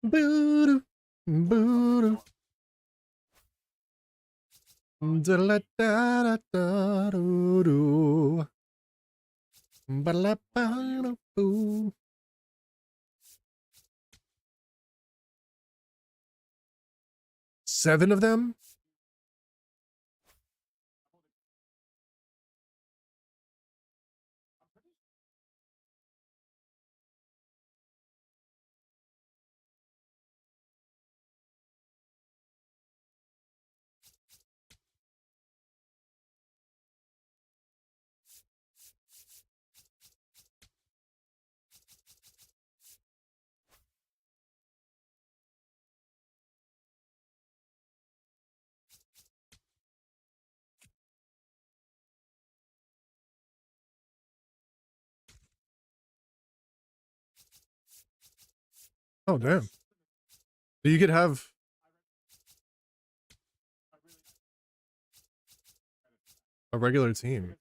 Boo-doo, boo-doo. Da-la-da-da-da-doo-doo. Ba-la-ba-da-boo. 7 of them? Oh, damn. You could have... a regular team.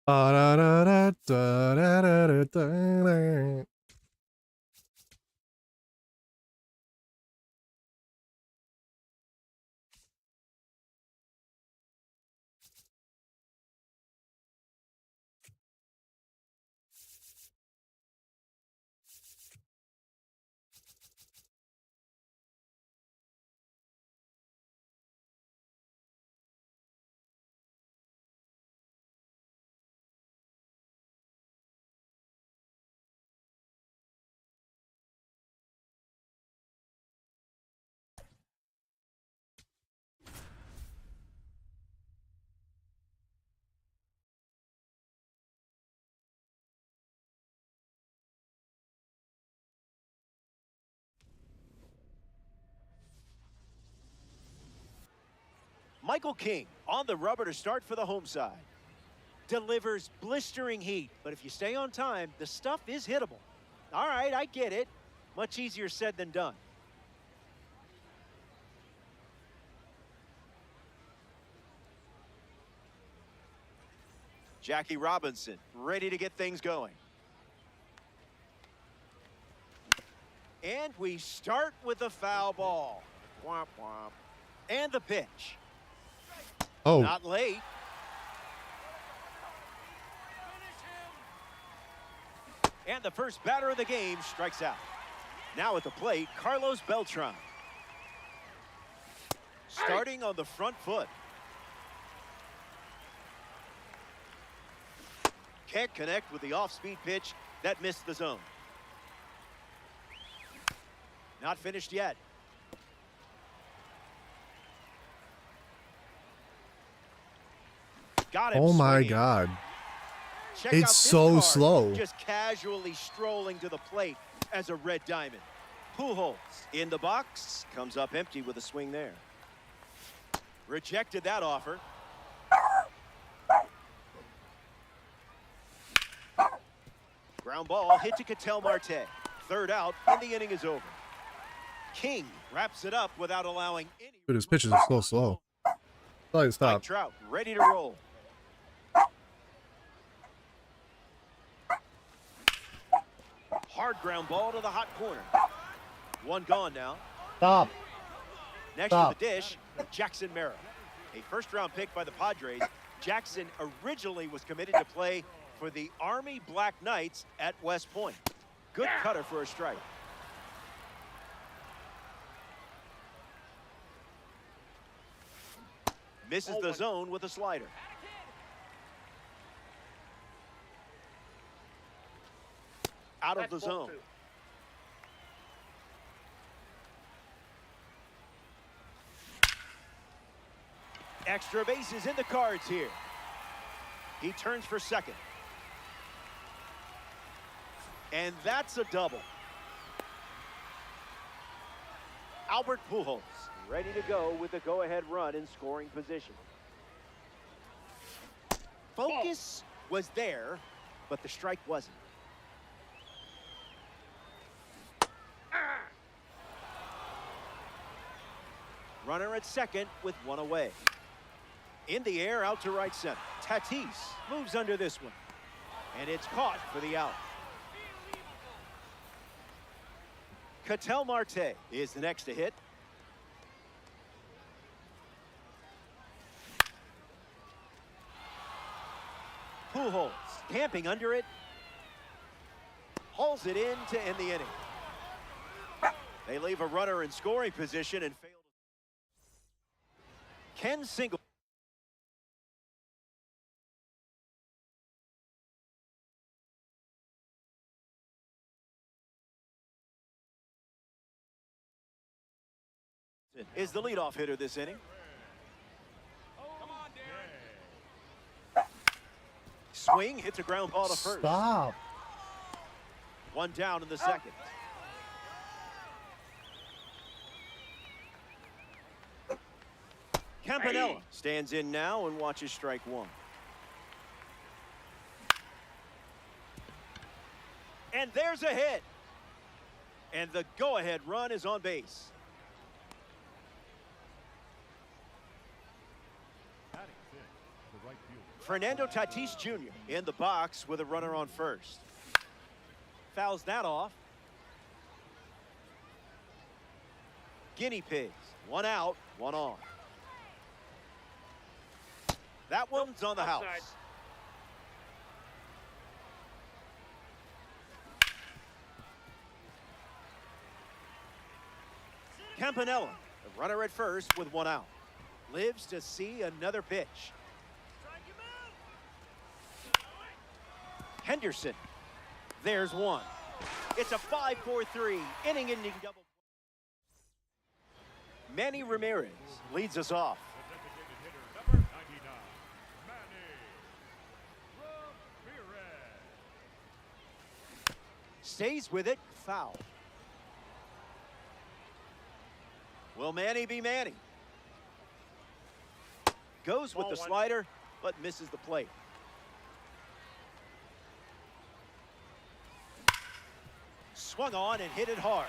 Ba-da-da-da-da-da-da-da. Michael King on the rubber to start for the home side. Delivers blistering heat, but if you stay on time, the stuff is hittable. All right, I get it. Much easier said than done. Jackie Robinson ready to get things going. And we start with a foul ball. Womp womp. And the pitch. Oh, Not late. And the first batter of the game strikes out. Now at the plate, Carlos Beltran. Starting on the front foot. Can't connect with the off-speed pitch that missed the zone. Not finished yet. Got him oh my swinging. God. Check It's out this so card, slow. Just casually strolling to the plate as a red diamond. Pujols in the box. Comes up empty with a swing there. Rejected that offer. Ground ball hit to Ketel Marte. Third out, and the inning is over. King wraps it up without allowing any. Dude, his pitches are so slow. Probably Mike stop. Trout ready to roll. Hard ground ball to the hot corner. One gone now. Stop. Next Stop. to the dish, Jackson Merrill. A first-round pick by the Padres. Jackson originally was committed to play for the Army Black Knights at West Point. Good cutter for a strike. Misses the zone with a slider. Out of the zone. Extra bases in the cards here. He turns for second. And that's a double. Albert Pujols ready to go with the go-ahead run in scoring position. Focus was there, but the strike wasn't. Runner at second with one away. In the air, out to right center. Tatis moves under this one. And it's caught for the out. Ketel Marte is the next to hit. Pujols camping under it. Hauls it in to end the inning. They leave a runner in scoring position and fail. Ken Single. Is the leadoff hitter this inning. Swing, hits a ground ball to first. Stop. One down in the second. Campanella stands in now and watches strike one. And there's a hit. And the go-ahead run is on base. Fernando Tatis Jr. in the box with a runner on first. Fouls that off. Guinea pigs. One out, one on. That one's on the house. Campanella, the runner at first with one out. Lives to see another pitch. Henderson. There's one. It's a 5-4-3 inning-ending double. Manny Ramirez leads us off. Stays with it, foul. Will Manny be Manny? Goes with the slider, but misses the plate. Swung on and hit it hard.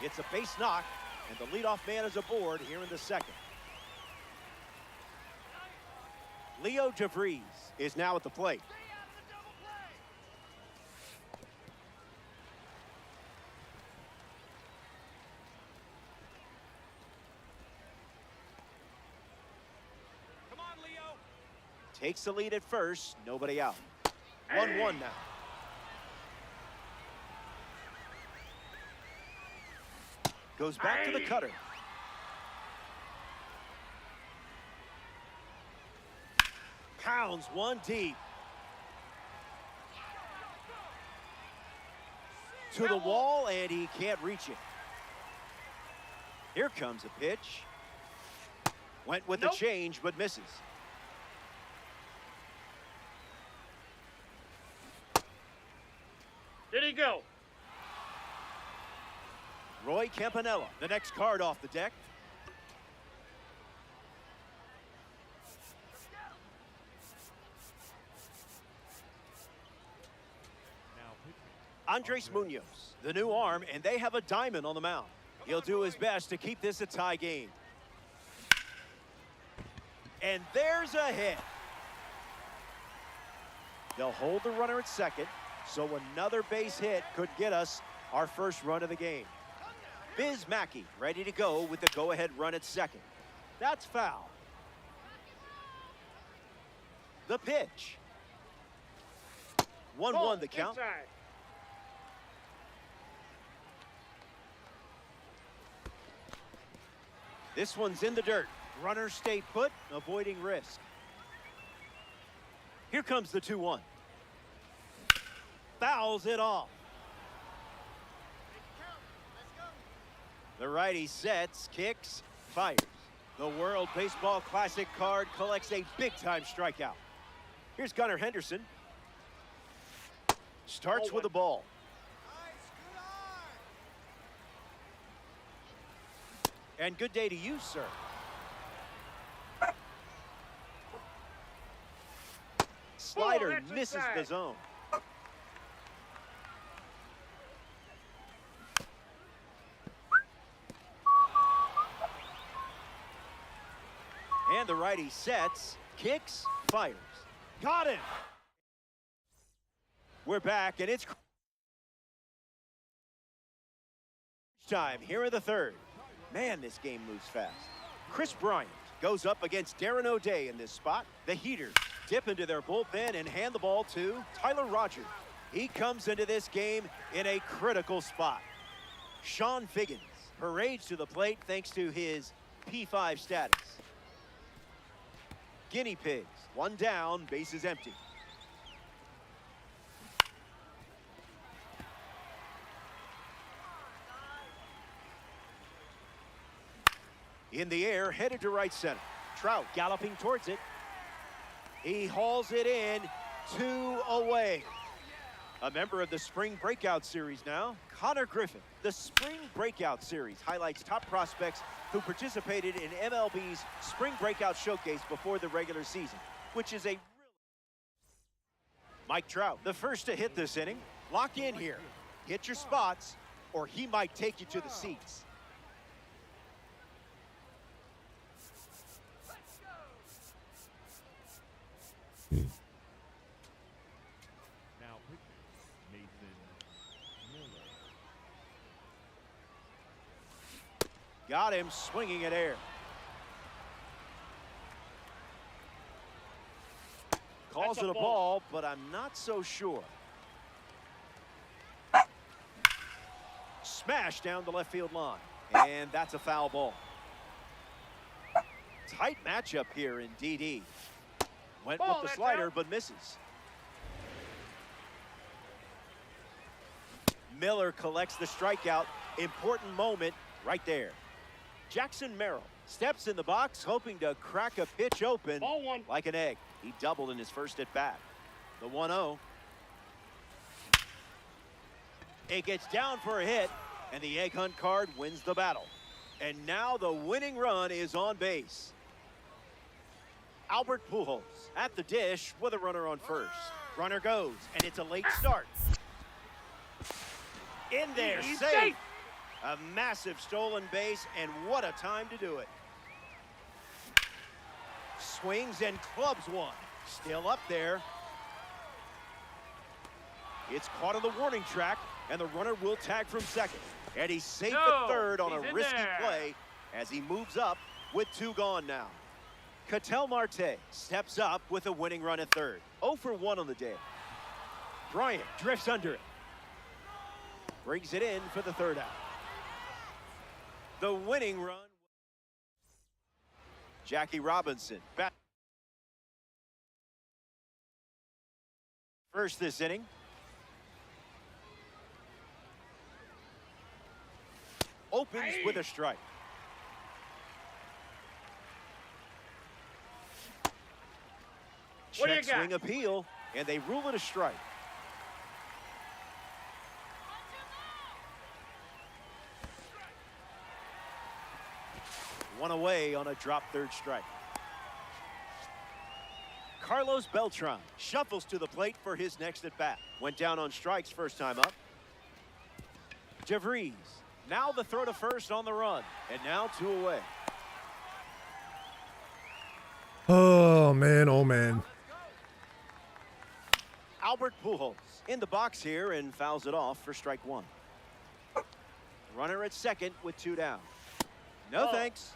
It's a base knock, and the leadoff man is aboard here in the second. Leo DeVries is now at the plate. Takes the lead at first, nobody out. 1-1 now. Goes back to the cutter. Pounds one deep. To the wall, and he can't reach it. Here comes a pitch. Went with the change, but misses. Did he go? Roy Campanella, the next card off the deck. Andres Munoz, the new arm, and they have a diamond on the mound. He'll do his best to keep this a tie game. And there's a hit. They'll hold the runner at second, so another base hit could get us our first run of the game. Biz Mackey ready to go with the go-ahead run at second. That's foul. The pitch. 1-1 the count. Inside. This one's in the dirt. Runners stay put, avoiding risk. Here comes the 2-1. Fouls it off. The righty sets, kicks, fires. The World Baseball Classic card collects a big-time strikeout. Here's Gunnar Henderson. Starts with the ball. And good day to you, sir. Slider misses the zone. And the righty sets, kicks, fires. Got him! We're back, and it's time here in the third. Man, this game moves fast. Chris Bryant goes up against Darren O'Day in this spot. The Heaters dip into their bullpen and hand the ball to Tyler Rogers. He comes into this game in a critical spot. Sean Figgins parades to the plate thanks to his P5 status. Guinea pigs, one down, bases empty. In the air, headed to right center. Trout galloping towards it. He hauls it in, 2 away. A member of the Spring Breakout Series now, Connor Griffin. The Spring Breakout Series highlights top prospects who participated in MLB's Spring Breakout Showcase before the regular season, which is a Mike Trout, the first to hit this inning. Lock in here. Hit your spots, or he might take you to the seats. Got him swinging at air. Calls it a ball, but I'm not so sure. Smash down the left field line. And that's a foul ball. Tight matchup here in DD. Went with the slider, but misses. Miller collects the strikeout. Important moment right there. Jackson Merrill steps in the box, hoping to crack a pitch open like an egg. He doubled in his first at bat. The 1-0. It gets down for a hit, and the egg hunt card wins the battle. And now the winning run is on base. Albert Pujols at the dish with a runner on first. Runner goes, and it's a late start. In there, safe. A massive stolen base, and what a time to do it. Swings and clubs one. Still up there. It's caught on the warning track, and the runner will tag from second. And he's safe at third on a risky play as he moves up with 2 gone now. Ketel Marte steps up with a winning run at third. 0 for 1 on the day. Bryant drifts under it. Brings it in for the third out. The winning run. Jackie Robinson back. First this inning. Opens with a strike. Check swing appeal, and they rule it a strike. One away on a drop third strike. Carlos Beltran shuffles to the plate for his next at bat. Went down on strikes first time up. DeVries, now the throw to first on the run, and now 2 away. Oh, man. Oh, man. Albert Pujols in the box here and fouls it off for strike 1. Runner at second with 2 down. No thanks.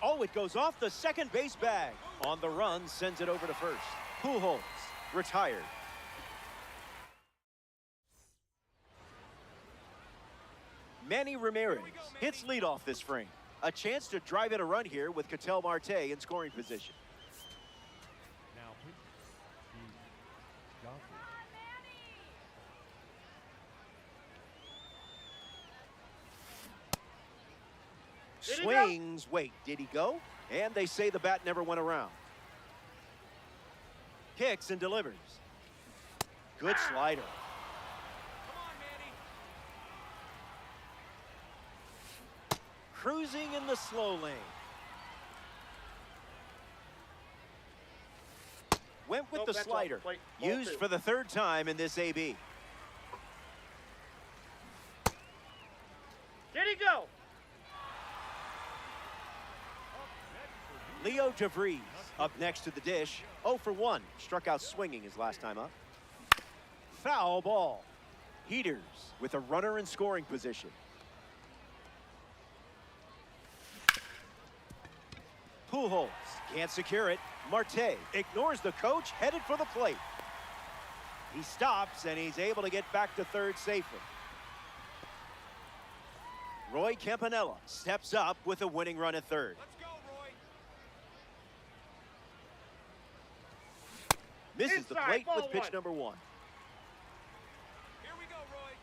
Oh, it goes off the second base bag. On the run, sends it over to first. Pujols retired. Manny Ramirez hits leadoff this frame. A chance to drive in a run here with Ketel Marte in scoring position. Swings, wait, did he go? And they say the bat never went around. Kicks and delivers. Good slider. Come on, Manny. Cruising in the slow lane. Went with the slider. Used for the 3rd time in this AB. Did he go? Leo DeVries up next to the dish. 0 for 1. Struck out swinging his last time up. Foul ball. Heaters with a runner in scoring position. Pujols can't secure it. Marte ignores the coach, headed for the plate. He stops, and he's able to get back to third safely. Roy Campanella steps up with a winning run at third. Let's go, Roy. Misses the plate with pitch number 1. Here we go, Roy.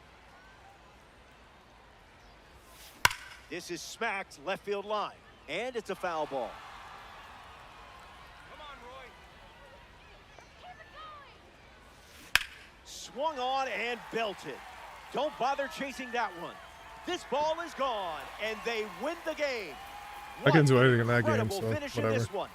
This is smacked left field line, and it's a foul ball. Come on, Roy. Swung on and belted. Don't bother chasing that one. This ball is gone, and they win the game. I couldn't do anything in that game, Incredible so finish in whatever. this one.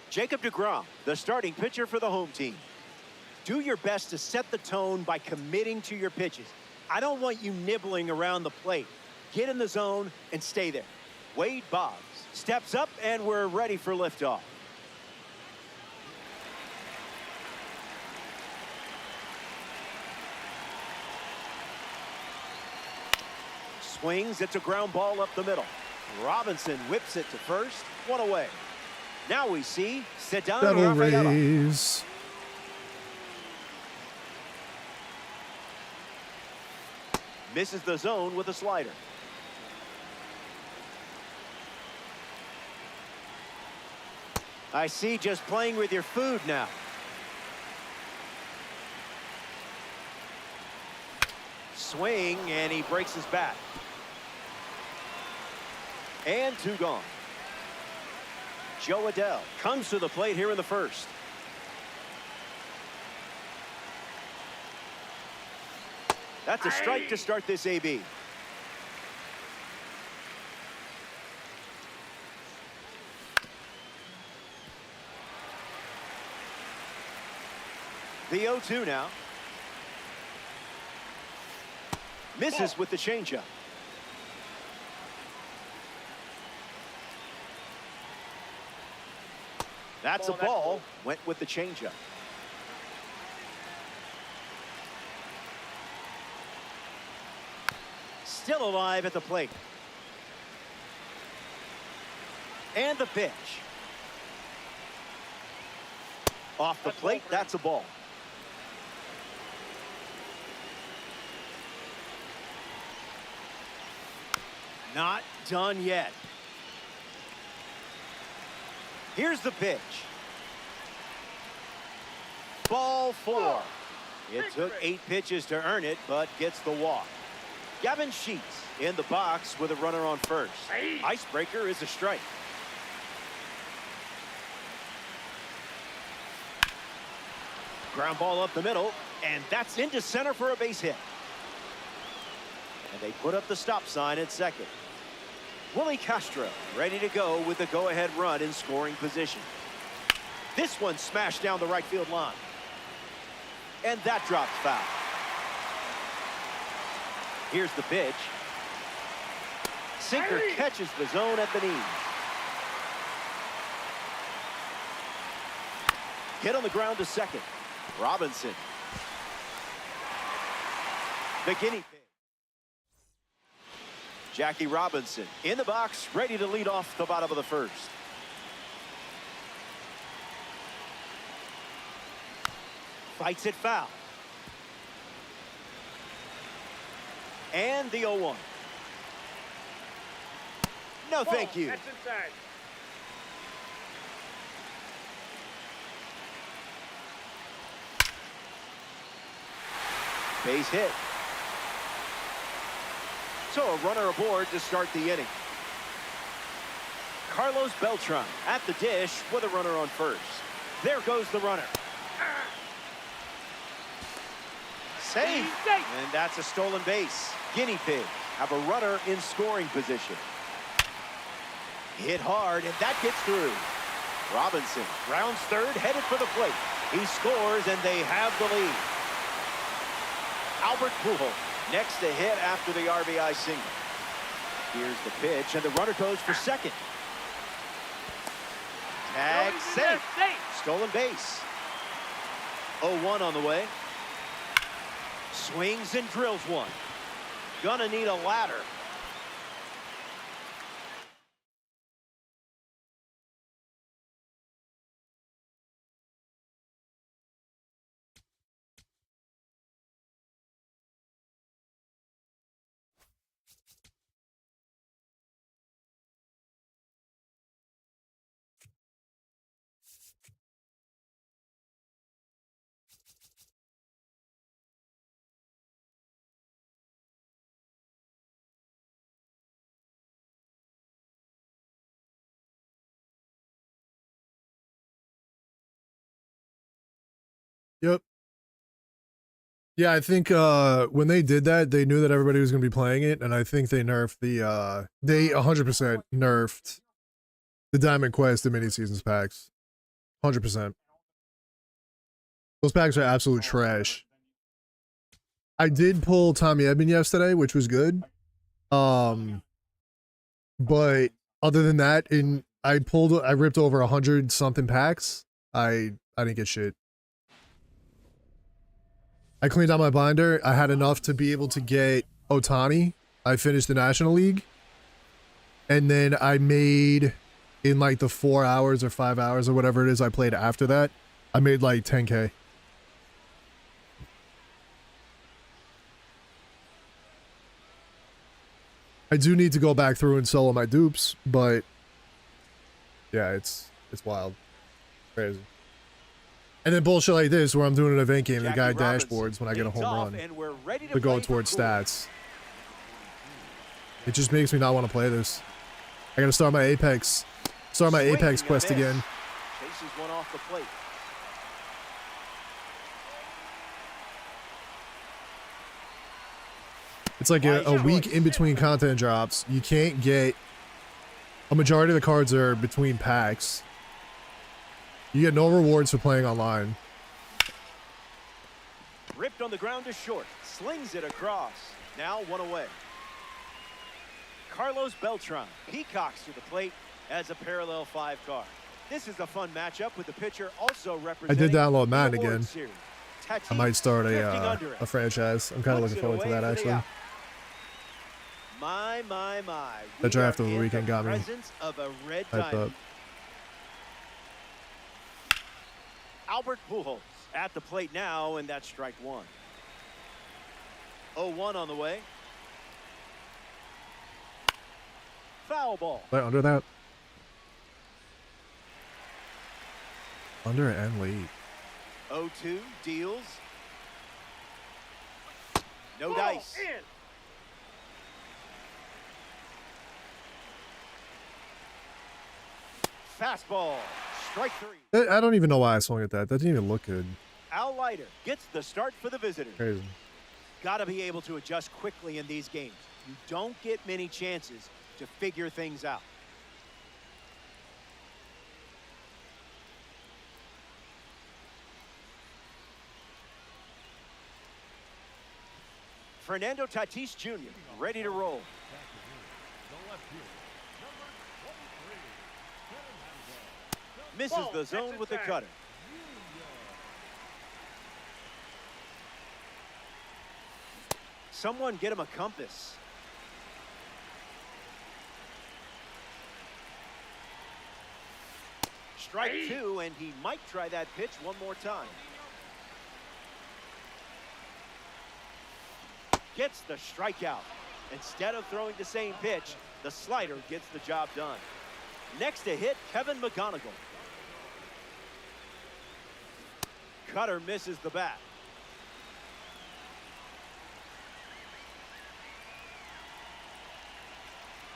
Jacob deGrom, the starting pitcher for the home team. Do your best to set the tone by committing to your pitches. I don't want you nibbling around the plate. Get in the zone and stay there. Wade Boggs steps up, and we're ready for liftoff. Swings, it's a ground ball up the middle. Robinson whips it to first, one away. Now we see Ceddanne Devil Rafaela. Rays. Misses the zone with a slider. I see, just playing with your food now. Swing, and he breaks his bat. And two gone. Joe Adell comes to the plate here in the first. That's a strike to start this AB. The 0-2 now. Misses with the changeup. That's a ball. Went with the changeup. Still alive at the plate. And the pitch. Off the plate, that's a ball. Not done yet. Here's the pitch. Ball four. It took 8 pitches to earn it, but gets the walk. Gavin Sheets in the box with a runner on first. Icebreaker is a strike. Ground ball up the middle, and that's into center for a base hit. And they put up the stop sign at second. Willie Castro ready to go with the go-ahead run in scoring position. This one smashed down the right field line. And that drops foul. Here's the pitch. Sinker catches the zone at the knees. Hit on the ground to second. Robinson. The guinea pig. Jackie Robinson in the box, ready to lead off the bottom of the first. Fights it foul. And the 0-1. No, thank you. That's inside. Base hit. So a runner aboard to start the inning. Carlos Beltran at the dish with a runner on first. There goes the runner. Safe. And that's a stolen base. Guinea pig have a runner in scoring position. Hit hard, and that gets through. Robinson rounds third, headed for the plate. He scores, and they have the lead. Albert Pujols next to hit after the RBI single. Here's the pitch, and the runner goes for second. Tag safe. Stolen base. 0-1 on the way. Swings and drills one. Gonna need a ladder. Yep. Yeah, I think when they did that, they knew that everybody was going to be playing it, and I think they nerfed the they 100% nerfed the Diamond Quest and mini seasons packs. 100%. Those packs are absolute trash. I did pull Tommy Edman yesterday, which was good. But other than that, I ripped over 100 something packs. I didn't get shit. I cleaned out my binder. I had enough to be able to get Otani. I finished the National League. And then I made, in like the 4 hours or 5 hours or whatever it is I played after that, I made like 10K. I do need to go back through and solo my dupes, but yeah, it's wild. Crazy. And then bullshit like this where I'm doing an event game and the guy dashboards when I get a home run to go towards stats. It just makes me not want to play this. I gotta start my Apex quest again. Chases one off the plate. It's like a week in between content drops. You can't get... A majority of the cards are between packs. You get no rewards for playing online. Ripped on the ground to short. Slings it across. Now one away. Carlos Beltran peacocks to the plate as a parallel 5 card. This is a fun matchup with the pitcher also representing. I did download Madden again. Series. I might start a franchise. I'm kind of looking forward to that actually. My. The draft over the weekend got me of a red hyped up. Albert Pujols at the plate now, and that's strike one. 0-1 on the way. Foul ball. Right under that. Under and late. 0-2 deals. No dice. In. Fastball. Strike 3. I don't even know why I swung at that. That didn't even look good. Al Leiter gets the start for the visitors. Crazy. Got to be able to adjust quickly in these games. You don't get many chances to figure things out. Fernando Tatis Jr. ready to roll. Misses the zone with the cutter. Someone get him a compass. Strike 2, and he might try that pitch one more time. Gets the strikeout. Instead of throwing the same pitch, the slider gets the job done. Next to hit, Kevin McGonigal. Cutter misses the bat.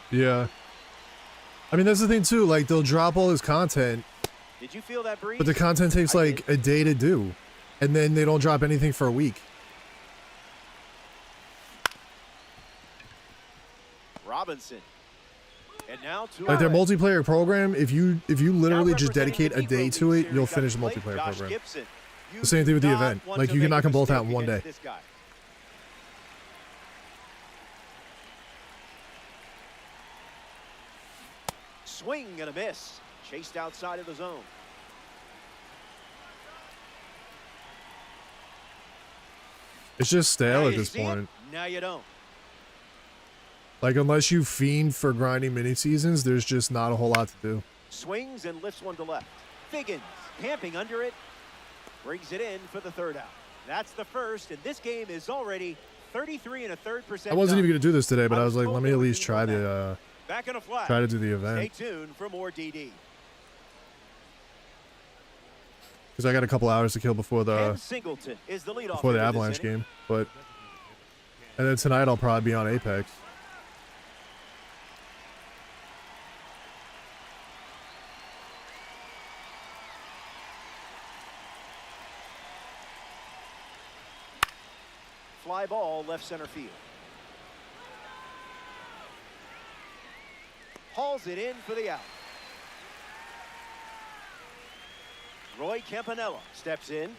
Yeah. I mean, that's the thing too. Like, they'll drop all this content. Did you feel that breeze? But the content takes like a day to do, and then they don't drop anything for a week. Robinson. And now like their multiplayer program, if you literally just dedicate a day to it, you'll finish the multiplayer program. The same thing with the event. Like, you can knock them both out in one day. Swing and a miss. Chased outside of the zone. It's just stale at this point. Now you don't. Like, unless you fiend for grinding mini seasons, there's just not a whole lot to do. Swings and lifts one to left. Figgins camping under it. Brings it in for the third out. That's the first, and this game is already 33 1/3%. I wasn't even gonna do this today, but I was like, let me at least try the back in a flat. try to do the event. Stay tuned for more DD. Because I got a couple hours to kill before the Avalanche game, but and then tonight I'll probably be on Apex. Fly ball left center field. Hauls it in for the out. Roy Campanella steps in.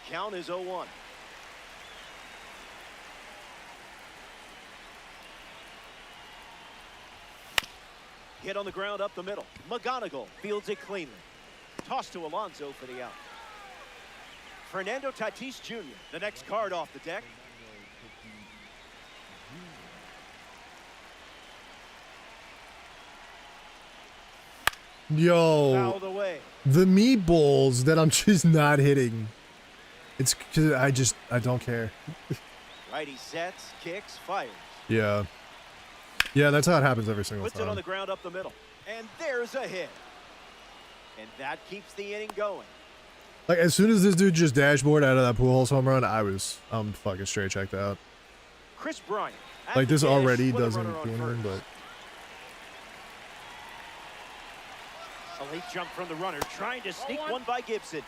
Count is 0-1. Hit on the ground up the middle. McGonigal fields it cleanly. Toss to Alonso for the out. Fernando Tatis Jr., the next card off the deck. Yo, Fouled away. the meatballs that I'm just not hitting. It's because I don't care. Righty sets, kicks, fires. Yeah. Yeah, that's how it happens every single Puts it on time. the ground up the middle. And there's a hit. And that keeps the inning going. Like, as soon as this dude just dashboard out of that Pujols home run, I'm fucking straight checked out. Chris Bryant. at Like, the this dish already with a doesn't runner on do anything, first. but... A late jump from the runner, trying to sneak 0-1. one by Gibson.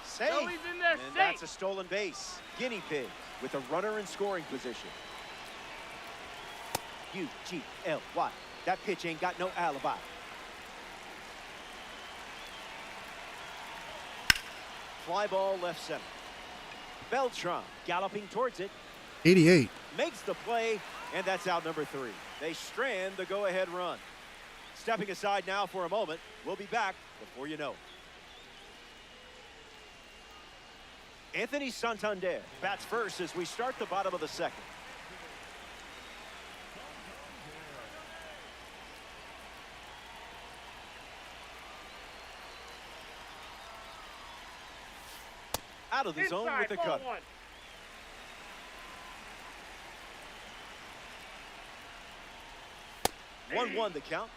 Safe. No, he's in there, And safe. that's a stolen base. Guinea pig with a runner in scoring position. U-G-L-Y. That pitch ain't got no alibi. Fly ball left center. Beltran galloping towards it. 88. Makes the play, and that's out number 3. They strand the go-ahead run. Stepping aside now for a moment. We'll be back before you know it. Anthony Santander bats first as we start the bottom of the second. Out of the zone with the cut. 1-1 the count.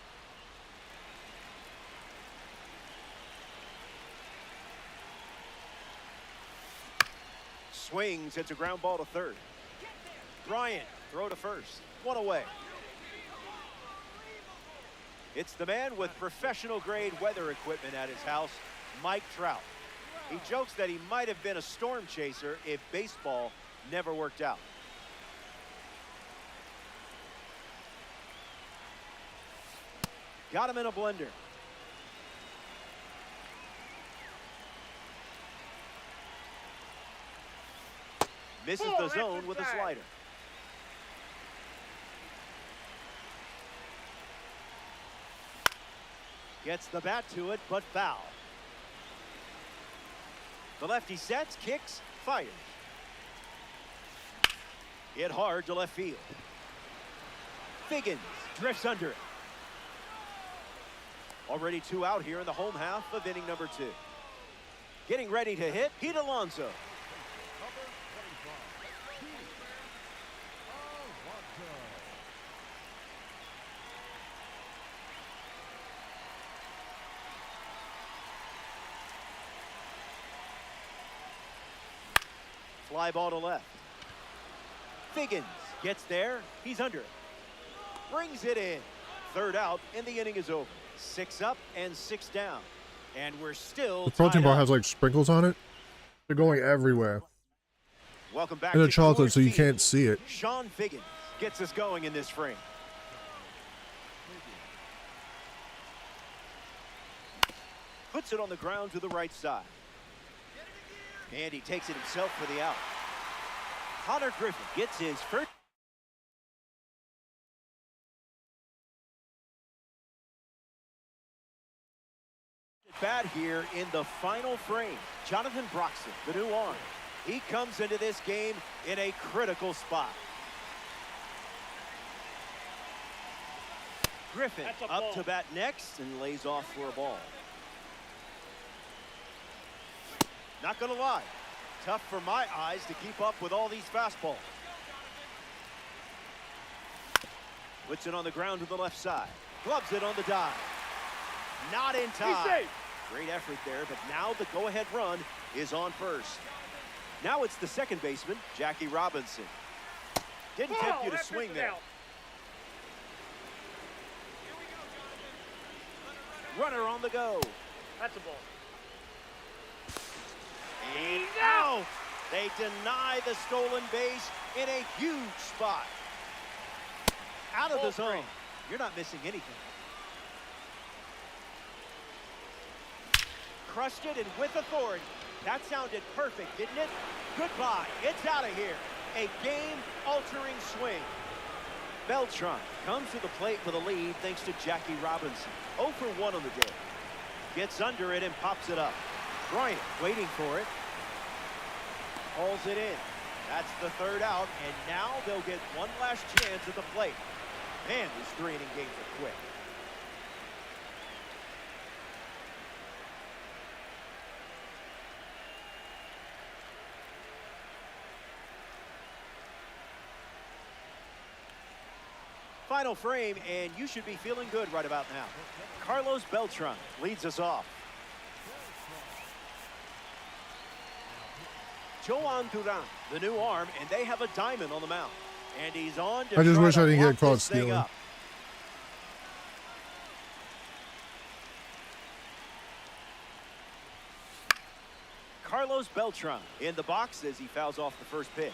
Swings, it's a ground ball to third. Bryant, throw to first. One away. It's the man with professional grade weather equipment at his house, Mike Trout. He jokes that he might have been a storm chaser if baseball never worked out. Got him in a blender. Misses the zone with a slider. Gets the bat to it, but foul. The lefty sets, kicks, fires. Hit hard to left field. Figgins drifts under it. Already 2 out here in the home half of inning number 2. Getting ready to hit, Pete Alonso. Fly ball to left. Figgins gets there. He's under it. Brings it in. 3rd out, and the inning is over. 6 up and 6 down. And we're still The protein tied bar up. has like sprinkles on it. They're going everywhere. Welcome back And to the chocolate, Coors so you Field. can't see it. Sean Figgins gets us going in this frame. Puts it on the ground to the right side. And he takes it himself for the out. Connor Griffin gets his first. Bat here in the final frame. Jonathan Broxton, the new arm. He comes into this game in a critical spot. Griffin That's a up ball. to bat next and lays off for a ball. Not gonna lie, tough for my eyes to keep up with all these fastballs. Puts it on the ground to the left side. Gloves it on the dive. Not in time. safe. Great effort there, but now the go-ahead run is on first. Now it's the second baseman, Jackie Robinson. Didn't tempt you to swing there. Runner on the go. That's a ball. And out. They deny the stolen base in a huge spot. Out of the zone. You're not missing anything. Crushed it and with authority. That sounded perfect, didn't it? Goodbye. It's out of here. A game-altering swing. Beltran comes to the plate with a lead thanks to Jackie Robinson. 0 for 1 on the day. Gets under it and pops it up. Bryant waiting for it. Hauls it in. That's the third out, and now they'll get one last chance at the plate. Man, these 3-inning games are quick. Final frame, and you should be feeling good right about now. Carlos Beltran leads us off. Joan Duran, the new arm, and they have a diamond on the mound. And he's on to I just try wish to I didn't lock get caught this thing stealing. up. Carlos Beltran in the box as he fouls off the first pitch.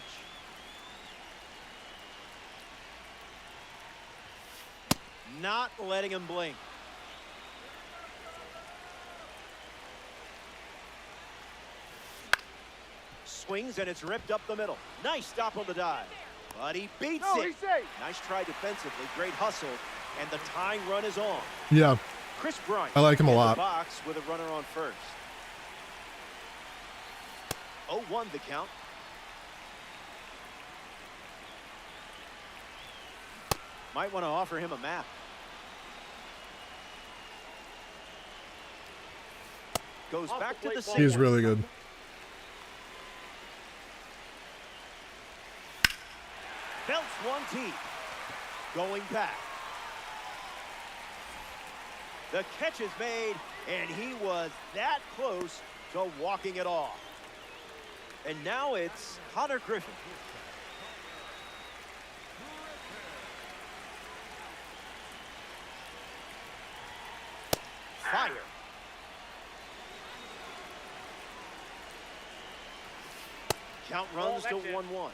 Not letting him blink. Swings and it's ripped up the middle. Nice stop on the dive. But he beats it. Nice try defensively. Great hustle. And the tying run is on. Yeah, Chris Bryant I like him a in lot. the box with a runner on first. 0-1 the count. Might want to offer him a map. Goes back to the He's single. really good. Belts one teeth. Going back. The catch is made, and he was that close to walking it off. And now it's Connor Griffin. Fire. Count runs to 1-1.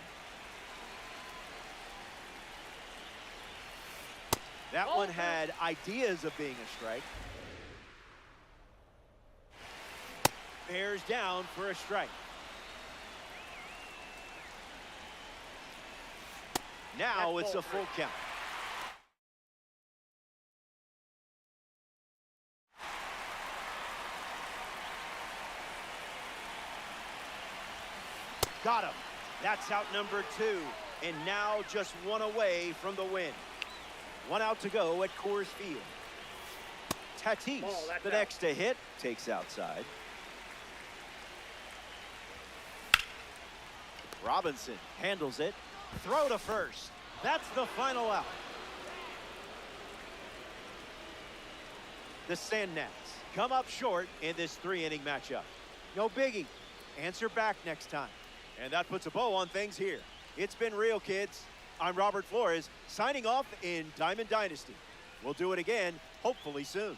That one had ideas of being a strike. Bears down for a strike. Now it's a full count. Got him. That's out number 2. And now just one away from the win. 1 out to go at Coors Field. Tatis, the next to hit, takes outside. Robinson handles it. Throw to first. That's the final out. The Sand Gnats come up short in this 3-inning matchup. No biggie. Answer back next time. And that puts a bow on things here. It's been real, kids. I'm Robert Flores, signing off in Diamond Dynasty. We'll do it again, hopefully soon.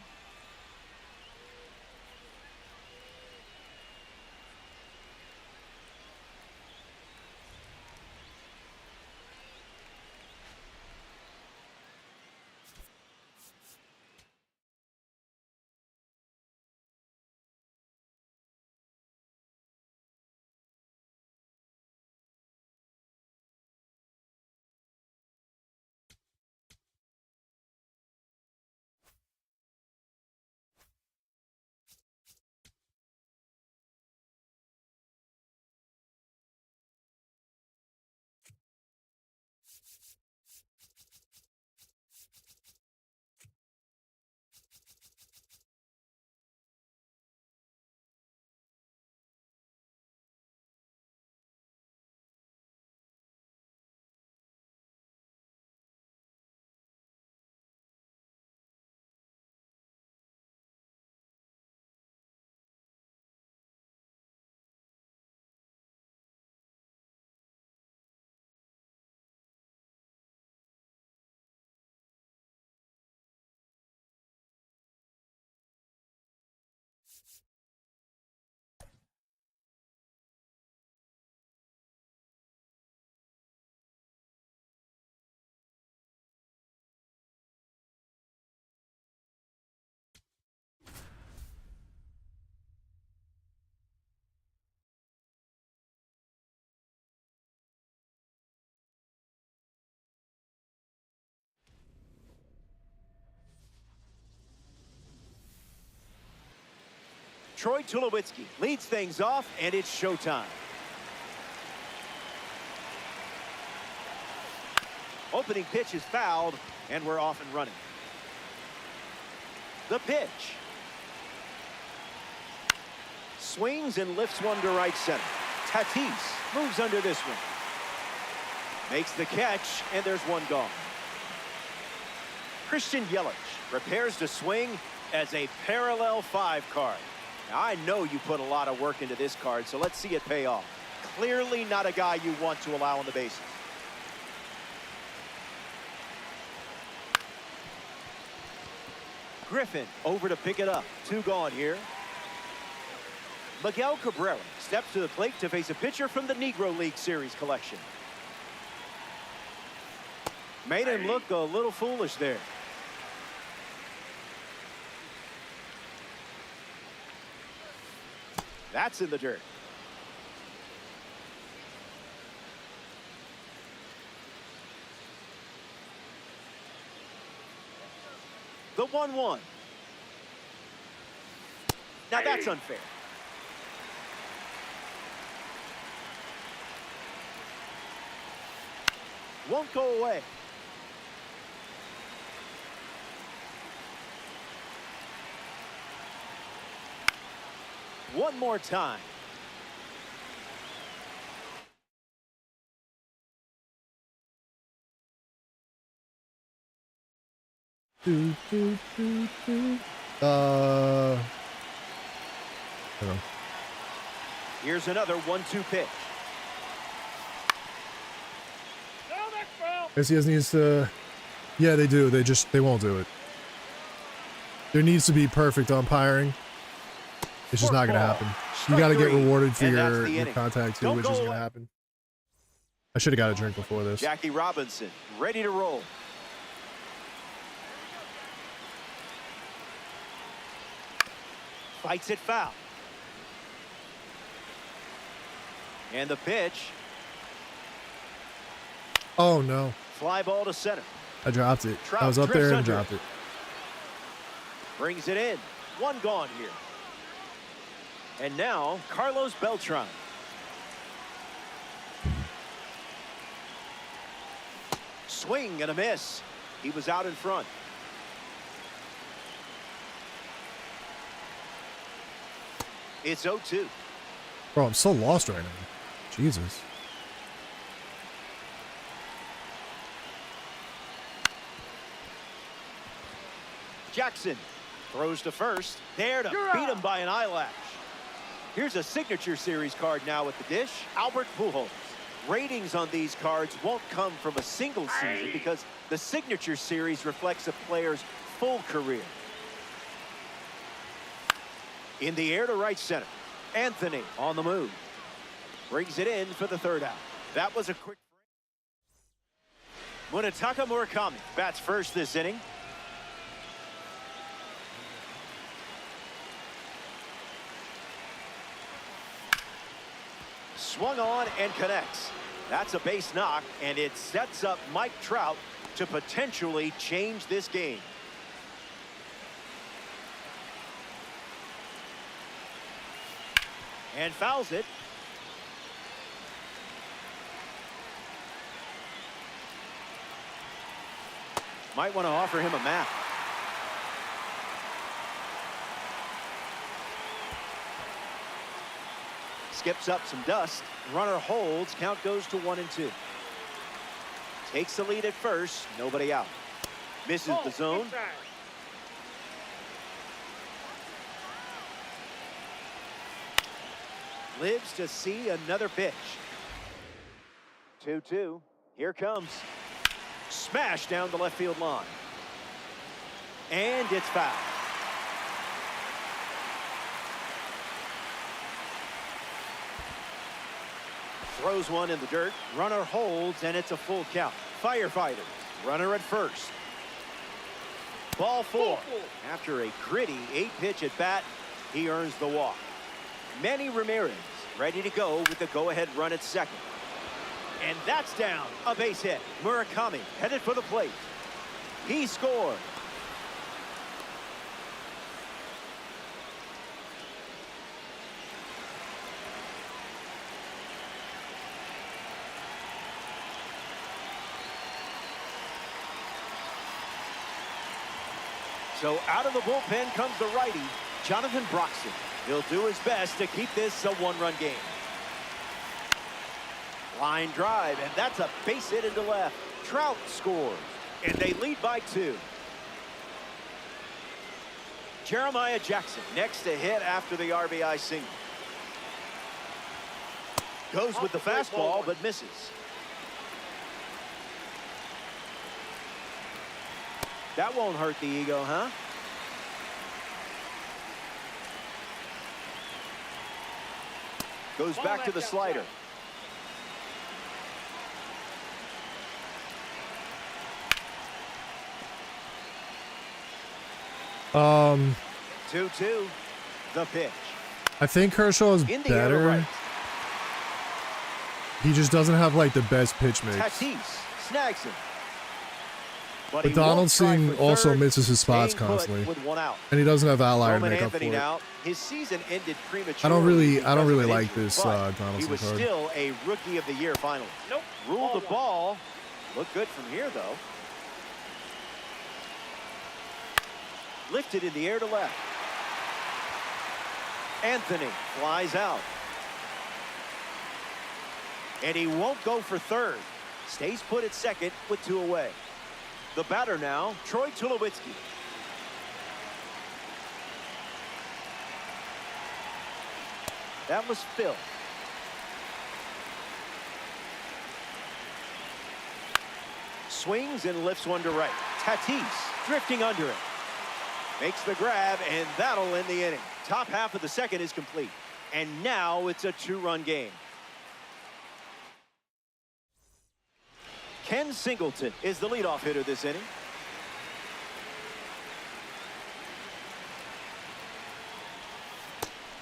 Troy Tulowitzki leads things off, and it's showtime. Opening pitch is fouled, and we're off and running. The pitch. Swings and lifts one to right center. Tatis moves under this one. Makes the catch, and there's one gone. Christian Yelich prepares to swing as a parallel 5 card. Now, I know you put a lot of work into this card, so let's see it pay off. Clearly not a guy you want to allow on the bases. Griffin over to pick it up. 2 gone here. Miguel Cabrera steps to the plate to face a pitcher from the Negro League Series collection. Made him look a little foolish there. That's in the dirt. The 1-1. Now that's unfair. Won't go away. One more time. I don't know. Here's another 1-2 pitch. SES needs to, yeah, they do. They won't do it. There needs to be perfect umpiring. It's just not going to happen. You got to get rewarded for your contact too, which isn't going to happen. I should have got a drink before this. Jackie Robinson ready to roll. Fights it foul. And the pitch. Oh no. Fly ball to center. I dropped it. Trout I was up there and drifts dropped under. it. Brings it in. 1 gone here. And now Carlos Beltran. Swing and a miss. He was out in front. It's 0-2. Bro, I'm so lost right now. Jesus. Jackson throws to first. There to beat him by an eyelash. Here's a signature series card now at the dish. Albert Pujols. Ratings on these cards won't come from a single season because the signature series reflects a player's full career. In the air to right center. Anthony on the move. Brings it in for the 3rd out. That was a quick break. Munetaka Murakami bats first this inning. Swung on and connects. That's a base knock, and it sets up Mike Trout to potentially change this game. And fouls it. Might want to offer him a map. Skips up some dust. Runner holds. Count goes to 1-2. Takes the lead at first. Nobody out. Misses the zone. Lives to see another pitch. 2-2. Here comes. Smash down the left field line. And it's foul. Throws one in the dirt. Runner holds, and it's a full count. Firefighters. Runner at first. Ball 4. After a gritty 8-pitch at bat, he earns the walk. Manny Ramirez ready to go with the go-ahead run at second. And that's down. A base hit. Murakami headed for the plate. He scored. So out of the bullpen comes the righty, Jonathan Broxton. He'll do his best to keep this a one-run game. Line drive, and that's a base hit into left. Trout scores, and they lead by 2. Jeremiah Jackson next to hit after the RBI single. Goes with the fastball, but misses. That won't hurt the ego, huh? Goes back to the slider. Um, 2-2. The pitch. I think Kershaw is In the air to better. right. He just doesn't have like the best pitch mix. Tatis snags him. But he won't try Donaldson for also third, misses his spots staying put constantly, with one out. and he doesn't have outlier to Roman make up for Anthony it. now, his season ended prematurely. I don't really because of like injury, this but Donaldson he was card. still a Rookie of the Year finalist. Nope. Ruled the ball. Looked good from here, though. Lifted in the air to left. Anthony flies out. And he won't go for third. Stays put at second with 2 away. The batter now, Troy Tulowitzki. That was Phil. Swings and lifts one to right. Tatis drifting under it. Makes the grab, and that'll end the inning. Top half of the second is complete. And now it's a 2-run game. Ken Singleton is the leadoff hitter this inning.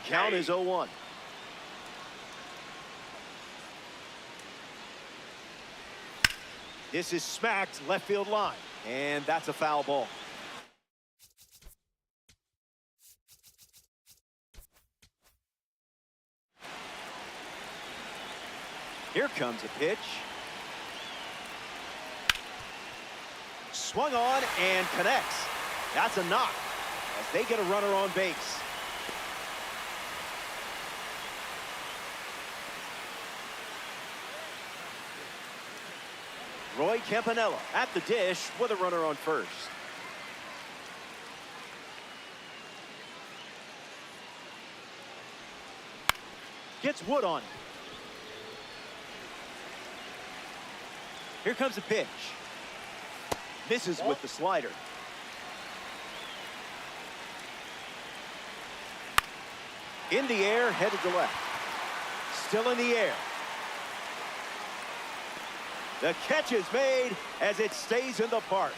Count is 0-1. This is smacked left field line, and that's a foul ball. Here comes a pitch. Swung on and connects. That's a knock as they get a runner on base. Roy Campanella at the dish with a runner on first. Gets Wood on. Here comes a pitch. Misses with the slider. In the air, headed to left. Still in the air. The catch is made as it stays in the park.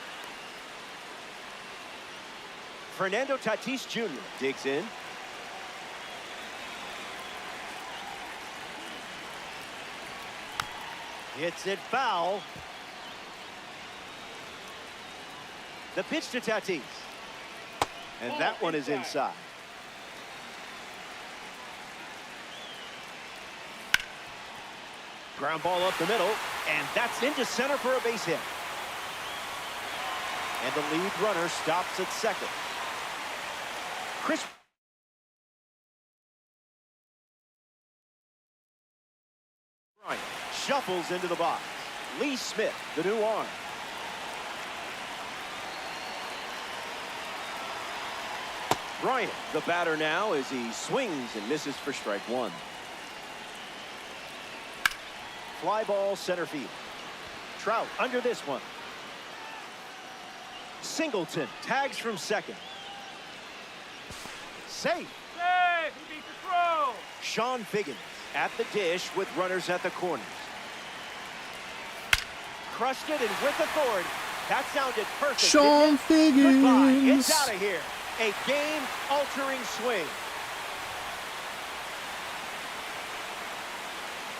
Fernando Tatis Jr. digs in. Hits it foul. The pitch to Tatis. And that one is inside. Ground ball up the middle, and that's into center for a base hit. And the lead runner stops at second. Chris Bryant shuffles into the box. Lee Smith, the new arm. Bryant, the batter now, as he swings and misses for strike one. Fly ball center field. Trout under this one. Singleton tags from second. Safe. Safe. He beat the throw. Sean Figgins at the dish with runners at the corners. Crushed it and with authority. That sounded perfect. Sean Goodbye. It's Figgins. out of here. A game-altering swing.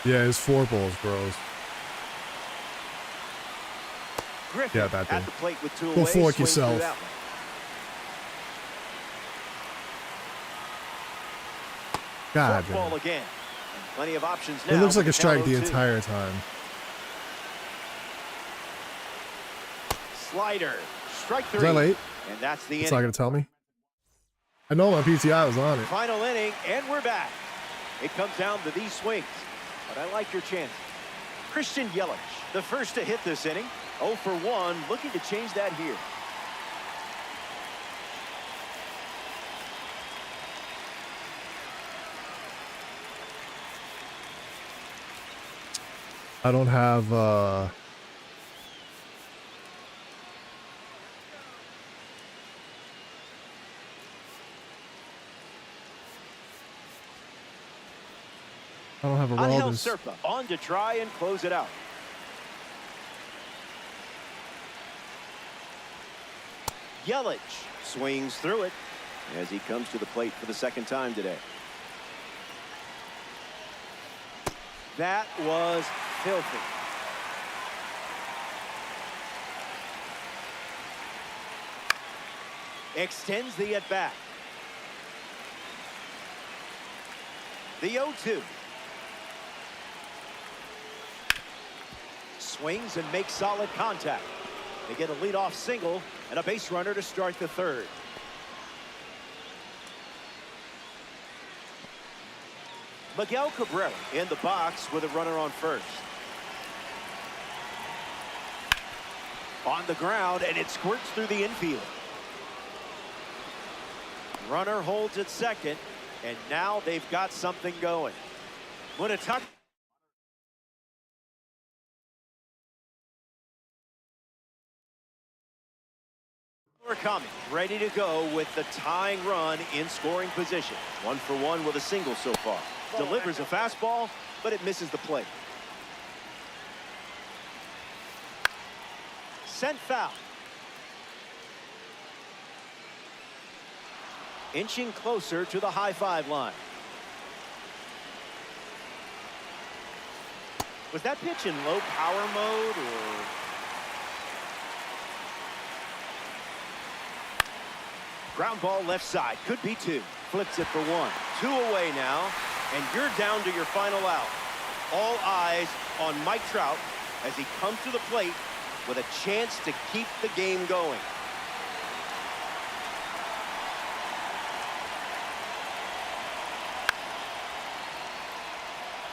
Yeah, his 4 balls, bros. Griffin Yeah, bad thing. at the plate with 2 Go away. fork swings through yourself. that one. God Fork ball damn. again. And plenty of options now. It looks like a with strike the 0-2. entire time. slider. Strike Is that 3. late? And that's the It's not inning. going to tell me. I know my PTI was on it. Final inning, and we're back. It comes down to these swings, but I like your chances. Christian Yelich, the first to hit this inning. 0 for 1, looking to change that here. I don't have I don't have a Angel Raldis. Serpa on to try and close it out. Yelich swings through it as he comes to the plate for the second time today. That was filthy. Extends the at-bat. The 0-2. Swings and makes solid contact. They get a leadoff single and a base runner to start the third. Miguel Cabrera in the box with a runner on first. On the ground, and it squirts through the infield. Runner holds at second, and now they've got something going. Munetaka. Murakami ready to go with the tying run in scoring position. 1 for 1 with a single so far. Delivers a fastball, but it misses the plate. Sent foul. Inching closer to the high five line. Was that pitch in low power mode or? Ground ball left side. Could be 2. Flips it for 1. 2 away now. And you're down to your final out. All eyes on Mike Trout as he comes to the plate with a chance to keep the game going.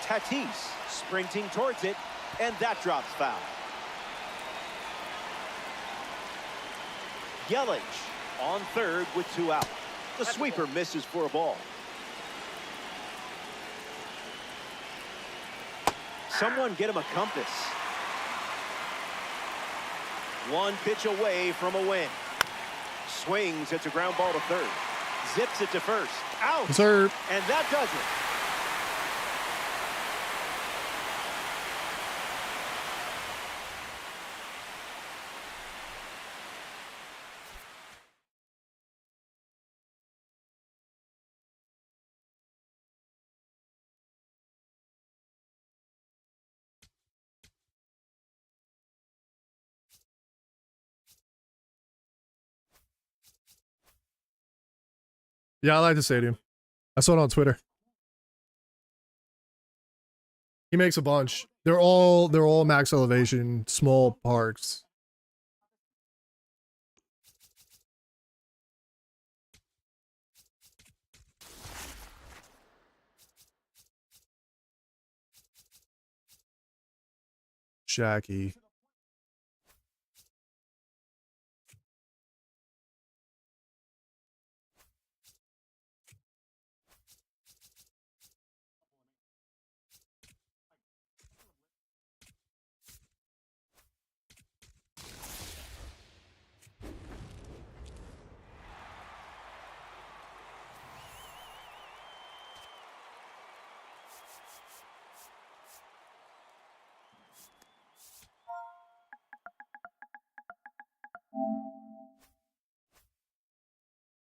Tatis sprinting towards it, and that drops foul. Yelich on third with 2 out. The sweeper misses for a ball. Someone get him a compass. 1 pitch away from a win. Swings, it's a ground ball to third. Zips it to first. Out. Sir. And that does it. Yeah, I like the stadium. I saw it on Twitter. He makes a bunch. They're all max elevation, small parks. Shacky.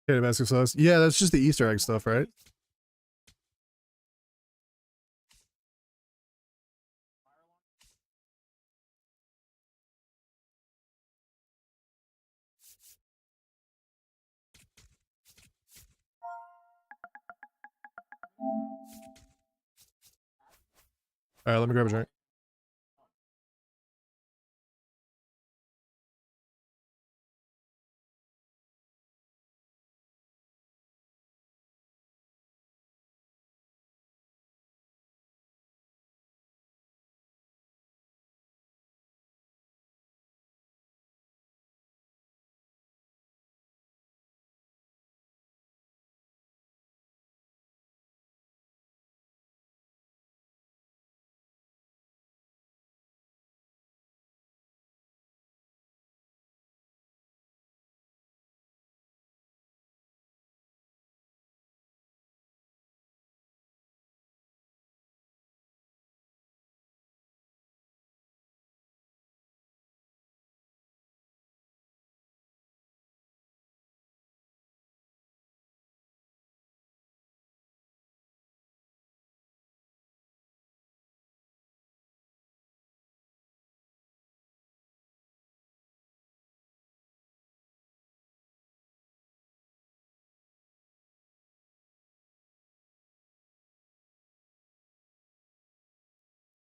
Okay, domestic sauce. Yeah, that's just the Easter egg stuff, right? All right, let me grab a drink.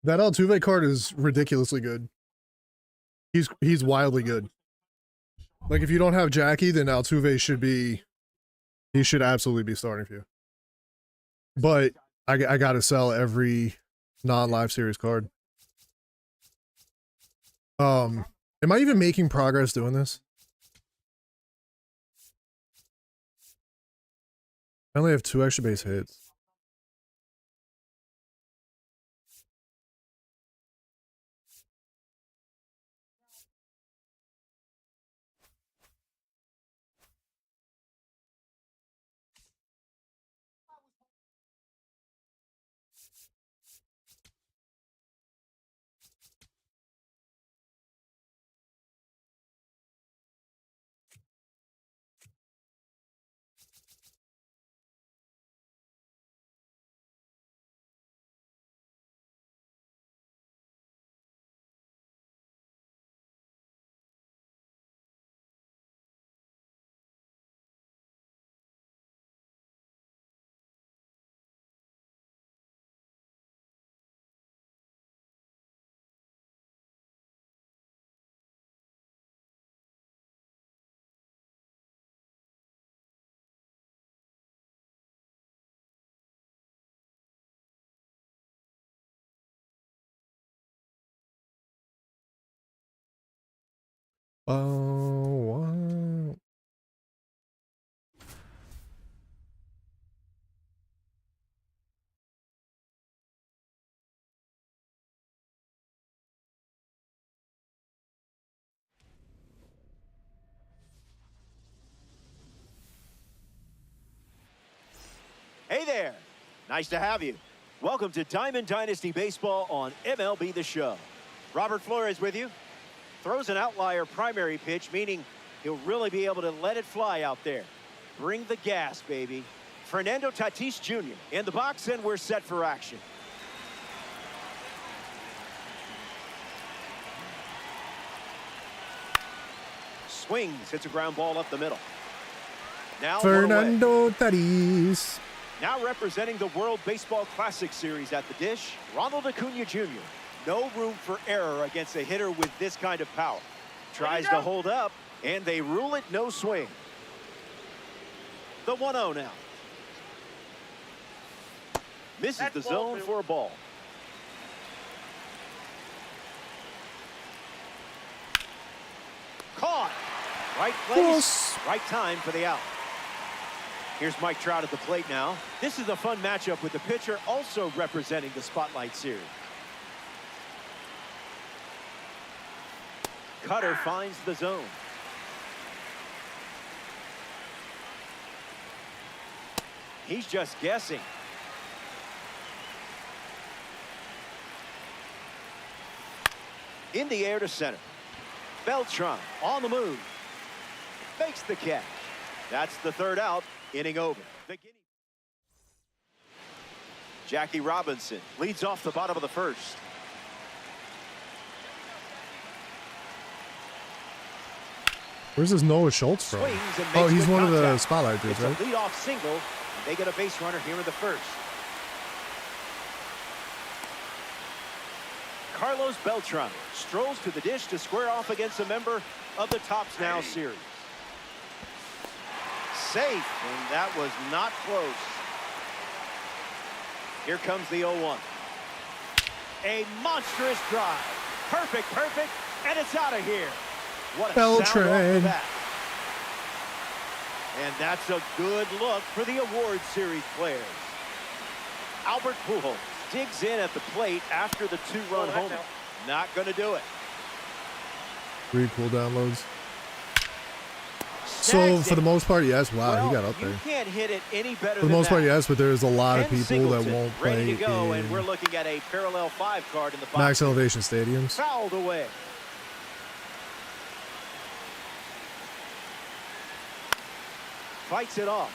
That Altuve card is ridiculously good. He's wildly good. Like, if you don't have Jackie, then Altuve should be... He should absolutely be starting for you. But I gotta sell every non-live series card. Am I even making progress doing this? I only have 2 extra base hits. Oh, wow. Hey there. Nice to have you. Welcome to Diamond Dynasty Baseball on MLB The Show. Robert Flores with you. Throws an outlier primary pitch, meaning he'll really be able to let it fly out there. Bring the gas, baby. Fernando Tatis Jr. in the box, and we're set for action. Swings, hits a ground ball up the middle. Now Fernando Tatis. Now representing the World Baseball Classic Series at the dish, Ronald Acuna Jr. No room for error against a hitter with this kind of power. Tries to hold up, and they rule it no swing. The 1-0 now. Misses the zone for a ball. Caught. Right place, right time for the out. Here's Mike Trout at the plate now. This is a fun matchup with the pitcher also representing the Spotlight Series. Cutter finds the zone. He's just guessing. In the air to center. Beltran on the move. Makes the catch. That's the third out. Inning over. Jackie Robinson leads off the bottom of the first. Where's this Noah Schultz from? Oh, he's one of the Spotlight dudes, right? It's a leadoff single, and they get a base runner here in the first. Carlos Beltran strolls to the dish to square off against a member of the Tops Now series. Safe, and that was not close. Here comes the 0-1. A monstrous drive. Perfect, and it's out of here. What a sound off the bat. And that's a good look for the award series players. Albert Pujols digs in at the plate after the 2-run homer. Not going to do it. 3 cool downloads. So for the most part, yes. Wow, well, he got up there. You can't hit it any better. For the most part, yes, but there's a lot of people that won't play ready to go, and we're looking at a parallel 5 card in the box. Max elevation stadiums. Fouled away. Fights it off.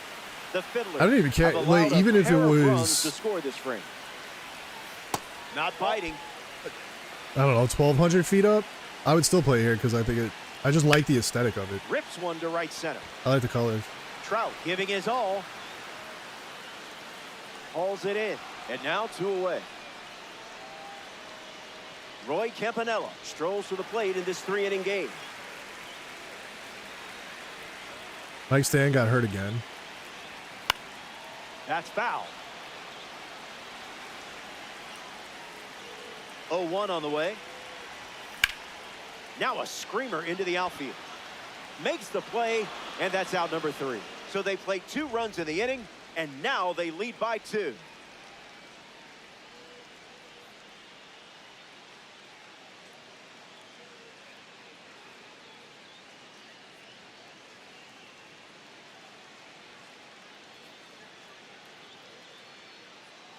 The Fiddler. I don't even care. Like, even if it was to score this frame. Not biting. I don't know, 1,200 feet up. I would still play here because I think it. I just like the aesthetic of it. Rips one to right center. I like the colors. Trout giving his all. Hauls it in. And now 2 away. Roy Campanella strolls to the plate in this 3-inning game. Mike Stan got hurt again. That's foul. 0-1 on the way. Now a screamer into the outfield. Makes the play, and that's out number 3. So they played 2 runs in the inning, and now they lead by 2.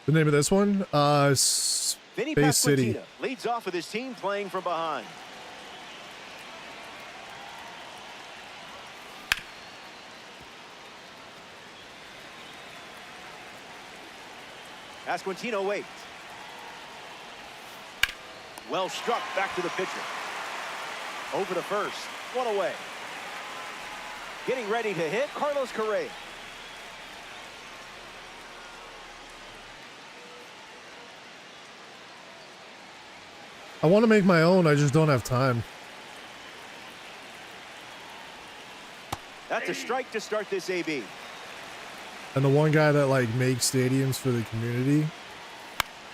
The name of this one? Vinny Space City. Pasquantino leads off with his team playing from behind. Pasquantino waits. Well struck back to the pitcher. Over to first. One away. Getting ready to hit, Carlos Correa. I want to make my own. I just don't have time. That's a strike to start this AB. And the one guy that like makes stadiums for the community,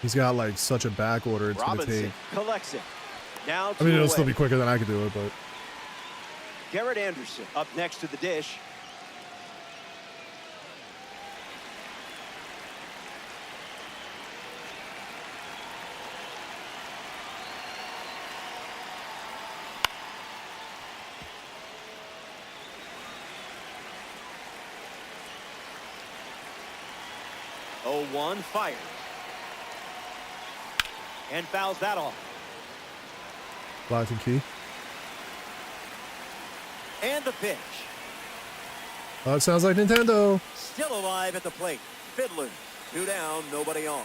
he's got like such a back order. It's gonna take. Collects it. Now I mean, it'll still be quicker than I could do it, but. Garrett Anderson up next to the dish. Oh, 1 fires. And fouls that off. Lock and key. And the pitch. Oh, it sounds like Nintendo. Still alive at the plate. Fiddler. 2 down, nobody on.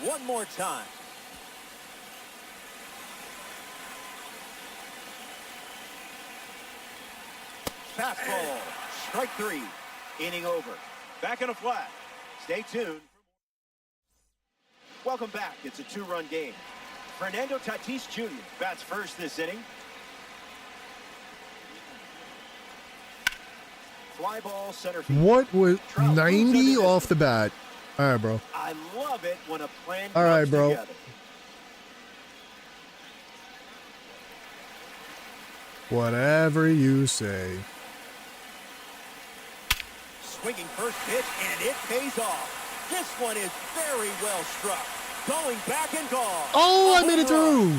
One more time. Fastball. Strike 3. Inning over. Back in a flat. Stay tuned. Welcome back. It's a 2-run game. Fernando Tatis Jr. bats first this inning. Fly ball center field. What was 90 off the bat? All right, bro. I love it when a plan All right, comes bro. together. Whatever you say. Swinging first pitch, and it pays off. This one is very well struck. Going back and gone. Oh, I made it through.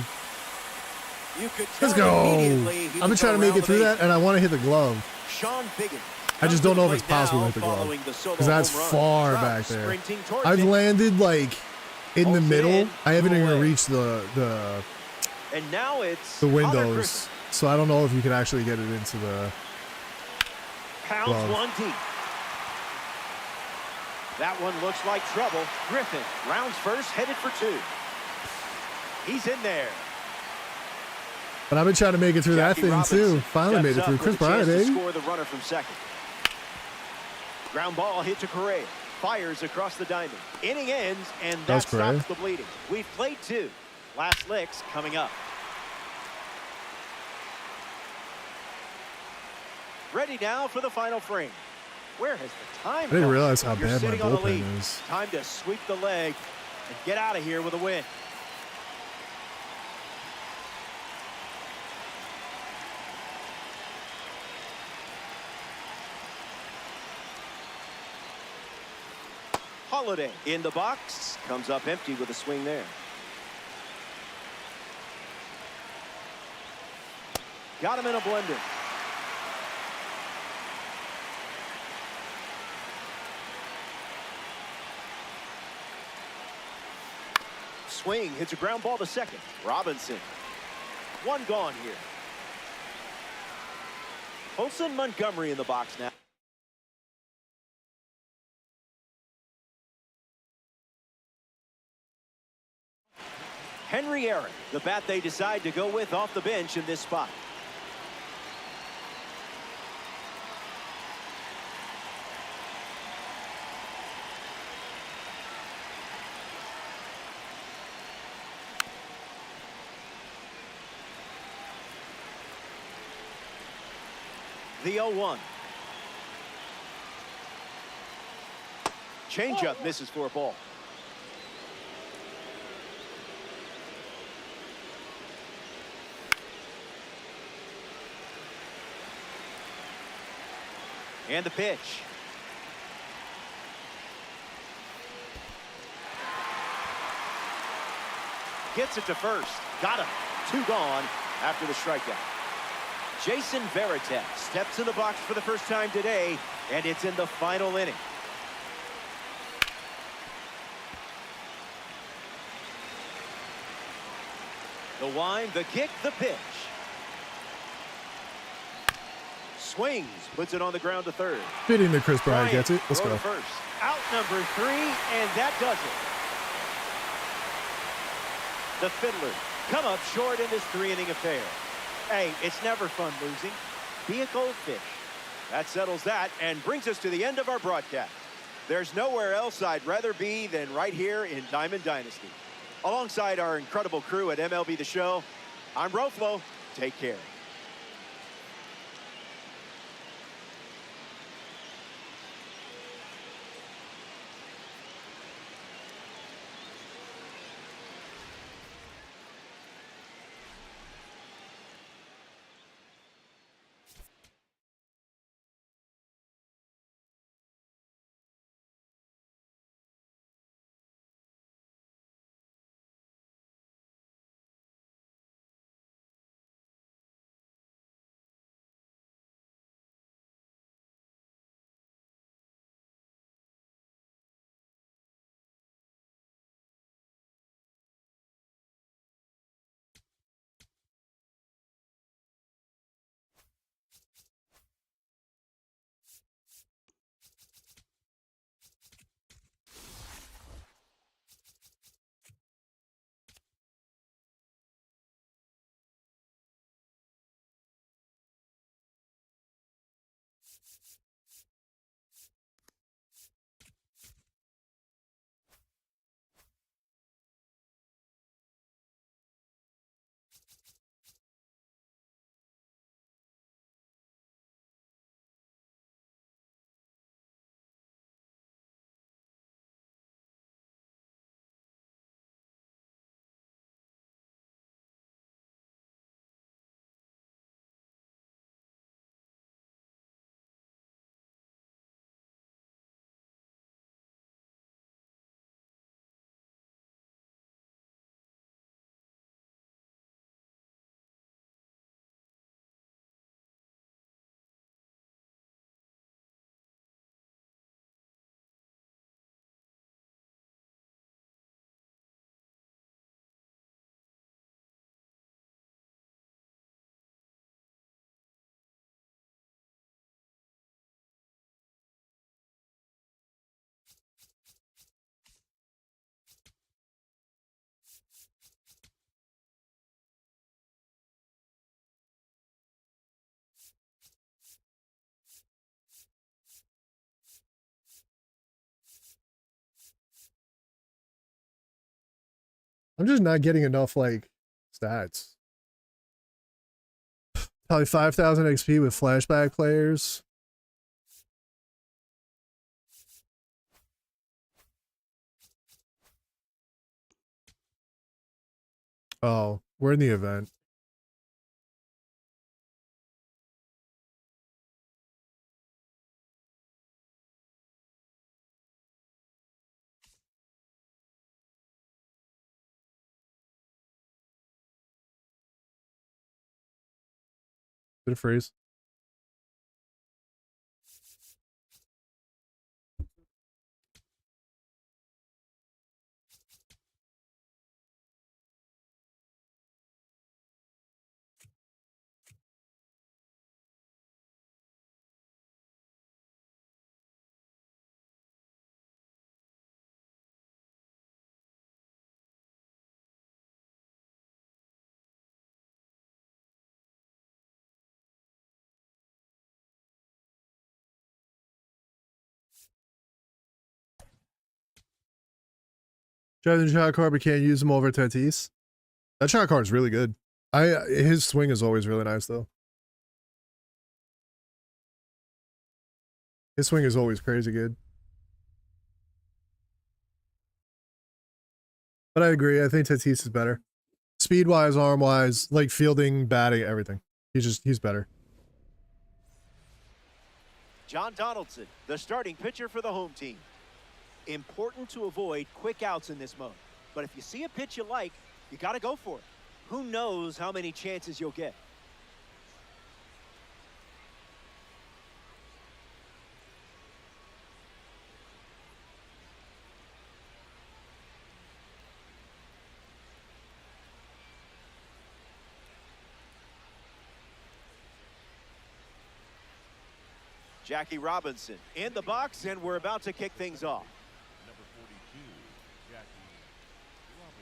You could Let's tell go. immediately he I've been was trying to make around it through the that, and I want to hit the glove. Sean Biggin. I just don't know if it's possible to hit the glove, because that's far back there. I've landed like in the middle. I haven't even reached the And now it's windows, so I don't know if you can actually get it into the pounds glove. 1 deep. That one looks like trouble. Griffin rounds first, headed for 2. He's in there. But I've been trying to make it through Jackie that thing Robinson too. Finally made it through. Chris Bryant, to baby. score the runner from second. Ground ball hit to Correa. Fires across the diamond. Inning ends, and that stops the bleeding. We've played 2. Last licks coming up. Ready now for the final frame. Where has the time I didn't gone? realize how You're bad my sitting on the lead. bullpen is. Time to sweep the leg and get out of here with a win. Holiday in the box. Comes up empty with a swing there. Got him in a blender. Swing, hits a ground ball to second. Robinson. 1 gone here. Olson Montgomery in the box now. Henry Aaron, the bat they decide to go with off the bench in this spot. The 0-1. Changeup misses for a ball. And the pitch. Gets it to first. Got him. 2 gone after the strikeout. Jason Veritek steps in the box for the first time today, and it's in the final inning. The wind, the kick, the pitch. Swings, puts it on the ground to third. Fitting that Chris Bryant gets it. Let's throw go. to first. Out number 3, and that does it. The Fiddler come up short in this 3-inning affair. Hey, it's never fun losing. Be a goldfish. That settles that and brings us to the end of our broadcast. There's nowhere else I'd rather be than right here in Diamond Dynasty. Alongside our incredible crew at MLB The Show, I'm Roflo. Take care. I'm just not getting enough, like, stats. Probably 5,000 XP with flashback players. Oh, we're in the event. Did it freeze? Driving the shot card, but can't use him over Tatis. That shot card is really good. His swing is always really nice though. His swing is always crazy good. But I agree. I think Tatis is better. Speed-wise, arm-wise, like fielding, batting, everything. He's better. John Donaldson, the starting pitcher for the home team. Important to avoid quick outs in this mode. But if you see a pitch you like, you got to go for it. Who knows how many chances you'll get. Jackie Robinson in the box, and we're about to kick things off. Number 42, Jackie Robinson.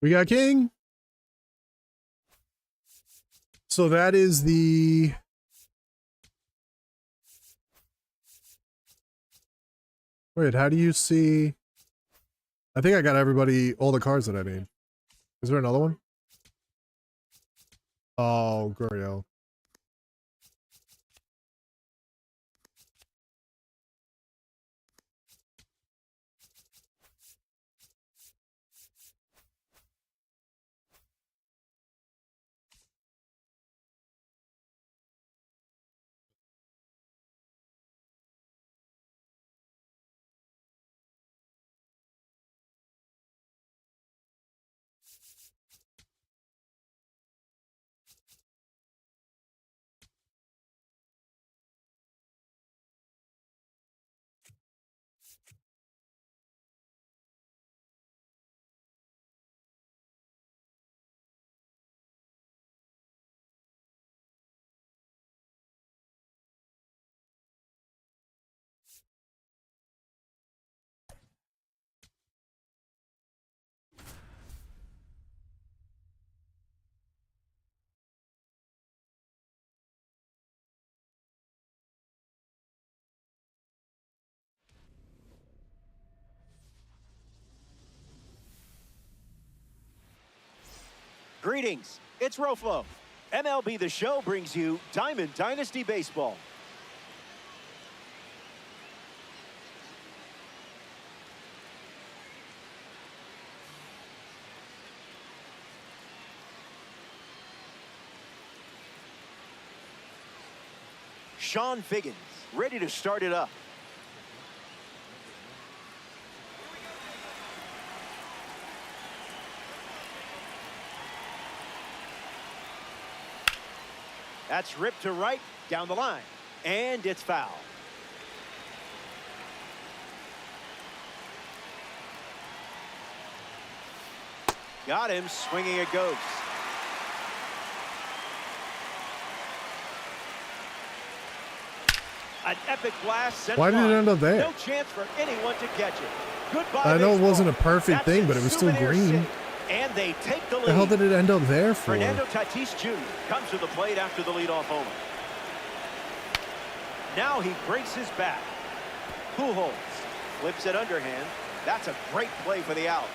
We got King. So that is the... Wait, how do you see... I think I got everybody, all the cards that I need. Is there another one? Oh, Guriel. Greetings, it's Roflo. MLB The Show brings you Diamond Dynasty Baseball. Sean Figgins, ready to start it up. That's ripped to right, down the line, and it's foul. Got him, swinging a ghost. An epic blast sent Why did it end up there? No chance for anyone to catch it. Goodbye, I know it baseball. wasn't a perfect That's thing, but it was still Souvenir green. City. And they take the lead. The hell did it end up there for? Fernando Tatis Jr. comes to the plate after the leadoff homer. Now he breaks his back. Pujols flips it underhand. That's a great play for the out.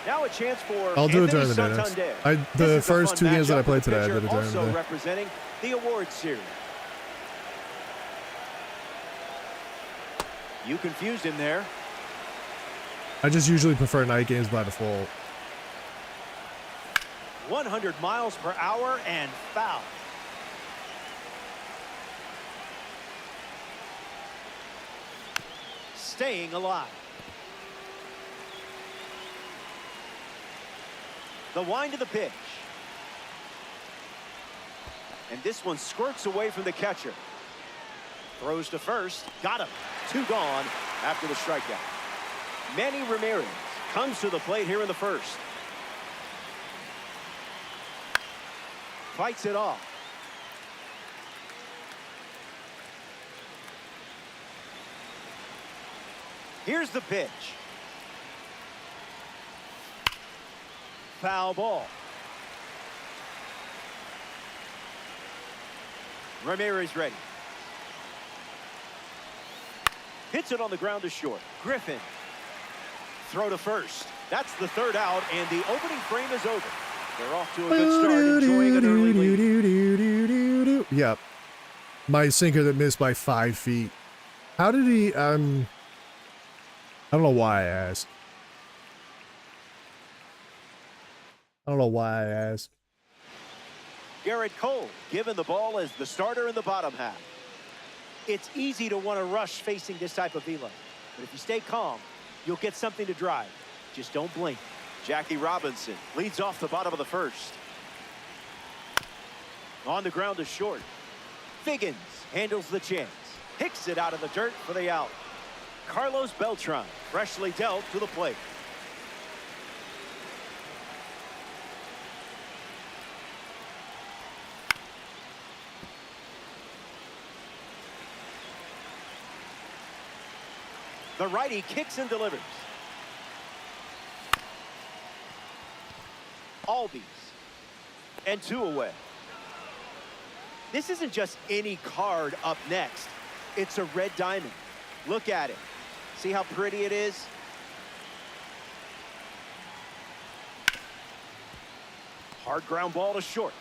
Now a chance for I'll do it Anthony during the day. Santander. The This is a first fun 2 games that I matchup played with the today, I did it pitcher during the also day. representing the award series. You confused him there. I just usually prefer night games by default. 100 miles per hour and foul. Staying alive. The wind of the pitch. And this one squirts away from the catcher. Throws to first. Got him. 2 gone after the strikeout. Manny Ramirez comes to the plate here in the first. Fights it off. Here's the pitch. Foul ball. Ramirez ready. Hits it on the ground to short. Griffin. Throw to first. That's the third out, and the opening frame is over. They're off to a good start, enjoying an early lead. Yep. My sinker that missed by 5 feet. How did he, I don't know why I asked. I don't know why I asked. Garrett Cole given the ball as the starter in the bottom half. It's easy to want to rush facing this type of velo, but if you stay calm, you'll get something to drive. Just don't blink. Jackie Robinson leads off the bottom of the first. On the ground to short. Figgins handles the chance. Hicks it out of the dirt for the out. Carlos Beltran freshly dealt to the plate. The righty kicks and delivers. Albies. And 2 away. This isn't just any card up next. It's a red diamond. Look at it. See how pretty it is? Hard ground ball to short.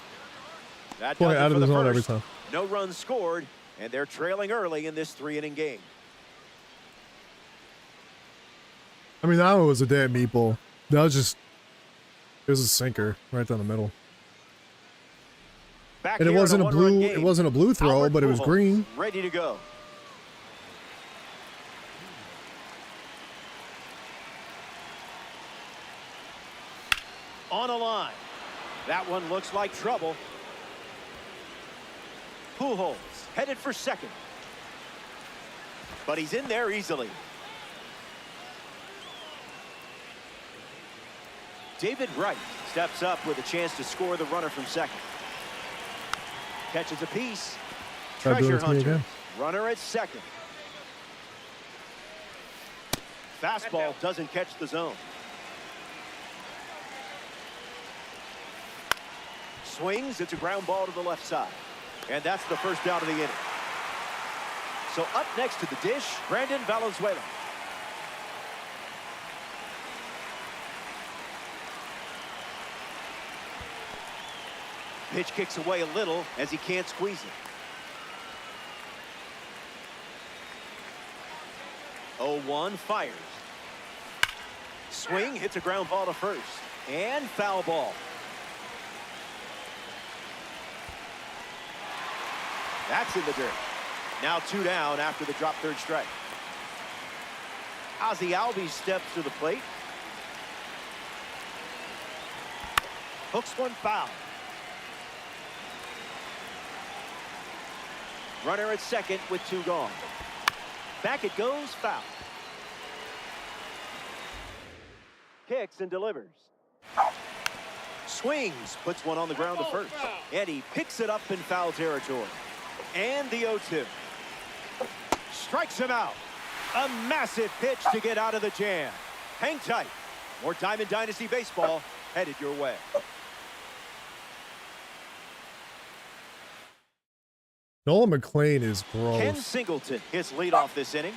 That does it out for of the the zone every first. time. No runs scored, and they're trailing early in this 3-inning game. I mean, that one was a damn meatball. That was just, it was a sinker right down the middle. Back And it here in wasn't a one-run blue, game. it wasn't a blue throw, Albert but it was Pujols green. ready to go. On a line. That one looks like trouble. Pujols headed for second. But he's in there easily. David Wright steps up with a chance to score the runner from second. Catches a piece. Try doing Treasure it to me hunter. again. Runner at second. Fastball doesn't catch the zone. Swings. It's a ground ball to the left side. And that's the first out of the inning. So up next to the dish, Brandon Valenzuela. Pitch kicks away a little as he can't squeeze it. 0-1 fires. Swing, hits a ground ball to first. And foul ball. That's in the dirt. Now 2 down after the drop third strike. Ozzie Albies steps to the plate. Hooks one foul. Runner at second with 2 gone. Back it goes, foul. Kicks and delivers. Swings, puts one on the ground to first. And he picks it up in foul territory. And the 0-2. Strikes him out. A massive pitch to get out of the jam. Hang tight. More Diamond Dynasty baseball headed your way. Nolan McLean is gross. Ken Singleton hits leadoff this inning.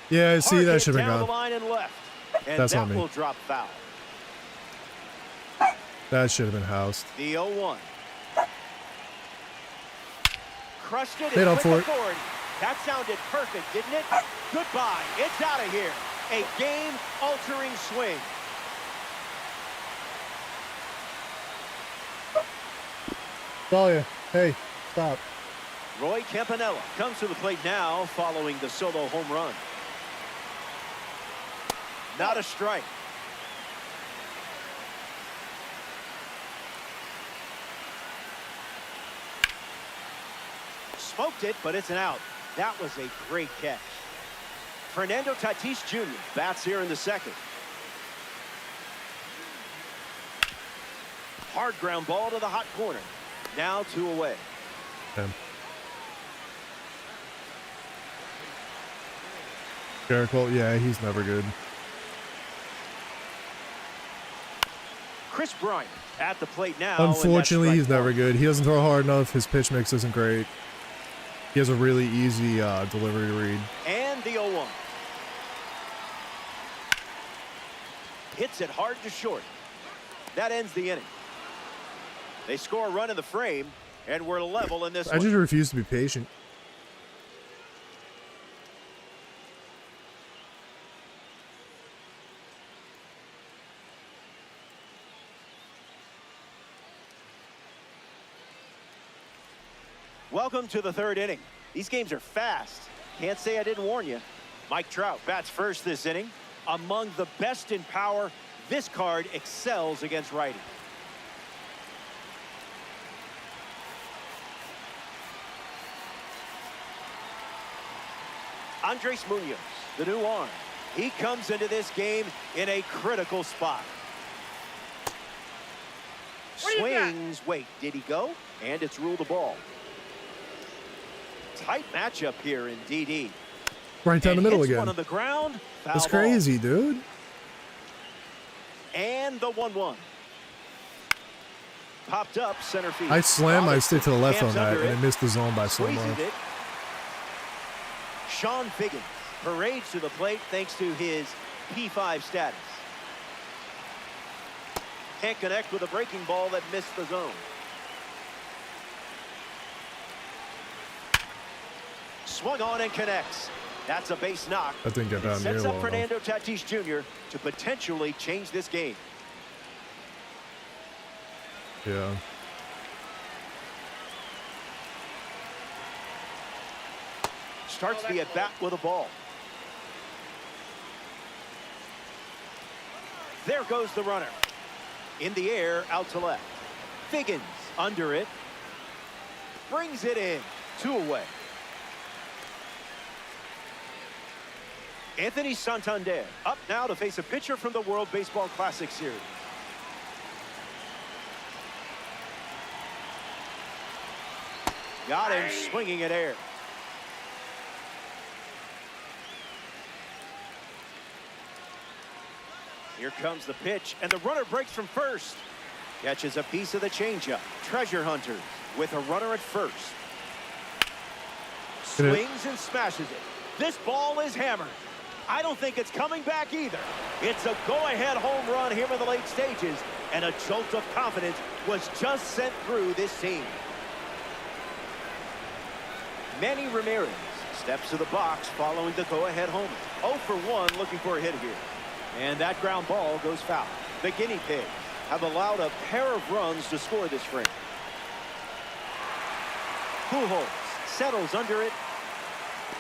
Yeah, see, Hard that hit should have down been the gone. line and left. And That's that on me. will drop foul. That should have been housed. The 0-1. Crushed it Hit and on with for it. authority. That sounded perfect, didn't it? Goodbye. It's out of here. A game-altering swing. Dahlia, hey, stop. Roy Campanella comes to the plate now following the solo home run. Not a strike. Smoked it, but it's an out. That was a great catch. Fernando Tatis Jr. bats here in the second. Hard ground ball to the hot corner. Now 2 away. Damn. Garrett Cole, yeah, he's never good. Chris Bryant at the plate now. Unfortunately, he's never good. He doesn't throw hard enough. His pitch mix isn't great. He has a really easy delivery read. And the 0-1. Hits it hard to short. That ends the inning. They score a run in the frame, and we're level in this I just refuse to be patient. Welcome to the third inning. These games are fast. Can't say I didn't warn you. Mike Trout bats first this inning. Among the best in power, this card excels against righties. Andres Munoz, the new arm. He comes into this game in a critical spot. Swings. Wait, did he go? And it's ruled a ball. Tight matchup here in DD. Right down the middle again. One on the ground. That's crazy, dude. And the 1-1. Popped up center field. I slammed my stick to the left on that, and it missed the zone by so much. Sean Figgins parades to the plate thanks to his P5 status. Can't connect with a breaking ball that missed the zone. Swung on and connects. That's a base knock. That didn't get down near sets long up enough. Fernando Tatis Jr. to potentially change this game. Yeah. Starts the at-bat with a ball. There goes the runner. In the air, out to left. Figgins under it. Brings it in. 2 away. Anthony Santander up now to face a pitcher from the World Baseball Classic Series. Got him swinging at air. Here comes the pitch, and the runner breaks from first. Catches a piece of the changeup. Treasure hunters with a runner at first. Swings and smashes it. This ball is hammered. I don't think it's coming back either. It's a go-ahead home run here in the late stages, and a jolt of confidence was just sent through this team. Manny Ramirez steps to the box following the go-ahead homer. 0 for 1 looking for a hit here. And that ground ball goes foul. The Guinea Pigs have allowed a pair of runs to score this frame. Pujols settles under it.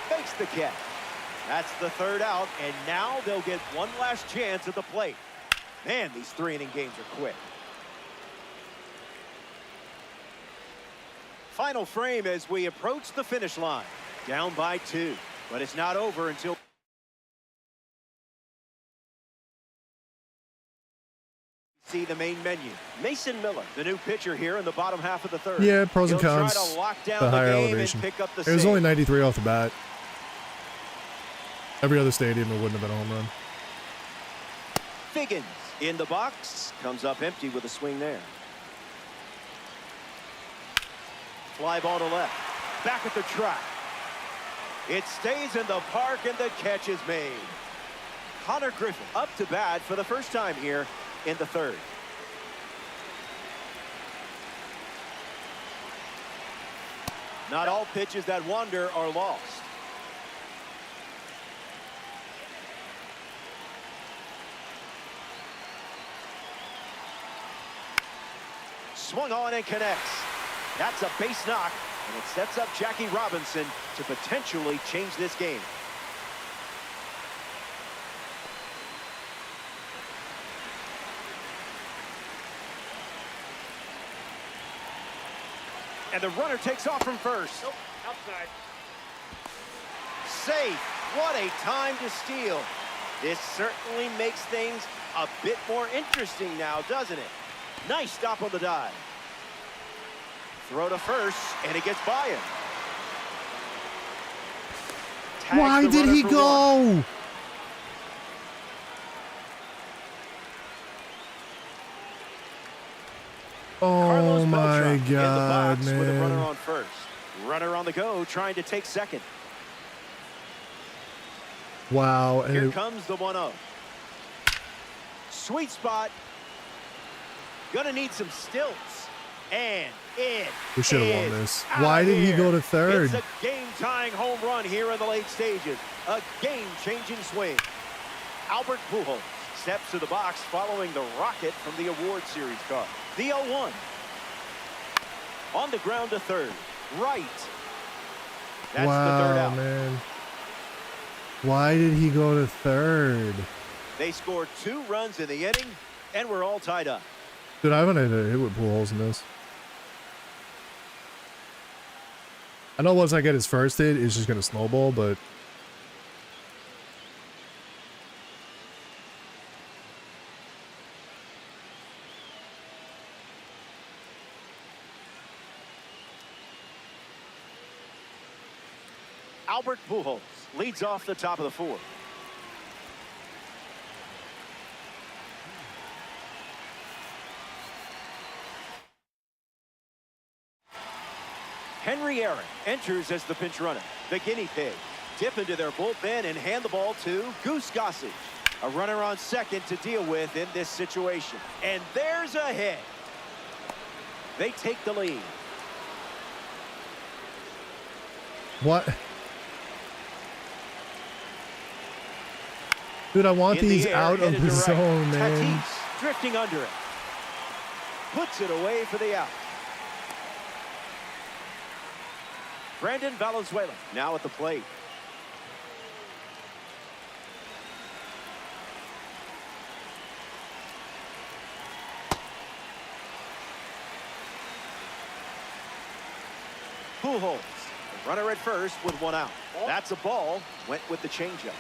Fakes the catch. That's the third out, and now they'll get one last chance at the plate. Man, these 3-inning games are quick. Final frame as we approach the finish line. Down by 2, but it's not over until see the main menu. Mason Miller, the new pitcher here in the bottom half of the third. Yeah, pros and cons. Try to lock down the higher game elevation. And pick up the It was save. only 93 off the bat. Every other stadium, it wouldn't have been a home run. Figgins in the box. Comes up empty with a swing there. Fly ball to left. Back at the track. It stays in the park, and the catch is made. Connor Griffin up to bat for the first time here in the third. Not all pitches that wander are lost. Swung on and connects. That's a base knock, and it sets up Jackie Robinson to potentially change this game. And the runner takes off from first. Nope, outside. Safe. What a time to steal. This certainly makes things a bit more interesting now, doesn't it? Nice stop on the dive. Throw to first, and it gets by him. Tags Why the did runner he for go? one. Oh Carlos my Beltran in the God, box with a runner man. on first. Runner on the go, trying to take second. Wow. And Here it, comes the 1-0. Sweet spot. Gonna need some stilts. And it we should have won is this. outta Why did he here. go to third? It's a game-tying home run here in the late stages. A game-changing swing. Albert Pujols steps to the box following the rocket from the award series card. The 0-1. On the ground to third. Right. That's the third Wow, out. man. Why did he go to third? They scored 2 runs in the inning, and we're all tied up. Dude, I haven't had a hit with Pujols in this. I know once I get his first hit, it's just going to snowball, but... Albert Pujols leads off the top of the 4th. Henry Aaron enters as the pinch runner. The guinea pig dip into their bullpen and hand the ball to Goose Gossage. A runner on second to deal with in this situation. And there's a hit. They take the lead. What? Dude, I want In the these air, out of headed the to right. zone, man. Tatis drifting under it. Puts it away for the out. Brandon Valenzuela now at the plate. Pujols, the runner at first with 1 out. That's a ball. Went with the changeup.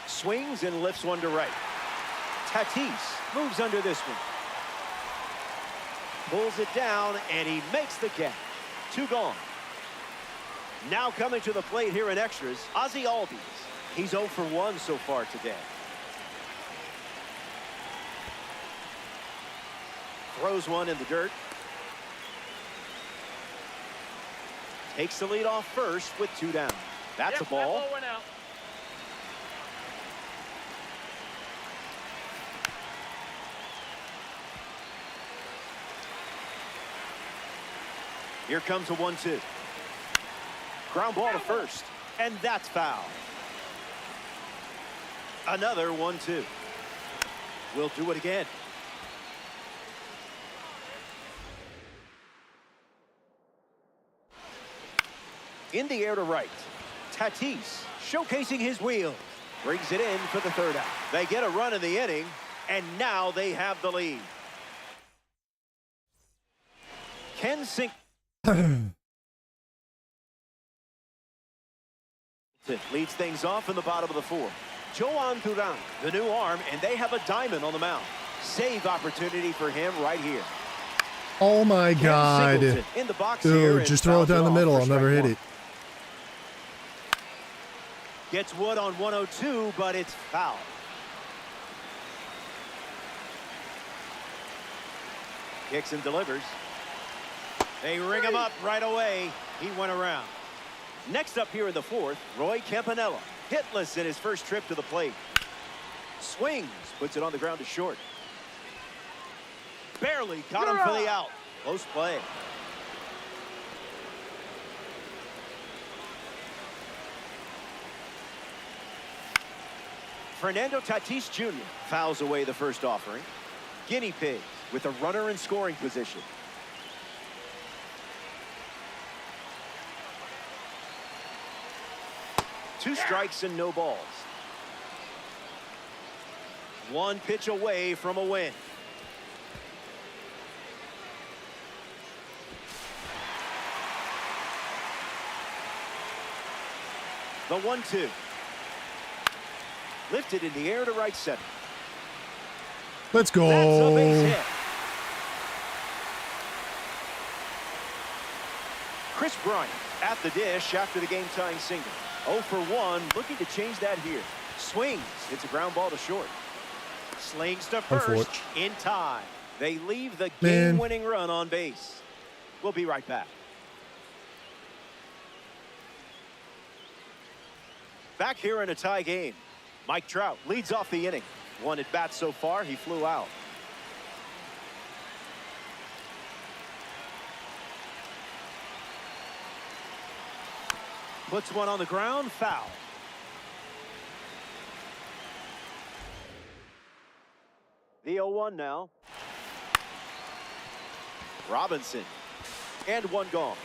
Swings and lifts one to right. Tatis moves under this one. Pulls it down, and he makes the catch. 2 gone. Now coming to the plate here in extras, Ozzie Albies. He's 0 for 1 so far today. Throws one in the dirt. Takes the lead off first with 2 down. That's a ball. That ball went out. Here comes a 1-2. Ground ball to first, and that's foul. Another 1-2. We'll do it again. In the air to right. Tatis showcasing his wheels. Brings it in for the 3rd out. They get a run in the inning, and now they have the lead. Ken Sink leads things off in the bottom of the 4th. Joan Duran, the new arm, and they have a diamond on the mound. Save opportunity for him right here. Oh my Ken God. Singleton in the box here, Dude, and just throw it fouls down the off middle. for I'll never strike hit 1. it. Gets Wood on 102, but it's foul. Kicks and delivers. They ring him up right away. He went around. Next up here in the 4th, Roy Campanella. Hitless in his first trip to the plate. Swings, puts it on the ground to short. Barely got him for the out. Close play. Fernando Tatis Jr. fouls away the first offering. Guinea pigs with a runner in scoring position. Two strikes and no balls. One pitch away from a win. The 1-2. Lifted in the air to right center. Let's That's a base go. hit. Chris Bryant at the dish after the game-tying single. 0 for 1, looking to change that here. Swings, hits a ground ball to short. Slings to first Unfortunate. in time. They leave the Man. game-winning run on base. We'll be right back. Back here in a tie game. Mike Trout leads off the inning. 1 at bat so far. He flew out. Puts one on the ground. Foul. The 0-1 now. Robinson. And one gone.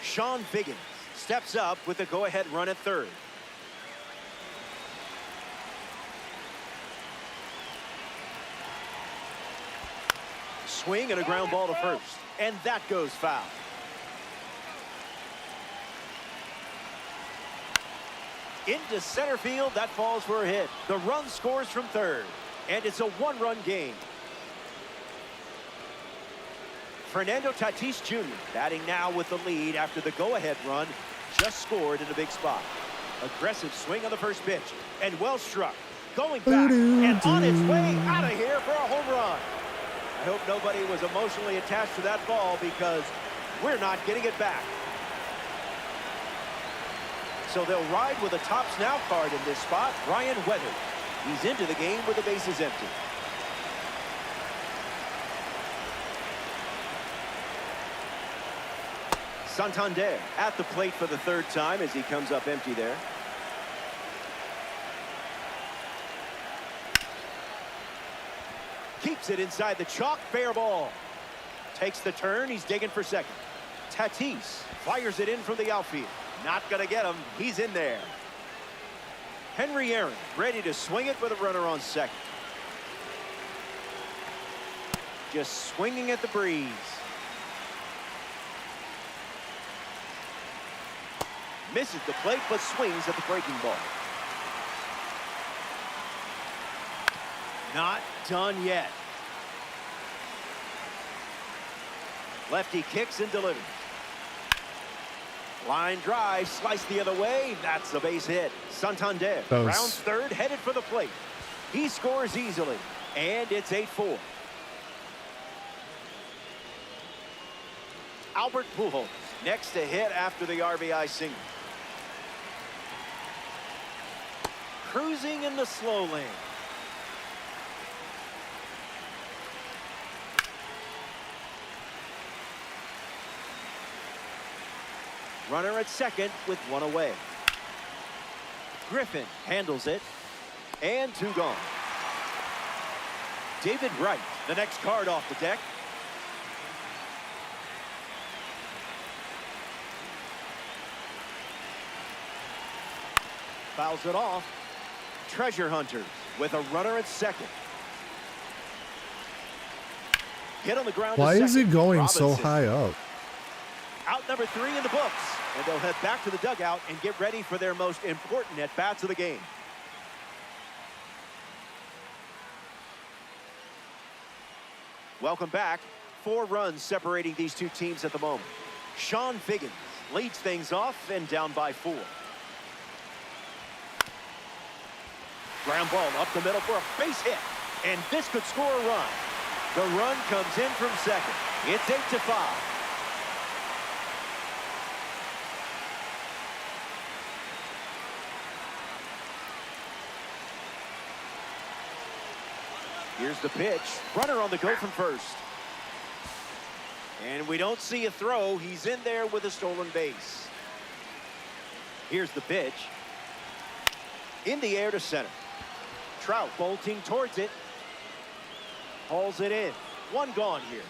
Sean Figgins steps up with the go-ahead run at third. Swing and a ground ball to first. And that goes foul. Into center field. That falls for a hit. The run scores from third. And it's a one-run game. Fernando Tatis Jr. batting now with the lead after the go-ahead run just scored in a big spot. Aggressive swing on the first pitch. And well struck. Going back and on its way out of here for a home run. I hope nobody was emotionally attached to that ball because we're not getting it back. So they'll ride with a tops now card in this spot. Ryan Weathers. He's into the game with the bases empty. Santander at the plate for the third time as he comes up empty there. Keeps it inside the chalk. Fair ball. Takes the turn. He's digging for second. Tatis fires it in from the outfield. Not going to get him. He's in there. Henry Aaron ready to swing it with a runner on second. Just swinging at the breeze. Misses the plate but swings at the breaking ball. Not done yet. Lefty kicks and delivers. Line drive, sliced the other way. That's a base hit. Santander rounds third, headed for the plate. He scores easily, and it's 8-4. Albert Pujols next to hit after the RBI single. Cruising in the slow lane. Runner at second with one away. Griffin handles it. And two gone. David Wright, the next card off the deck. Fouls it off. Treasure Hunters with a runner at second. Hit on the ground. Why is he going Robinson. so high up? Out number 3 in the books. And they'll head back to the dugout and get ready for their most important at-bats of the game. Welcome back. 4 runs separating these two teams at the moment. Sean Figgins leads things off and down by 4. Ground ball up the middle for a base hit. And this could score a run. The run comes in from second. It's 8-5. Here's the pitch. Runner on the go from first. And we don't see a throw. He's in there with a stolen base. Here's the pitch. In the air to center. Trout bolting towards it. Hauls it in. One gone here.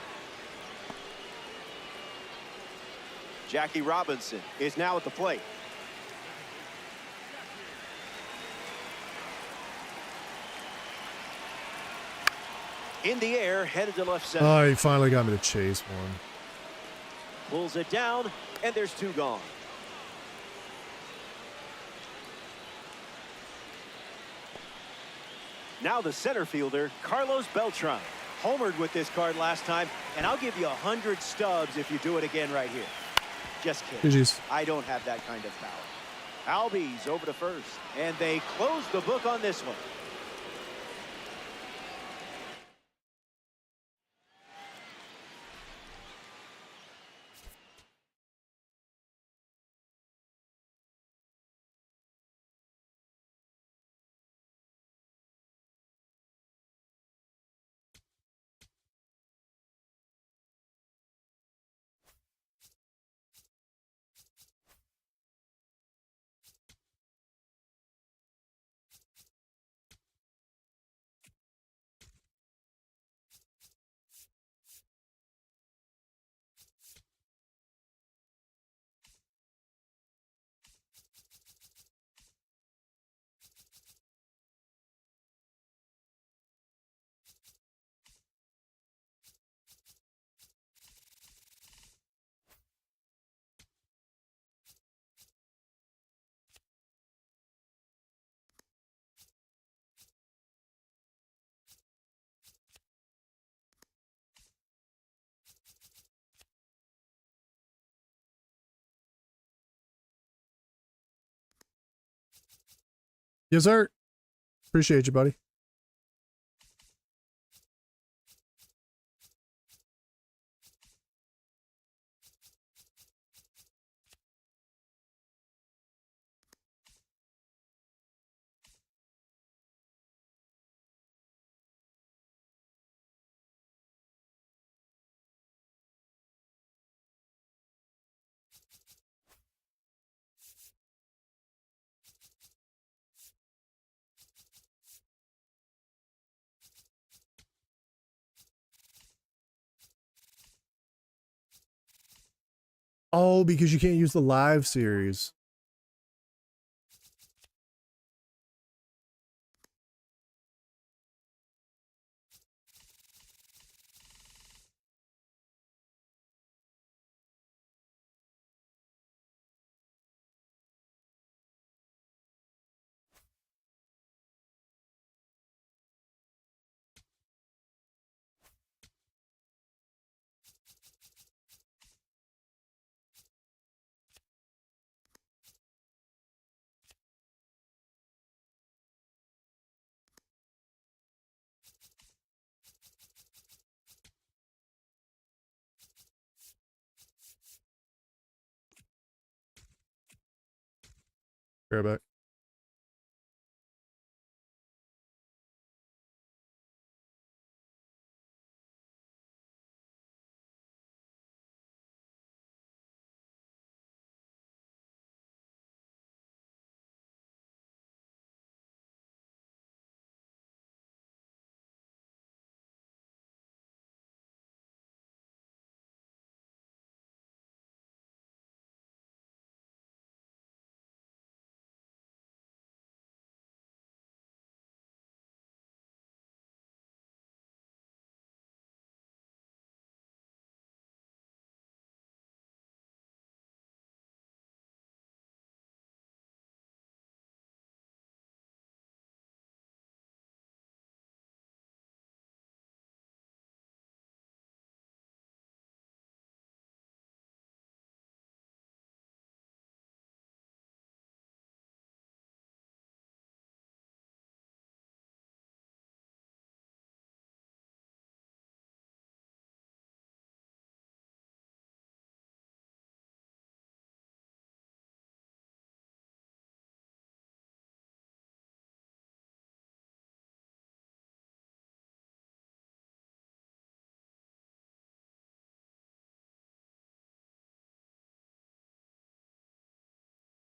Jackie Robinson is now at the plate. In the air, headed to left center. Oh, he finally got me to chase one. Pulls it down, and there's 2 gone. Now the center fielder, Carlos Beltran. Homered with this card last time, and I'll give you 100 stubs if you do it again right here. Just kidding. GG's. I don't have that kind of power. Albies over to first, and they close the book on this one. Yes, sir. Appreciate you, buddy. Oh, because you can't use the live series. Right back.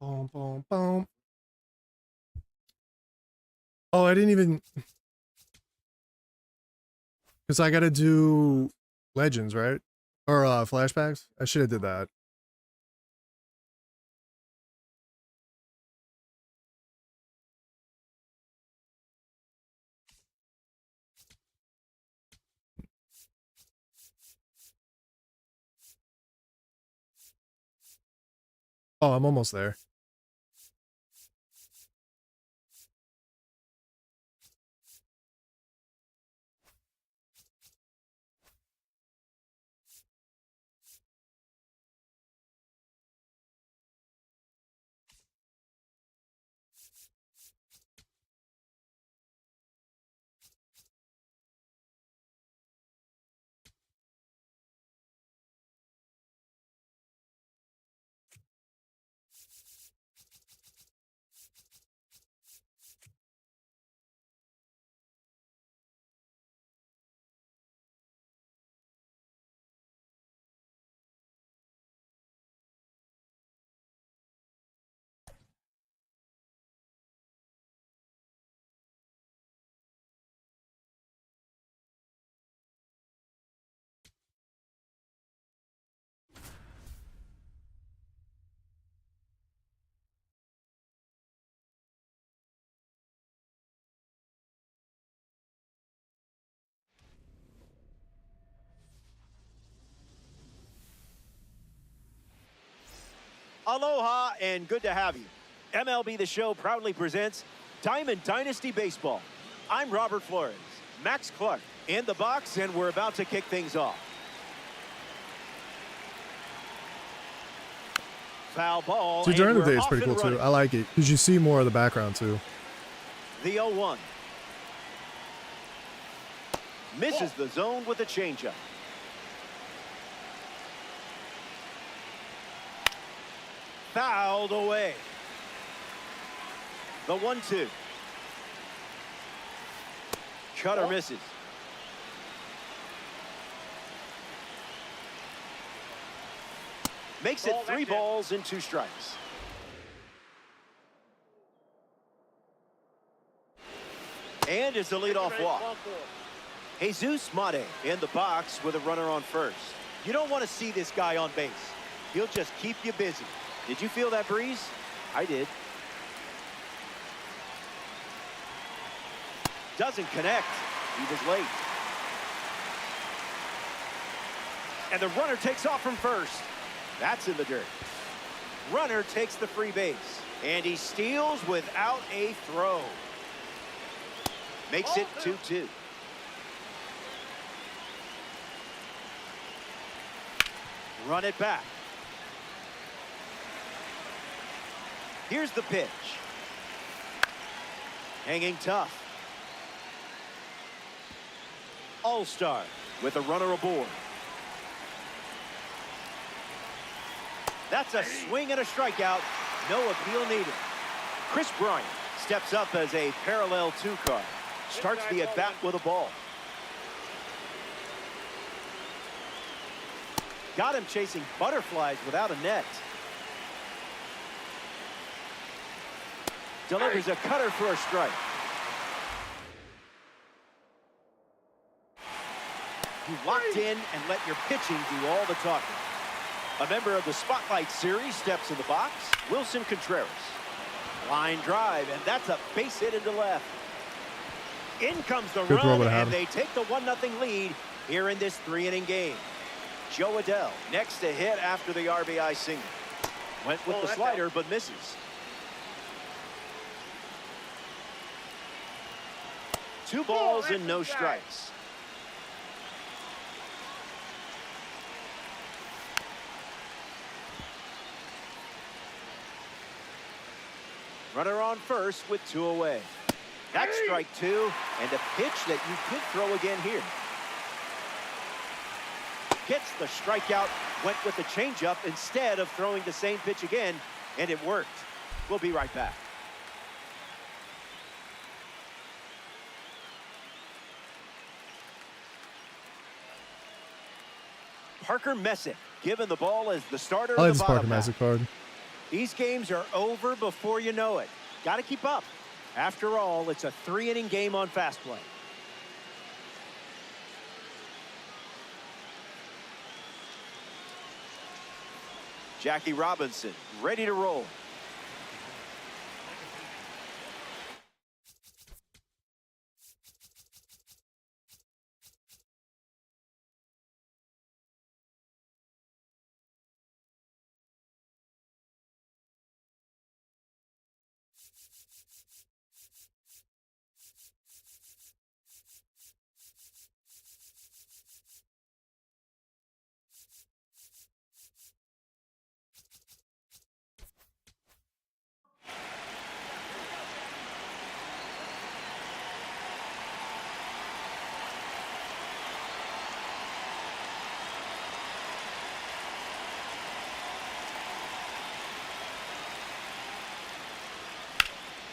Boom, boom, boom. Oh, I didn't even, because I got to do Legends, right? Or flashbacks. I should have did that. Oh, I'm almost there. Aloha and good to have you. MLB The Show proudly presents Diamond Dynasty Baseball. I'm Robert Flores, Max Clark in the box, and we're about to kick things off. Foul ball. Dude, during the and day we're is pretty off cool and too. running. I like it because you see more of the background too. The 0-1. Misses the zone with a changeup. Fouled away. The 1-2. Cutter misses. Makes it 3 balls and 2 strikes. And it's the leadoff walk. Jesus Mate in the box with a runner on first. You don't want to see this guy on base. He'll just keep you busy. Did you feel that breeze? I did. Doesn't connect. He was late. And the runner takes off from first. That's in the dirt. Runner takes the free base. And he steals without a throw. Makes it 2-2. Run it back. Here's the pitch. Hanging tough. All-star with a runner aboard. That's a swing and a strikeout. No appeal needed. Chris Bryant steps up as a parallel 2 card. Starts the at-bat with a ball. Got him chasing butterflies without a net. Delivers a cutter for a strike. You locked in and let your pitching do all the talking. A member of the Spotlight Series steps in the box. Wilson Contreras. Line drive, and that's a base hit into left. In comes the run, and they take the 1-0 lead here in this 3-inning game. Joe Adell next to hit after the RBI single. Went with the slider, but misses. 2 balls and no strikes. Runner on first with 2 away. That's strike 2, and a pitch that you could throw again here. Gets the strikeout, went with the changeup instead of throwing the same pitch again, and it worked. We'll be right back. Parker Messick given the ball as the starter. I like this Parker Messick card. These games are over before you know it. Got to keep up. After all, it's a 3-inning game on fast play. Jackie Robinson ready to roll.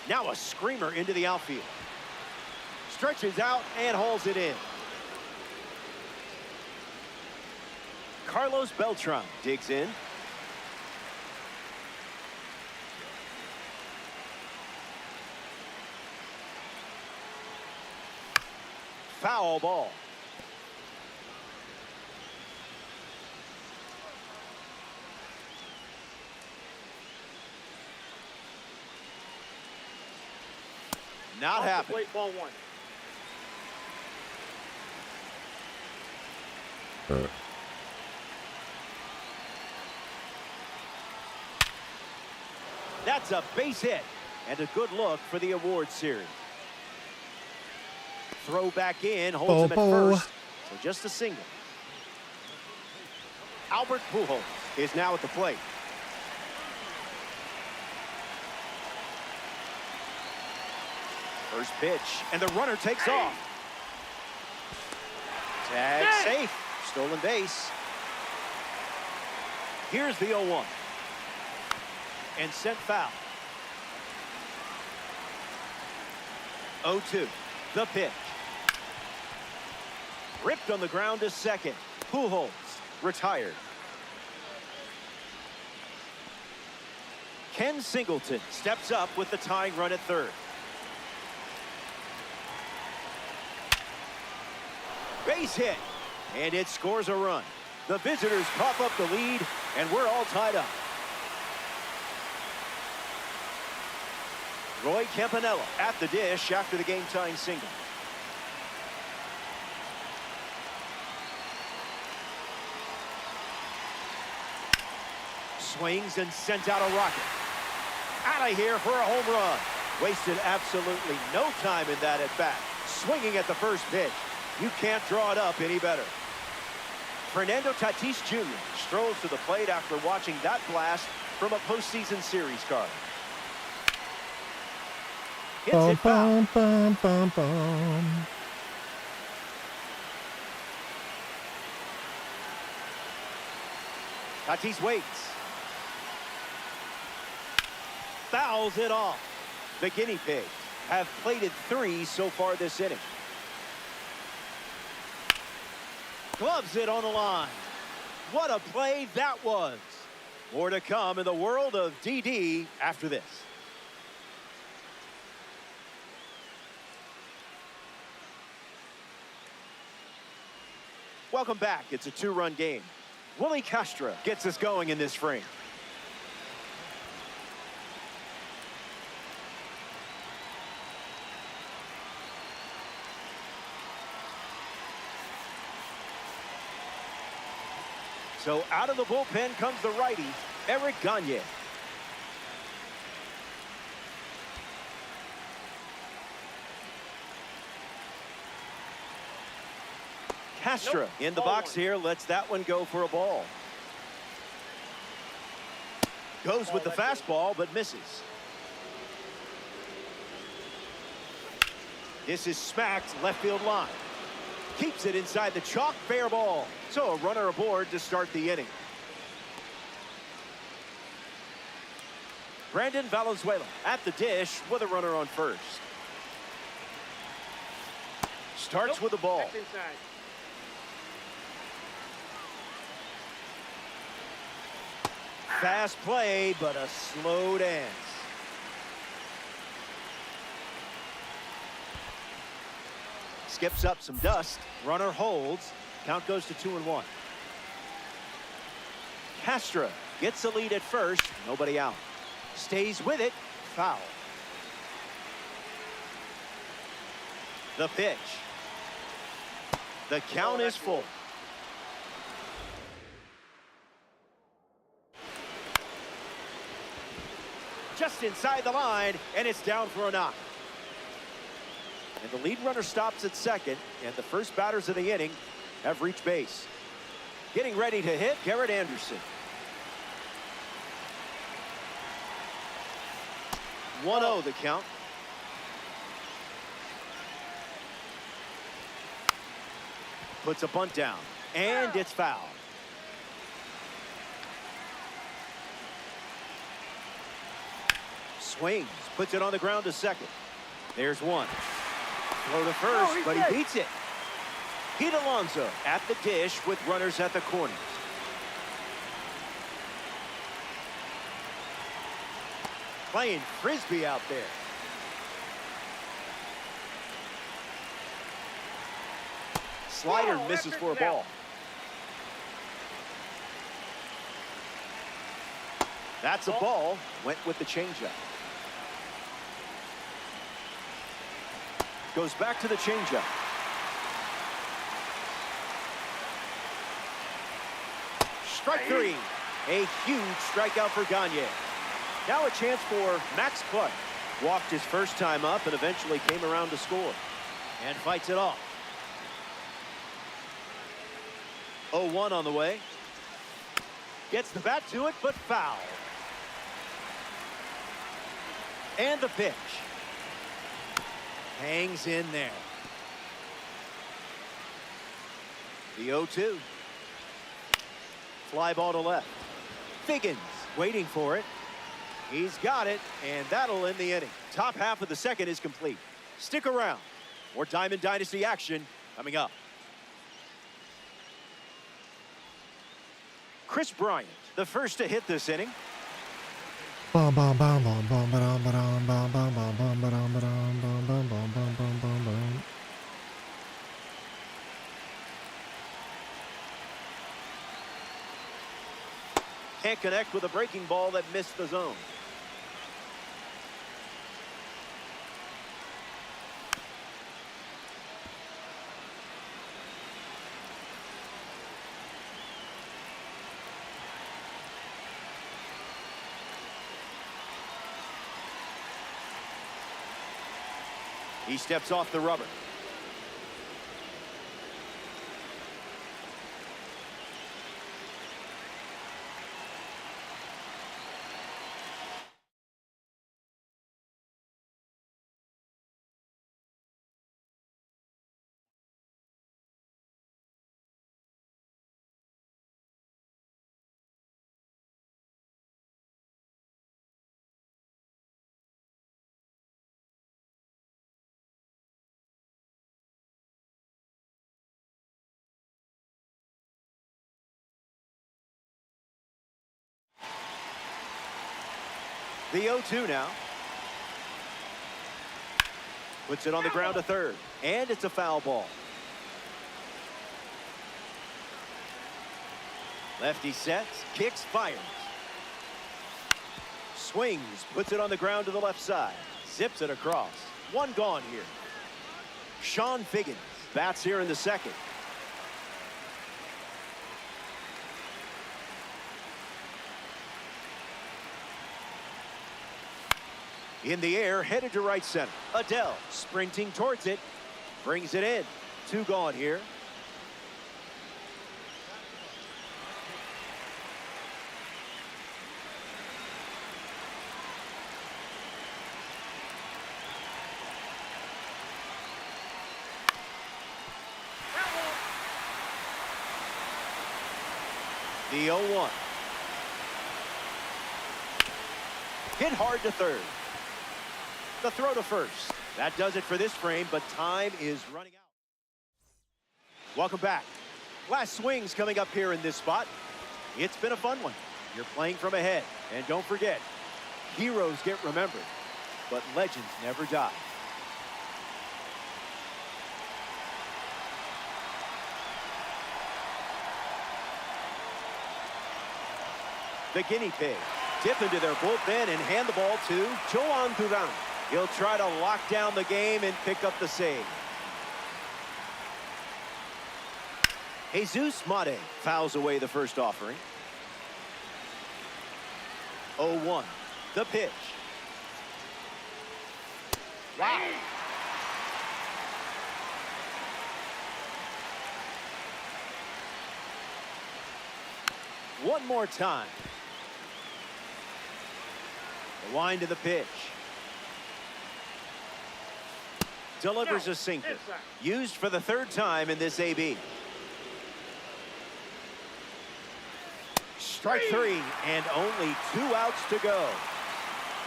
Now a screamer into the outfield. Stretches out and hauls it in. Carlos Beltran digs in. Foul ball. Not happening. Ball 1. That's a base hit and a good look for the award series. Throw back in, holds him at first, so just a single. Albert Pujols is now at the plate. First pitch, and the runner takes off. Tag safe. Stolen base. Here's the 0-1. And sent foul. 0-2. The pitch. Ripped on the ground to second. Pujols retired. Ken Singleton steps up with the tying run at third. Base hit, and it scores a run. The visitors cough up the lead, and we're all tied up. Roy Campanella at the dish after the game-tying single. Swings and sent out a rocket. Out of here for a home run. Wasted absolutely no time in that at-bat. Swinging at the first pitch. You can't draw it up any better. Fernando Tatis Jr. strolls to the plate after watching that blast from a postseason series card. Hits it foul. Tatis waits. Fouls it off. The guinea pigs have plated 3 so far this inning. Gloves it on the line. What a play that was. More to come in the world of DD after this. Welcome back. It's a 2-run game. Willie Castro gets us going in this frame. So out of the bullpen comes the righty, Eric Gagne. Castro in the box here, lets that one go for a ball. Goes with the fastball, but misses. This is smacked left field line. Keeps it inside the chalk, fair ball. So a runner aboard to start the inning. Brandon Valenzuela at the dish with a runner on first. Starts with the ball. Fast play, but a slow dance. Skips up some dust. Runner holds. Count goes to 2-1. Castro gets the lead at first. Nobody out. Stays with it. Foul. The pitch. The count is full. Just inside the line, and it's down for a knock. And the lead runner stops at second, and the first batters of the inning have reached base. Getting ready to hit, Garrett Anderson. 1-0 the count. Puts a bunt down, and it's foul. Swings, puts it on the ground to second. There's one. Throw to first, but he beats it. Pete Alonso at the dish with runners at the corners. Playing frisbee out there. Slider misses for a ball. That's a ball. Went with the changeup. Goes back to the changeup. Strike 3. A huge strikeout for Gagne. Now a chance for Max Clark. Walked his first time up and eventually came around to score. And fights it off. 0-1 on the way. Gets the bat to it, but foul. And the pitch. Hangs in there. The 0-2. Fly ball to left. Figgins waiting for it. He's got it, and that'll end the inning. Top half of the second is complete. Stick around. More Diamond Dynasty action coming up. Chris Bryant, the first to hit this inning. Bum, bum, bum, bum, bum, ba-dum, ba-dum, bum, bum, bum, bum, ba-dum, ba-dum, bum, bum, bum, bum, bum, bum, bum. Can't connect with a breaking ball that missed the zone. He steps off the rubber. The 0-2 now. Puts it on the ground to third. And it's a foul ball. Lefty sets, kicks, fires. Swings, puts it on the ground to the left side. Zips it across. One gone here. Sean Figgins bats here in the second. In the air, headed to right center. Adele sprinting towards it. Brings it in. Two gone here. The 0-1. Hit hard to third. The throw to first. That does it for this frame, but time is running out. Welcome back. Last swings coming up here in this spot. It's been a fun one. You're playing from ahead. And don't forget, heroes get remembered, but legends never die. The guinea pig dip into their bullpen and hand the ball to Joan Duran. He'll try to lock down the game and pick up the save. Jesus Mate fouls away the first offering. 0-1. The pitch. Wow. One more time. The wind to the pitch. Delivers a sinker. Used for the third time in this AB. Strike three, and only 2 outs to go.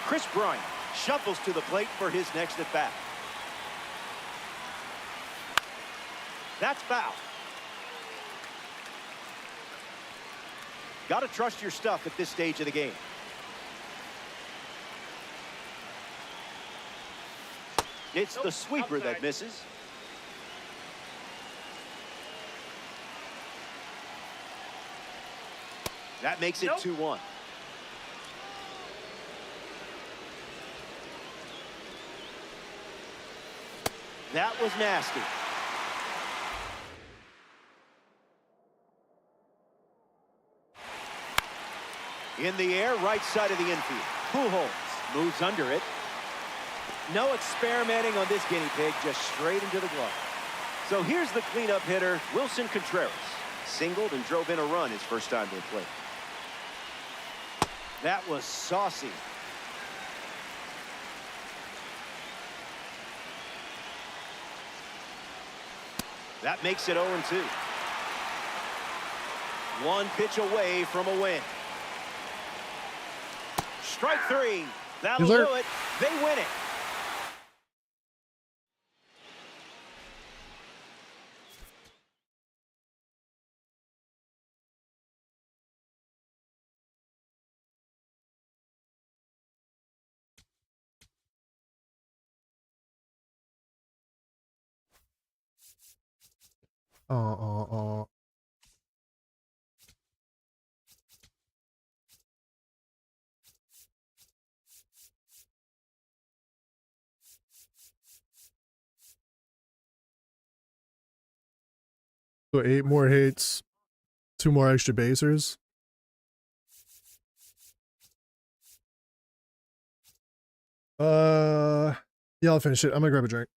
Chris Bryant shuffles to the plate for his next at bat. That's foul. Got to trust your stuff at this stage of the game. It's the sweeper that misses. That makes it 2-1. That was nasty. In the air, right side of the infield. Pujols moves under it. No experimenting on this guinea pig, just straight into the glove. So here's the cleanup hitter, Wilson Contreras. Singled and drove in a run his first time to the plate. That was saucy. That makes it 0-2. One pitch away from a win. Strike three. That'll Is there- do it. They win it. Oh. So 8 more hits, 2 more extra basers. Yeah, I'll finish it. I'm gonna grab a drink.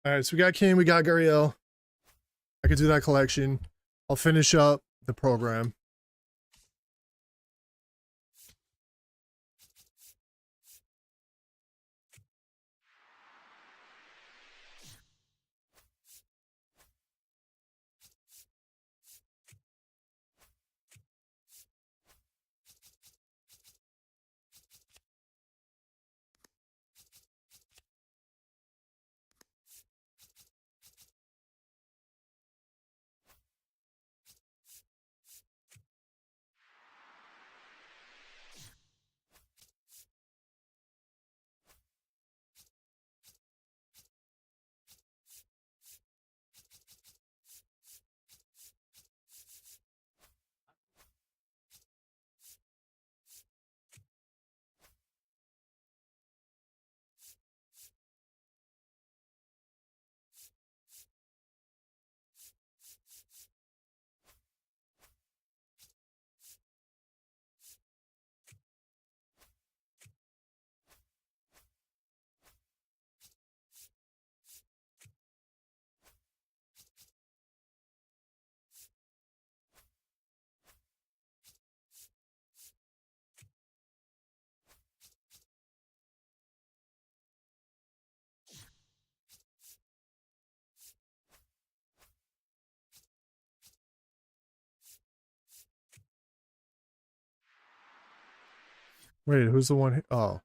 All right, so we got King, we got Guriel. I could do that collection. I'll finish up the program. Wait, who's the one? Oh.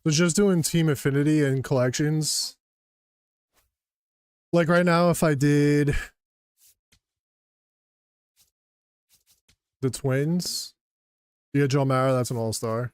So just doing team affinity and collections. Like right now, if I did the Twins, yeah, Joe Mara, that's an all-star.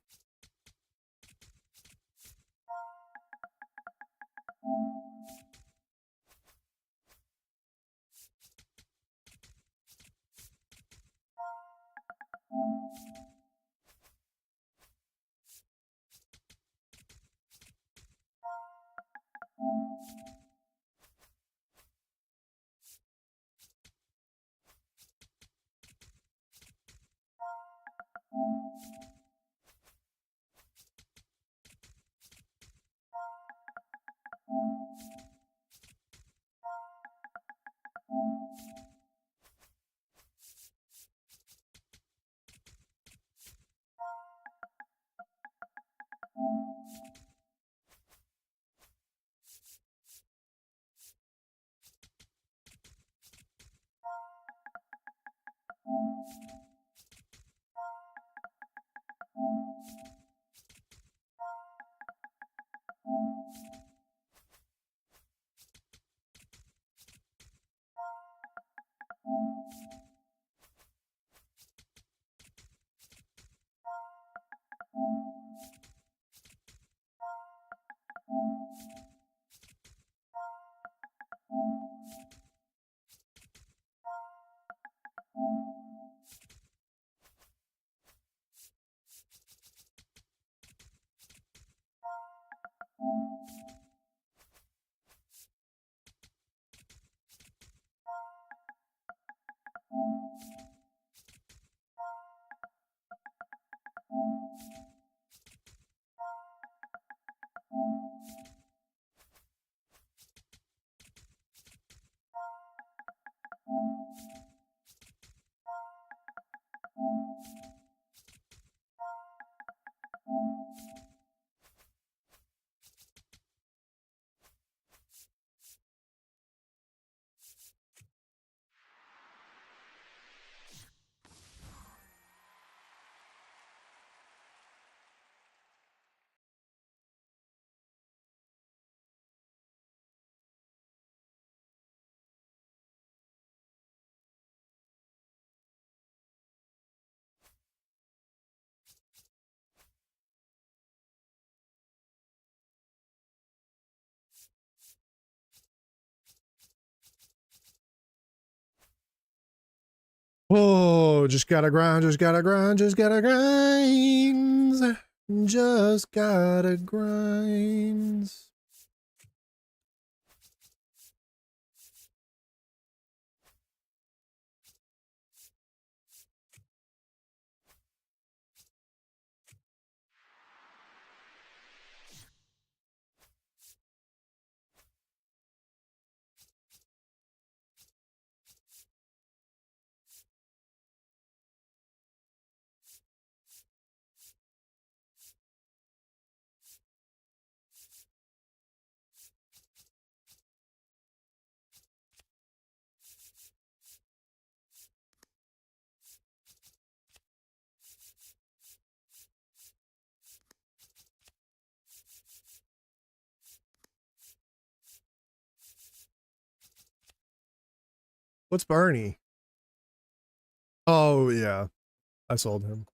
go. Just gotta grind, just gotta grind, just gotta grind. Just gotta grind. What's Bernie? Oh, yeah. I sold him.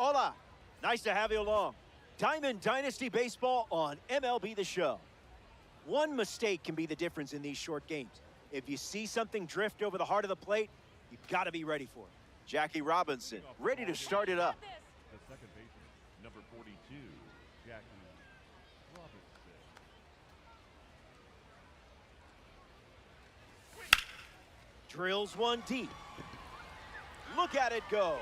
Hola. Nice to have you along. Diamond Dynasty Baseball on MLB The Show. One mistake can be the difference in these short games. If you see something drift over the heart of the plate, you've got to be ready for it. Jackie Robinson, ready to start it up. The second baseman, number 42, Jackie Robinson. Drills one deep. Look at it go.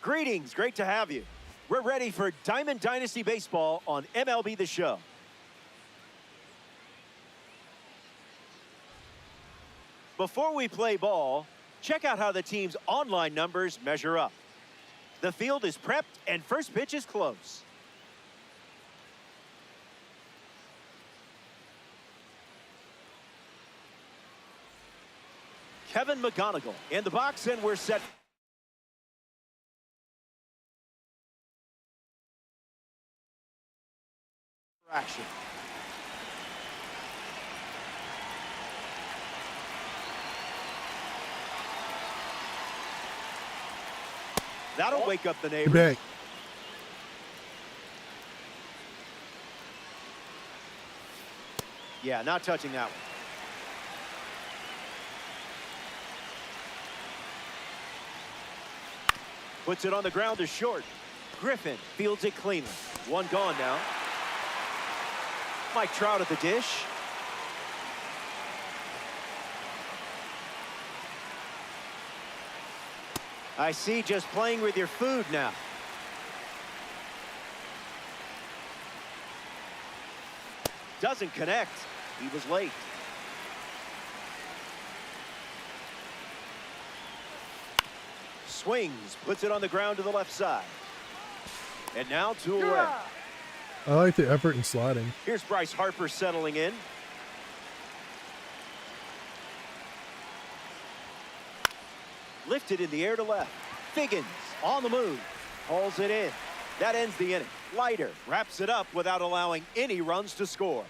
Greetings, great to have you. We're ready for Diamond Dynasty Baseball on MLB The Show. Before we play ball, check out how the team's online numbers measure up. The field is prepped and first pitch is close. Kevin McGonigal in the box, and we're set for action. That'll wake up the neighbors. Back. Yeah, not touching that one. Puts it on the ground to short. Griffin fields it cleanly. One gone now. Mike Trout at the dish. I see, just playing with your food now. Doesn't connect. He was late. Swings, puts it on the ground to the left side. And now 2 away. I like the effort in sliding. Here's Bryce Harper settling in. Lifted in the air to left. Figgins on the move. Hauls it in. That ends the inning. Leiter wraps it up without allowing any runs to score.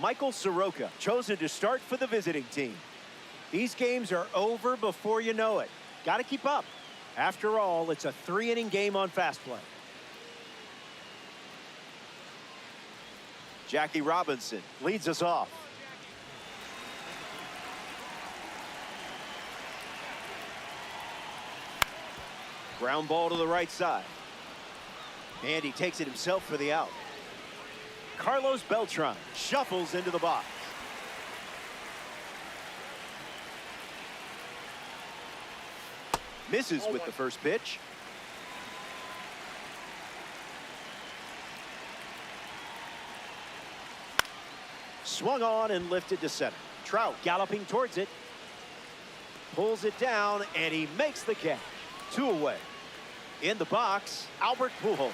Michael Soroka chosen to start for the visiting team. These games are over before you know it. Got to keep up. After all, it's a 3-inning game on fast play. Jackie Robinson leads us off. Ground ball to the right side. And he takes it himself for the out. Carlos Beltran shuffles into the box. Misses with the first pitch. Swung on and lifted to center. Trout galloping towards it. Pulls it down, and he makes the catch. 2 away. In the box, Albert Pujols.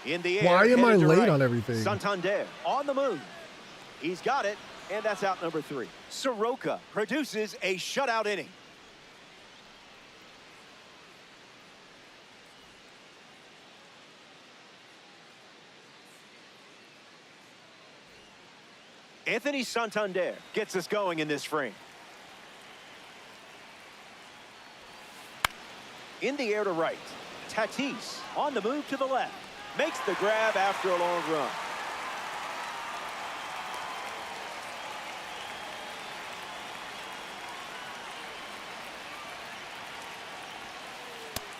In the air. Why am I late right. on everything? Santander on the move. He's got it, and that's out number 3. Soroka produces a shutout inning. Anthony Santander gets us going in this frame. In the air to right. Tatis on the move to the left. Makes the grab after a long run.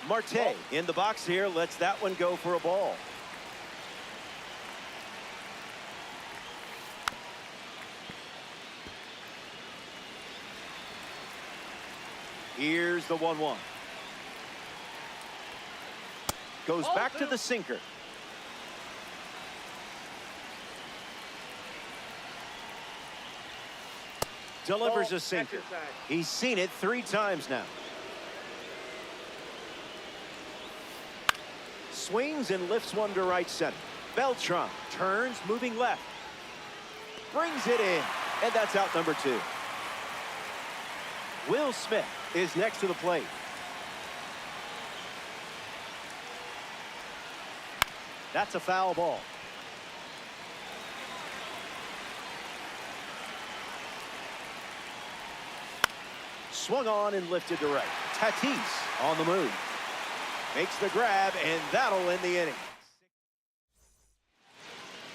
Marte in the box here, lets that one go for a ball. Here's the 1-1. Goes back to the sinker. Delivers a sinker. He's seen it 3 times now. Swings and lifts one to right center. Beltran turns, moving left. Brings it in, and that's out number 2. Will Smith is next to the plate. That's a foul ball. Swung on and lifted to right. Tatis on the move. Makes the grab, and that'll end the inning.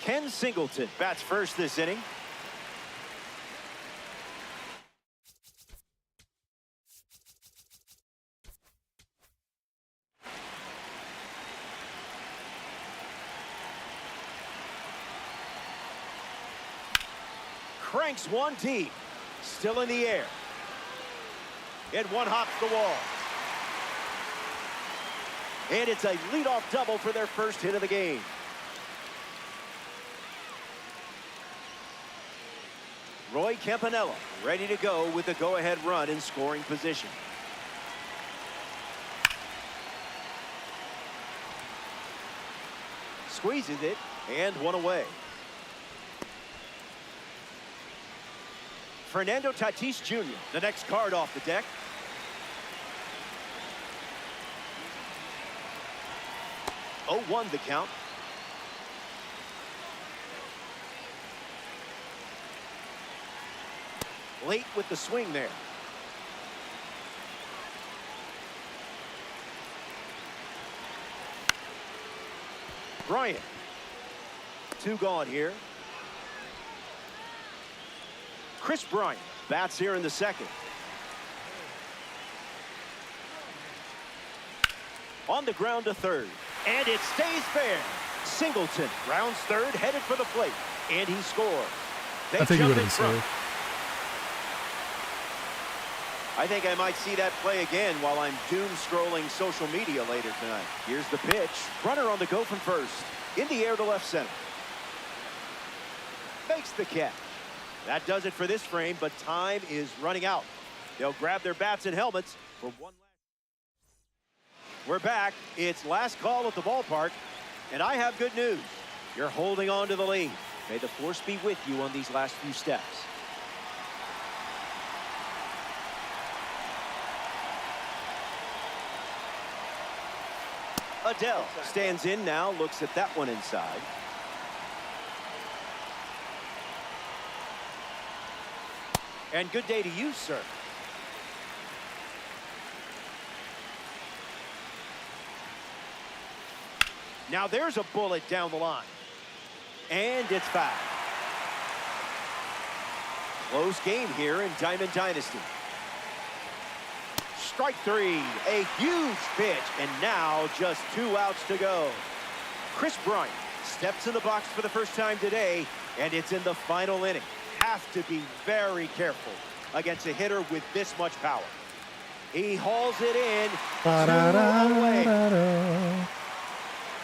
Ken Singleton bats first this inning. Cranks one deep. Still in the air. And one hops the wall. And it's a leadoff double for their first hit of the game. Roy Campanella ready to go with the go-ahead run in scoring position. Squeezes it, and one away. Fernando Tatis Jr., the next card off the deck. Oh, 0-1 the count. Late with the swing there. Bryant. 2 gone here. Chris Bryant bats here in the second. On the ground to third. And it stays fair. Singleton rounds third, headed for the plate. And he scores. I think he would have been safe. I think I might see that play again while I'm doom scrolling social media later tonight. Here's the pitch. Runner on the go from first. In the air to left center. Makes the catch. That does it for this frame, but time is running out. They'll grab their bats and helmets for one last. We're back. It's last call at the ballpark, and I have good news. You're holding on to the lead. May the force be with you on these last few steps. Adele stands in now, looks at that one inside. And good day to you, sir. Now there's a bullet down the line. And it's foul. Close game here in Diamond Dynasty. Strike 3, a huge pitch, and now just 2 outs to go. Chris Bryant steps in the box for the first time today, and it's in the final inning. Have to be very careful against a hitter with this much power. He hauls it in. 2 away.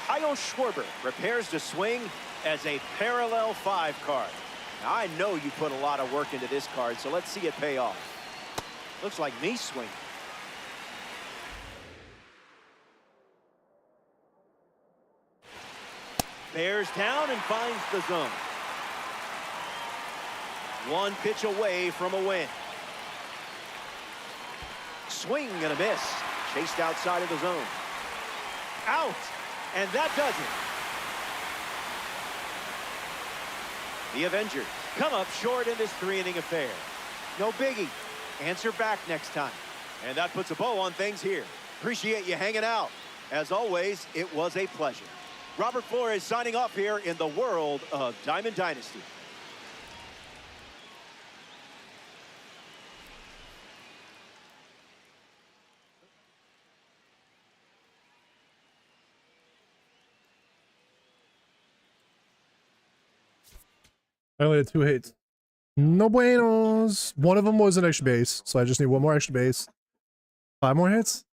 Kyle Schwarber prepares to swing as a parallel 5 card. Now, I know you put a lot of work into this card, so let's see it pay off. Looks like me swinging. Bears down and finds the zone. 1 pitch away from a win. Swing and a miss. Chased outside of the zone. Out. And that does it. The Avengers come up short in this 3-inning affair. No biggie. Answer back next time. And that puts a bow on things here. Appreciate you hanging out. As always, it was a pleasure. Robert Flores signing off here in the world of Diamond Dynasty. I only had 2 hits. No buenos. One of them was an extra base, so I just need 1 more extra base. 5 more hits?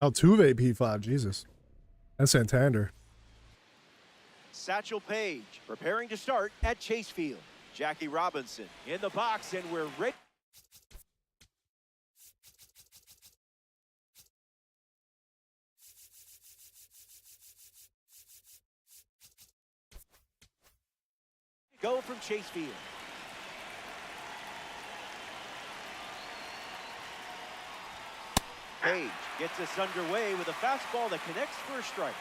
Altuve P5, Jesus. And Santander. Satchel Paige preparing to start at Chase Field. Jackie Robinson in the box, and we're ready. Go from Chase Field. Paige gets us underway with a fastball that connects for a strike.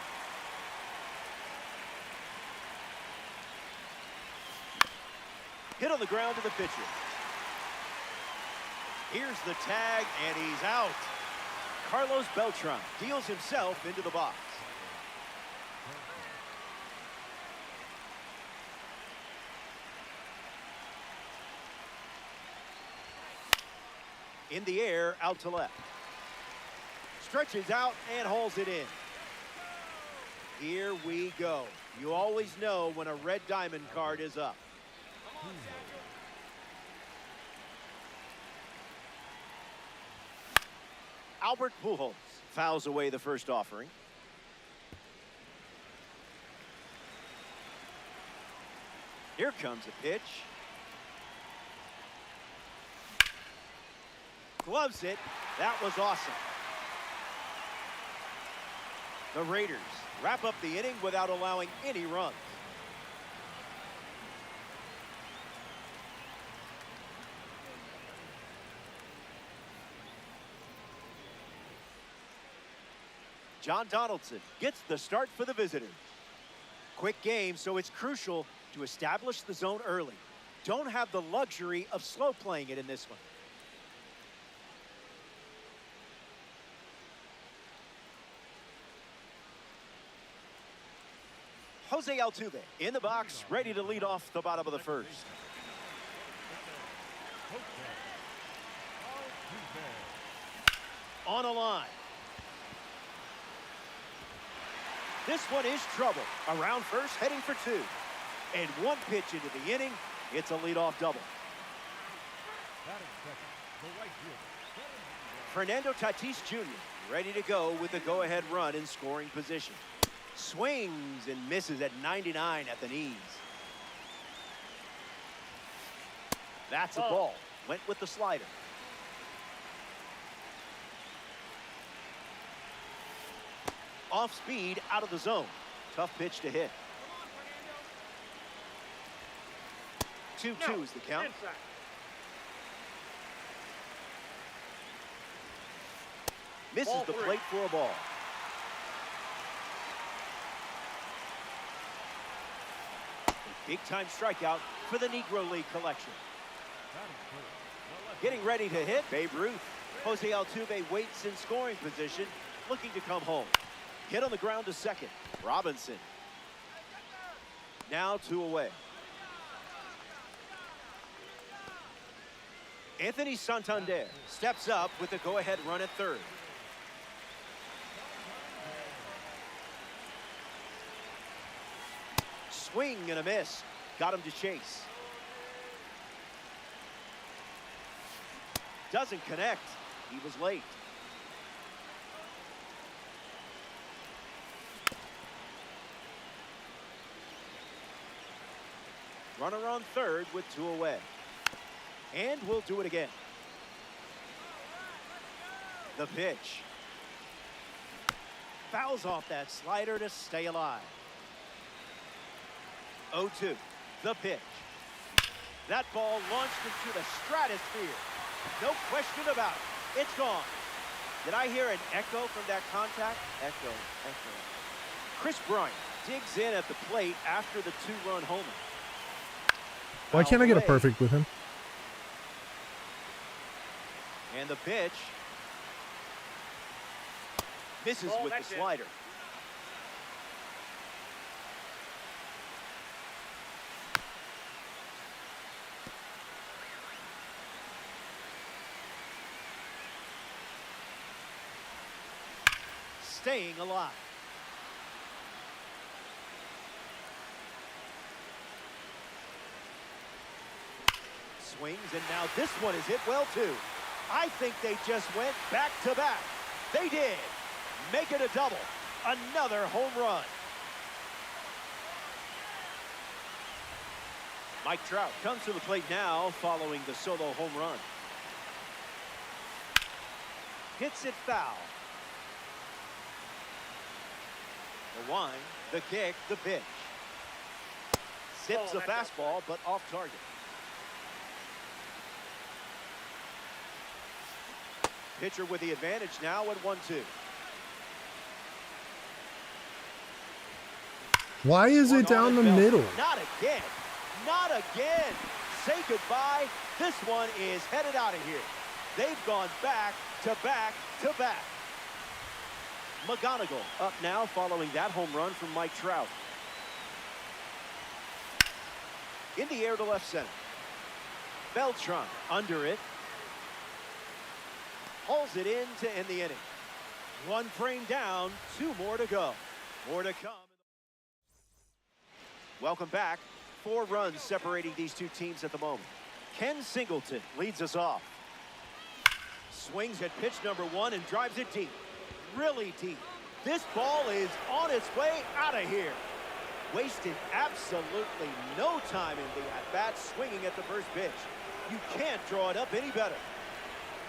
Hit on the ground to the pitcher. Here's the tag, and he's out. Carlos Beltran deals himself into the box. In the air, out to left. Stretches out and hauls it in. Here we go. You always know when a red diamond card is up. Albert Pujols fouls away the first offering. Here comes a pitch. Gloves it. That was awesome. The Raiders wrap up the inning without allowing any runs. John Donaldson gets the start for the visitors. Quick game, so it's crucial to establish the zone early. Don't have the luxury of slow playing it in this one. Jose Altuve in the box, ready to lead off the bottom of the first. On a line. This one is trouble. Around first, heading for two. And one pitch into the inning, it's a leadoff double. Fernando Tatis Jr. ready to go with the go-ahead run in scoring position. Swings and misses at 99 at the knees. That's a ball. Went with the slider. Off speed, out of the zone. Tough pitch to hit. 2-2 is the count. Misses the plate for a ball. Big-time strikeout for the Negro League collection. Getting ready to hit, Babe Ruth. Jose Altuve waits in scoring position, looking to come home. Hit on the ground to second. Robinson. Now 2 away. Anthony Santander steps up with the go-ahead run at third. Swing and a miss. Got him to chase. Doesn't connect. He was late. Runner on third with 2 away. And we'll do it again. The pitch. Fouls off that slider to stay alive. 0-2. The pitch. That ball launched into the stratosphere. No question about it. It's gone. Did I hear an echo from that contact? Echo. Chris Bryant digs in at the plate after the 2-run homer. Why can't I get a perfect with him? And the pitch. Misses with the slider. Staying alive. Swings, and now this one is hit well too. I think they just went back to back. They did. make it a double. Another home run. Mike Trout comes to the plate now following the solo home run. Hits it foul. The wind, the kick, the pitch. Sips the fastball, but off target. Pitcher with the advantage now at 1-2. Why is it down the middle? Not again. Not again. Say goodbye. This one is headed out of here. They've gone back to back to back. McGonigal up now following that home run from Mike Trout. In the air to left center. Beltran under it. Hauls it in to end the inning. One frame down, 2 more to go. More to come. Welcome back. 4 runs separating these two teams at the moment. Ken Singleton leads us off. Swings at pitch number 1 and drives it deep. Really deep. This ball is on its way out of here. Wasted absolutely no time in the at-bat, swinging at the first pitch. You can't draw it up any better.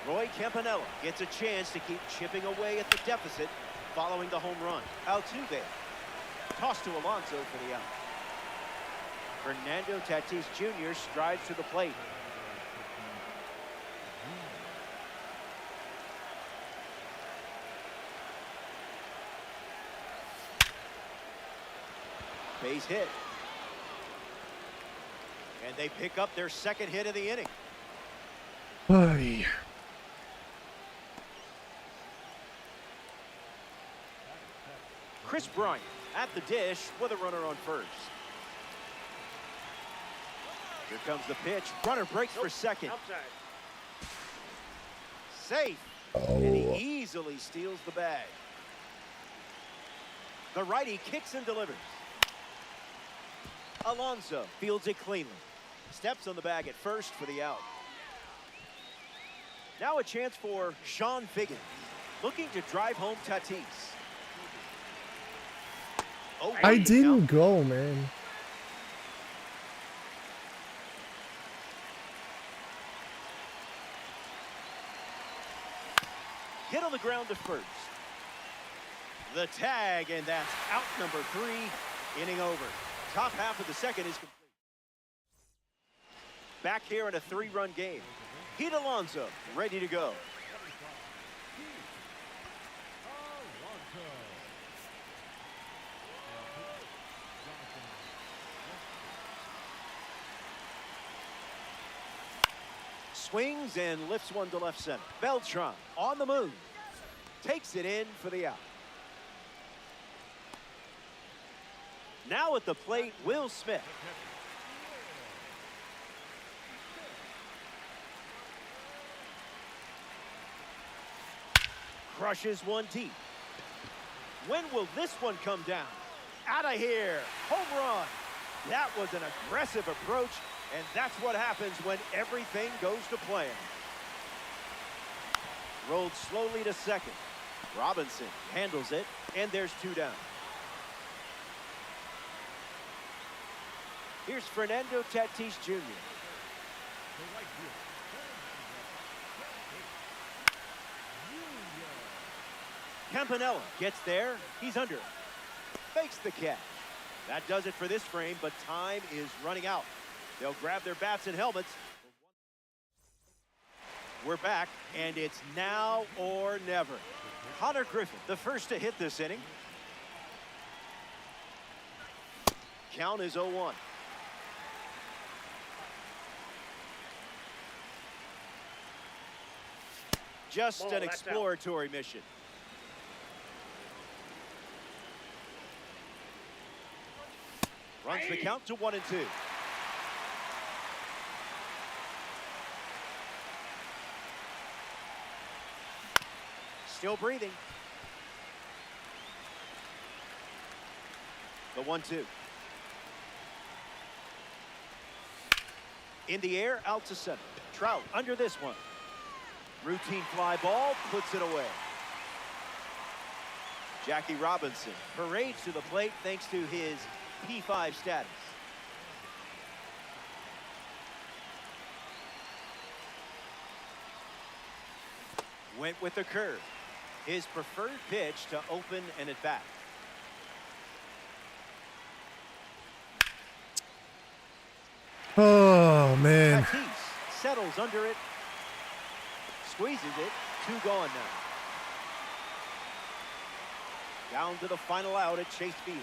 Roy Campanella gets a chance to keep chipping away at the deficit following the home run. Altuve. Toss to Alonso for the out. Fernando Tatis Jr. strides to the plate. Base hit. And they pick up their second hit of the inning. Ay. Chris Bryant at the dish with a runner on first. Here comes the pitch. Runner breaks for second. Safe. And he easily steals the bag. The righty kicks and delivers. Alonso fields it cleanly. Steps on the bag at first for the out. Now a chance for Sean Figgins, looking to drive home Tatis. Oh, I didn't go, man. Hit on the ground to first. The tag, and that's out number 3. Inning over. Top half of the second is complete. Back here in a 3-run game. Pete Alonso ready to go. Swings and lifts one to left center. Beltran on the move. Takes it in for the out. Now at the plate, Will Smith. Crushes one deep. When will this one come down? Out of here. Home run. That was an aggressive approach, and that's what happens when everything goes to plan. Rolled slowly to second. Robinson handles it, and there's 2 down. Here's Fernando Tatis Jr. Campanella gets there. He's under. Fakes the catch. That does it for this frame, but time is running out. They'll grab their bats and helmets. We're back, and it's now or never. Connor Griffin, the first to hit this inning. Count is 0-1. Just an exploratory mission. Runs the count to 1-2. Still breathing. The 1-2. In the air, out to center. Trout under this one. Routine fly ball, puts it away. Jackie Robinson parades to the plate thanks to his P5 status. Went with the curve. His preferred pitch to open an at-bat. Oh, man. Tatis settles under it. Squeezes it. 2 gone now. Down to the final out at Chase Field.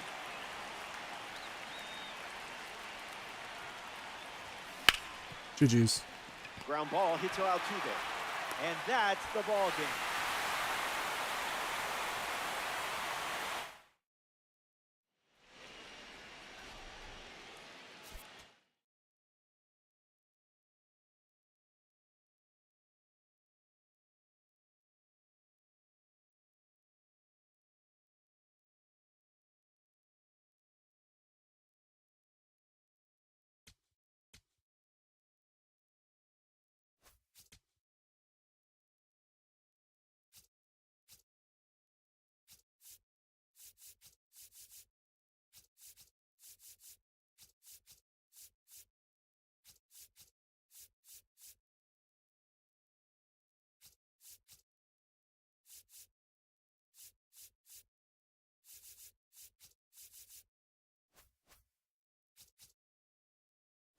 GG's. Ground ball hits Altuve. And that's the ball game.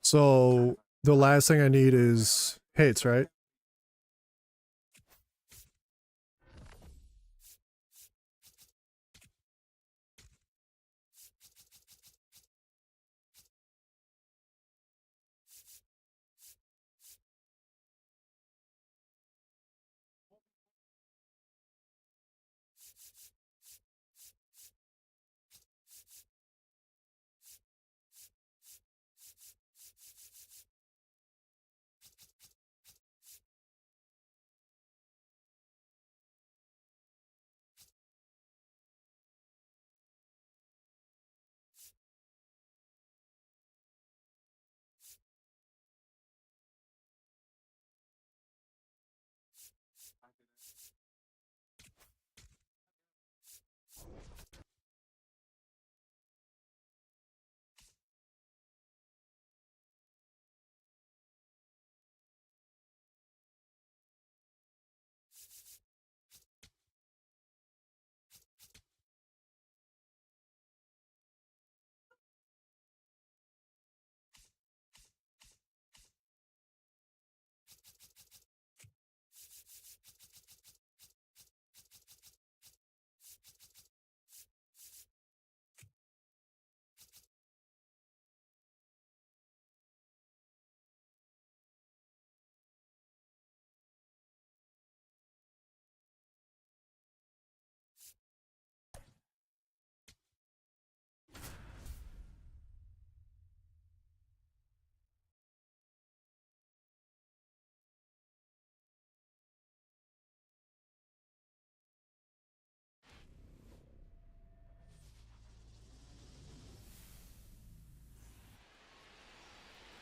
So the last thing I need is hits, right?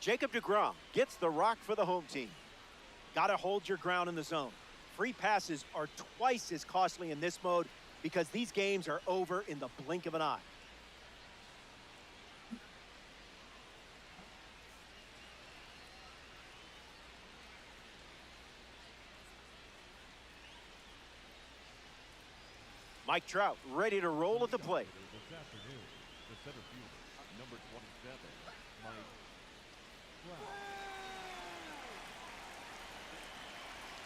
Jacob deGrom gets the rock for the home team. Got to hold your ground in the zone. Free passes are twice as costly in this mode because these games are over in the blink of an eye. Mike Trout ready to roll at the plate. This afternoon, the center fielder, number 27, Mike Trout.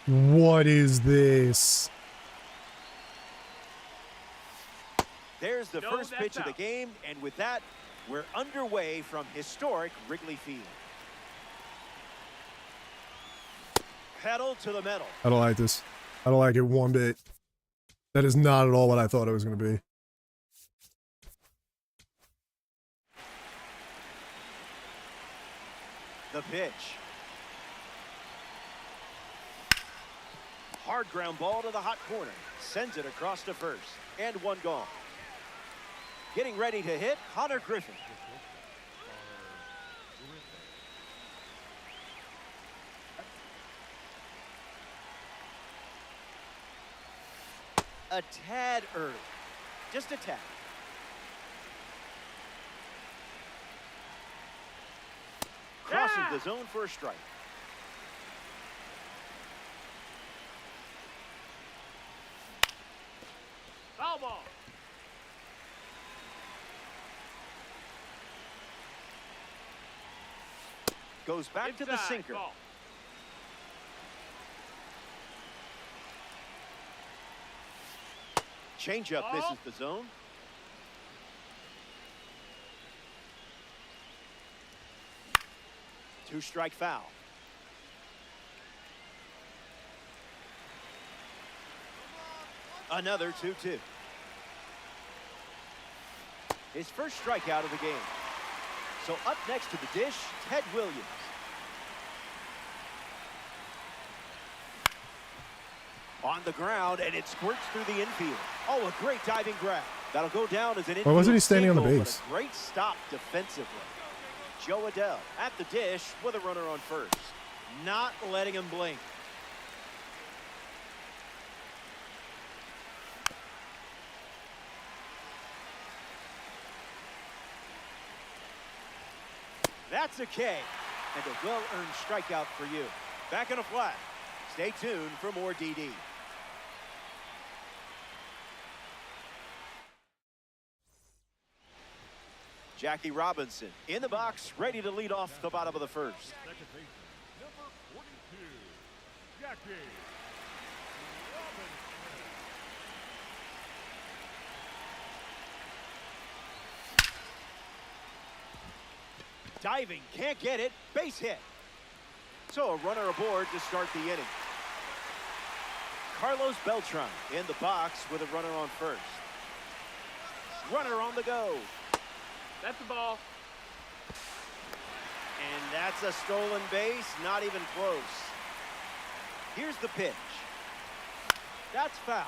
What is this? There's the first pitch of the game, and with that, we're underway from historic Wrigley Field. Pedal to the metal. I don't like this. I don't like it one bit. That is not at all what I thought it was going to be. The pitch. Hard ground ball to the hot corner. Sends it across to first. And 1 gone. Getting ready to hit, Hunter Griffin. A tad early. Just a tap. Crosses the zone for a strike. Foul ball. Goes back to the Inside, sinker. ball. Changeup misses the zone. Two-strike foul. Another 2-2. His first strikeout of the game. So up next to the dish, Ted Williams. On the ground, and it squirts through the infield. Oh, a great diving grab. That'll go down as an infield. Why wasn't he standing on the single, base? but a great stop defensively. Joe Adele at the dish with a runner on first. Not letting him blink. That's a K, and a well-earned strikeout for you. Back in a flat. Stay tuned for more DD. Jackie Robinson in the box, ready to lead off the bottom of the first. Second baseman, number 42, Jackie Robinson. Diving, can't get it, base hit. So a runner aboard to start the inning. Carlos Beltran in the box with a runner on first. Runner on the go. That's the ball. And that's a stolen base, not even close. Here's the pitch. That's foul.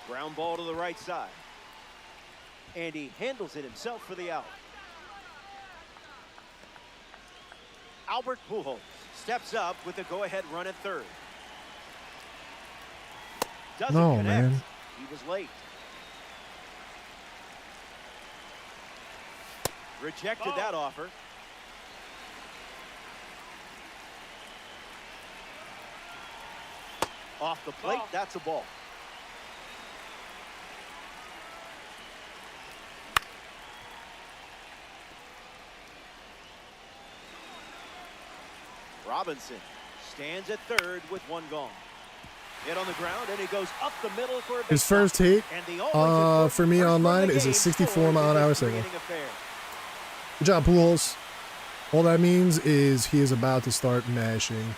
Ground ball to the right side. And he handles it himself for the out. Albert Pujols steps up with the go-ahead run at third. Doesn't No, connect. man. He was late. Rejected that offer. Off the plate, that's a ball. Robinson stands at third with one gone. Hit on the ground, and he goes up the middle for a big His first hit for me online is a 64-mile-an-hour single. Good job, Pujols. All that means is he is about to start mashing.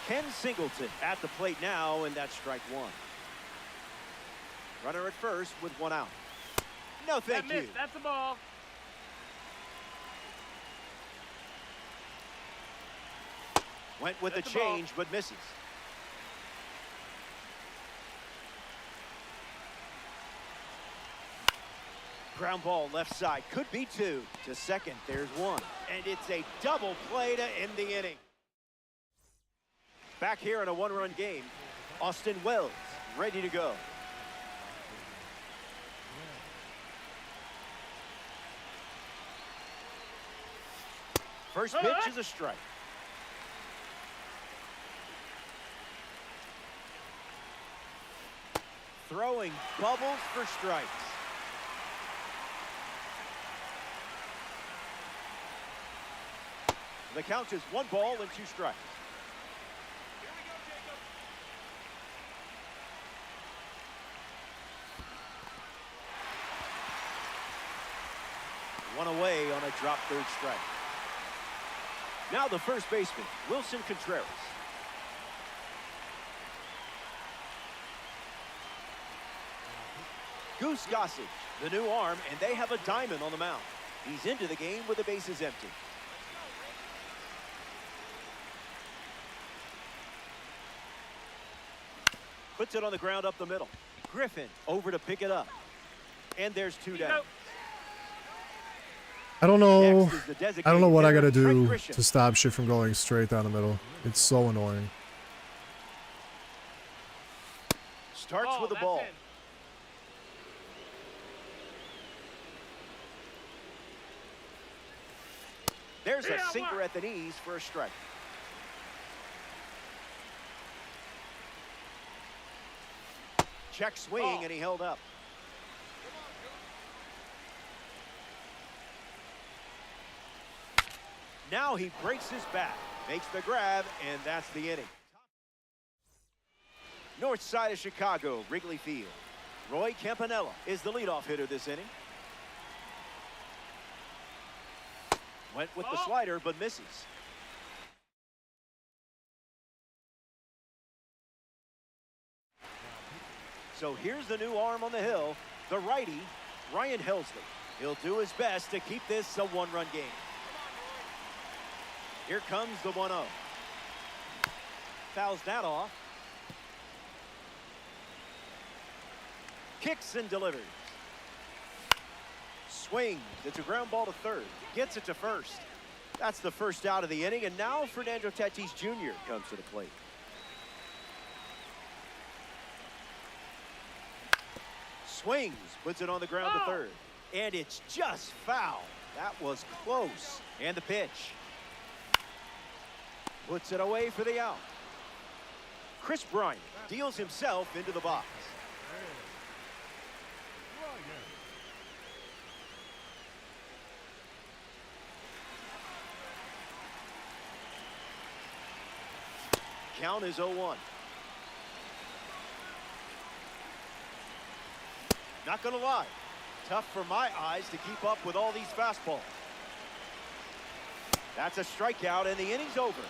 Ken Singleton at the plate now, and that's strike one. Runner at first with one out. No, thank you. That's the ball. Went with the change, but misses. Ground ball left side. Could be two. To second, there's one. And it's a double play to end the inning. Back here in a one-run game, Austin Wells ready to go. First pitch is a strike. Throwing bubbles for strikes. The count is 1 ball and 2 strikes. One away on a drop third strike. Now the first baseman, Wilson Contreras. Goose Gossage, the new arm, and they have a diamond on the mound. He's into the game with the bases empty. Puts it on the ground up the middle. Griffin over to pick it up. And there's 2 down. I don't know. Next is the designated I don't know what I hitter, gotta Trent do Grisham. to stop shit from going straight down the middle. It's so annoying. Starts with the ball. There's a sinker at the knees for a strike. Check swing, and he held up. Now he breaks his bat, makes the grab, and that's the inning. North side of Chicago, Wrigley Field. Roy Campanella is the leadoff hitter this inning. Went with the slider, but misses. So here's the new arm on the hill, the righty, Ryan Helsley. He'll do his best to keep this a one-run game. Here comes the 1-0. Fouls that off. Kicks and delivers. Swings. It's a ground ball to third. Gets it to first. That's the first out of the inning, and now Fernando Tatis Jr. comes to the plate. Swings, puts it on the ground to third. And it's just foul. That was close. And the pitch. Puts it away for the out. Chris Bryant deals himself into the box. Count is 0-1. Not gonna lie, tough for my eyes to keep up with all these fastballs. That's a strikeout, and the inning's over.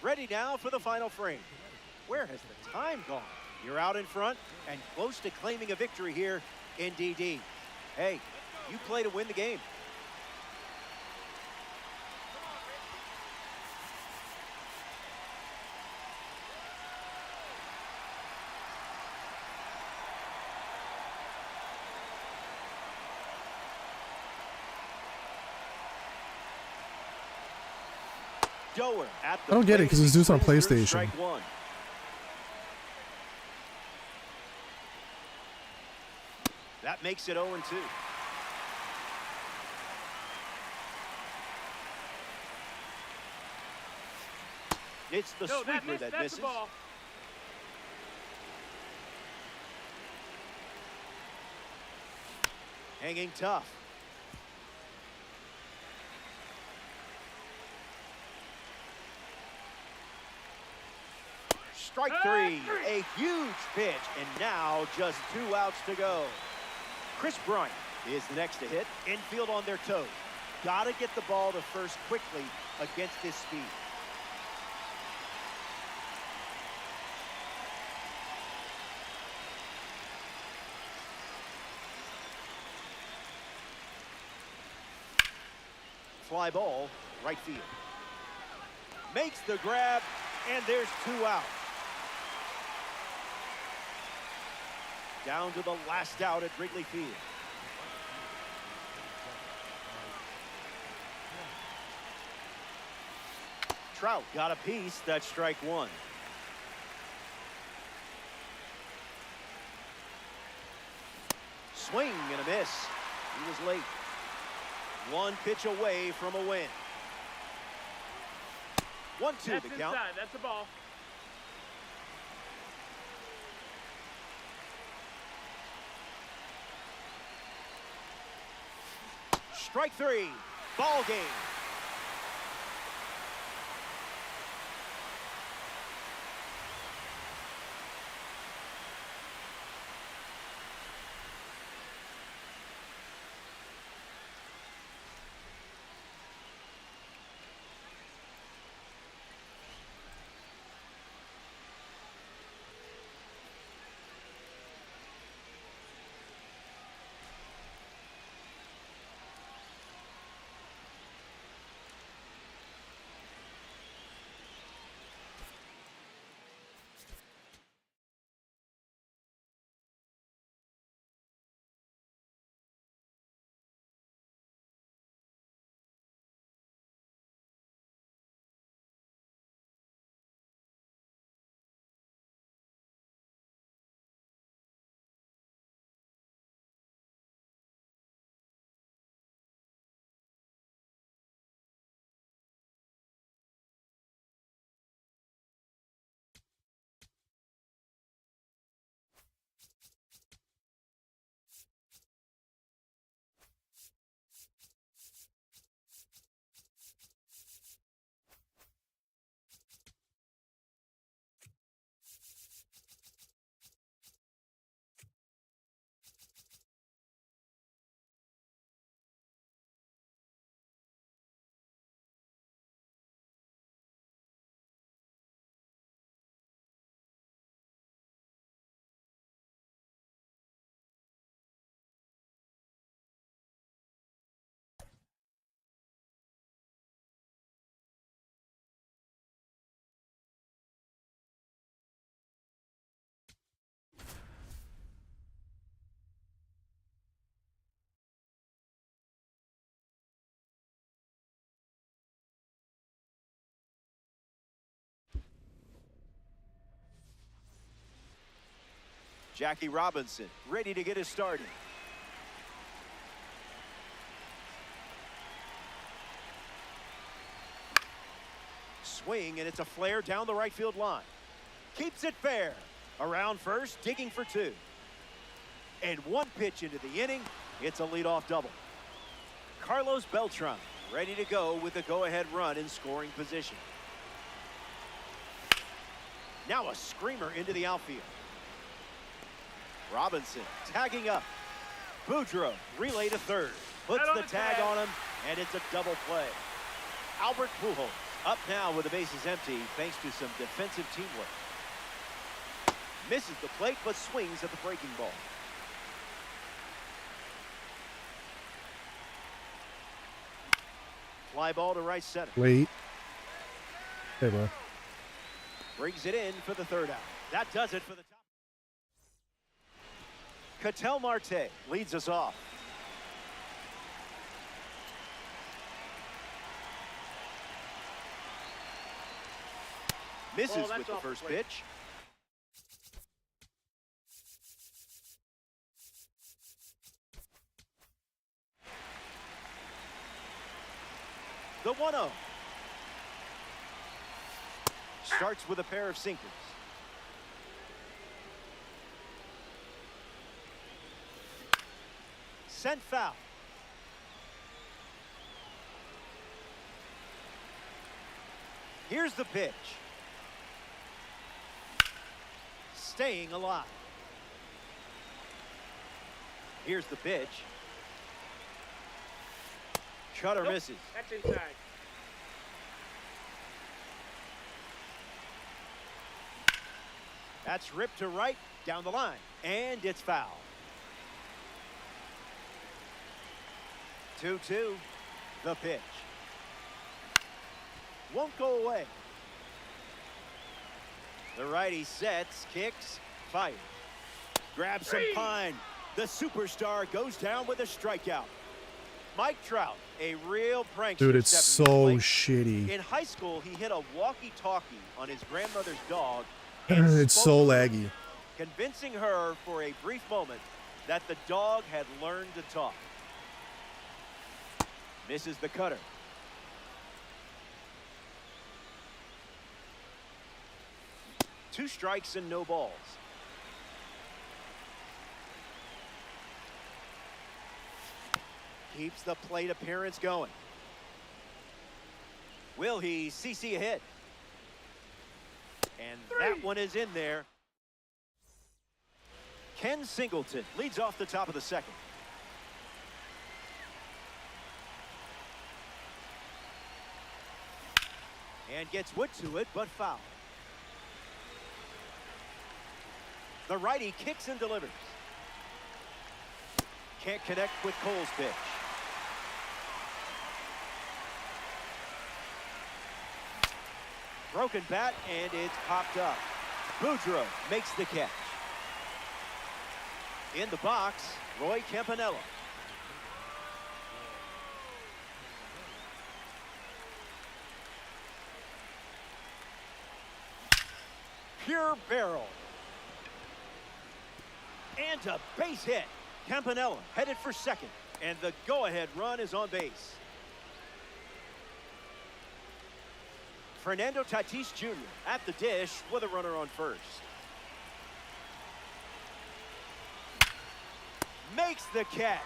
Ready now for the final frame. Where has the time gone? You're out in front and close to claiming a victory here in DD. Hey, you play to win the game. Doer at the I don't get it, 'cause this dude's on swings through PlayStation. strike one. That makes it 0-2. It's the sweeper that misses. Hanging tough. Strike three, a huge pitch, and now just 2 outs to go. Chris Bryant is the next to hit. Infield on their toes. Gotta get the ball to first quickly against this speed. Fly ball, right field. Makes the grab, and there's 2 out. Down to the last out at Wrigley Field. Trout got a piece. That's strike one. Swing and a miss. He was late. 1 pitch away from a win. 1-2 the count. That's the ball. Strike three. Ball game. Jackie Robinson ready to get us started. Swing, and it's a flare down the right field line. Keeps it fair. Around first, digging for two. And one pitch into the inning. It's a leadoff double. Carlos Beltran ready to go with a go-ahead run in scoring position. Now a screamer into the outfield. Robinson tagging up. Boudreaux relay to third. Puts the tag on him, and it's a double play. Albert Pujols up now with the bases empty thanks to some defensive teamwork. Misses the plate but swings at the breaking ball. Fly ball to right center. Wait. Hey, bro. Brings it in for the third out. That does it for the top. Ketel Marte leads us off. Misses with the first pitch. The 1-0. Starts with a pair of sinkers. Sent foul. Here's the pitch. Staying alive. Here's the pitch. Cutter misses. That's inside. That's ripped to right down the line, and it's foul. 2-2. The pitch. Won't go away. The righty sets, kicks, fires. Grabs some pine. The superstar goes down with a strikeout. Mike Trout, a real prankster. Dude, it's so shitty. In high school, he hit a walkie-talkie on his grandmother's dog. It's so laggy. Convincing her for a brief moment that the dog had learned to talk. Misses the cutter. Two strikes and no balls. Keeps the plate appearance going. Will he CC a hit? And that one is in there. Ken Singleton leads off the top of the second. And gets wood to it, but foul. The righty kicks and delivers. Can't connect with Cole's pitch. Broken bat, and it's popped up. Boudreaux makes the catch. In the box, Roy Campanella. Pure barrel. And a base hit. Campanella headed for second, and the go-ahead run is on base. Fernando Tatis Jr. at the dish with a runner on first. Makes the catch.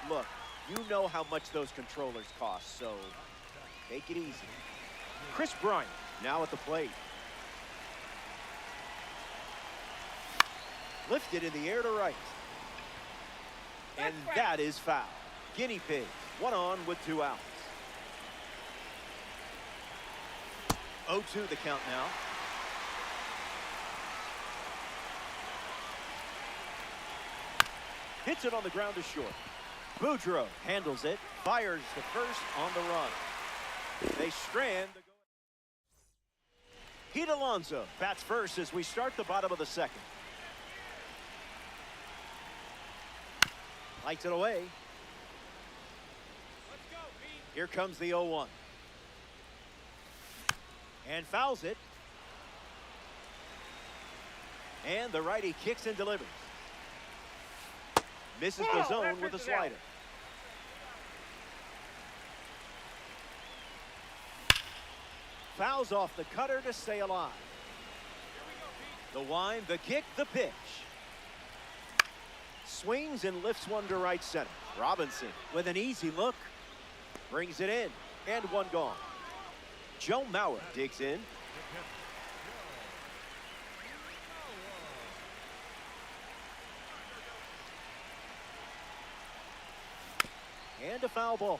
Look, you know how much those controllers cost, so take it easy. Chris Bryant now at the plate. Lifted in the air to right. And that is foul. Guinea pig, 1 on with 2 outs. 0-2 the count now. Hits it on the ground to short. Boudreaux handles it, fires the first on the run. They strand the go. Pete Alonso bats first as we start the bottom of the second. Lights it away. Let's go, Pete. Here comes the 0-1. And fouls it. And the righty kicks and delivers. Misses the zone with a slider. Fouls off the cutter to stay alive. The wind, the kick, the pitch. Swings and lifts one to right center. Robinson with an easy look. Brings it in. And one gone. Joe Mauer digs in. And a foul ball.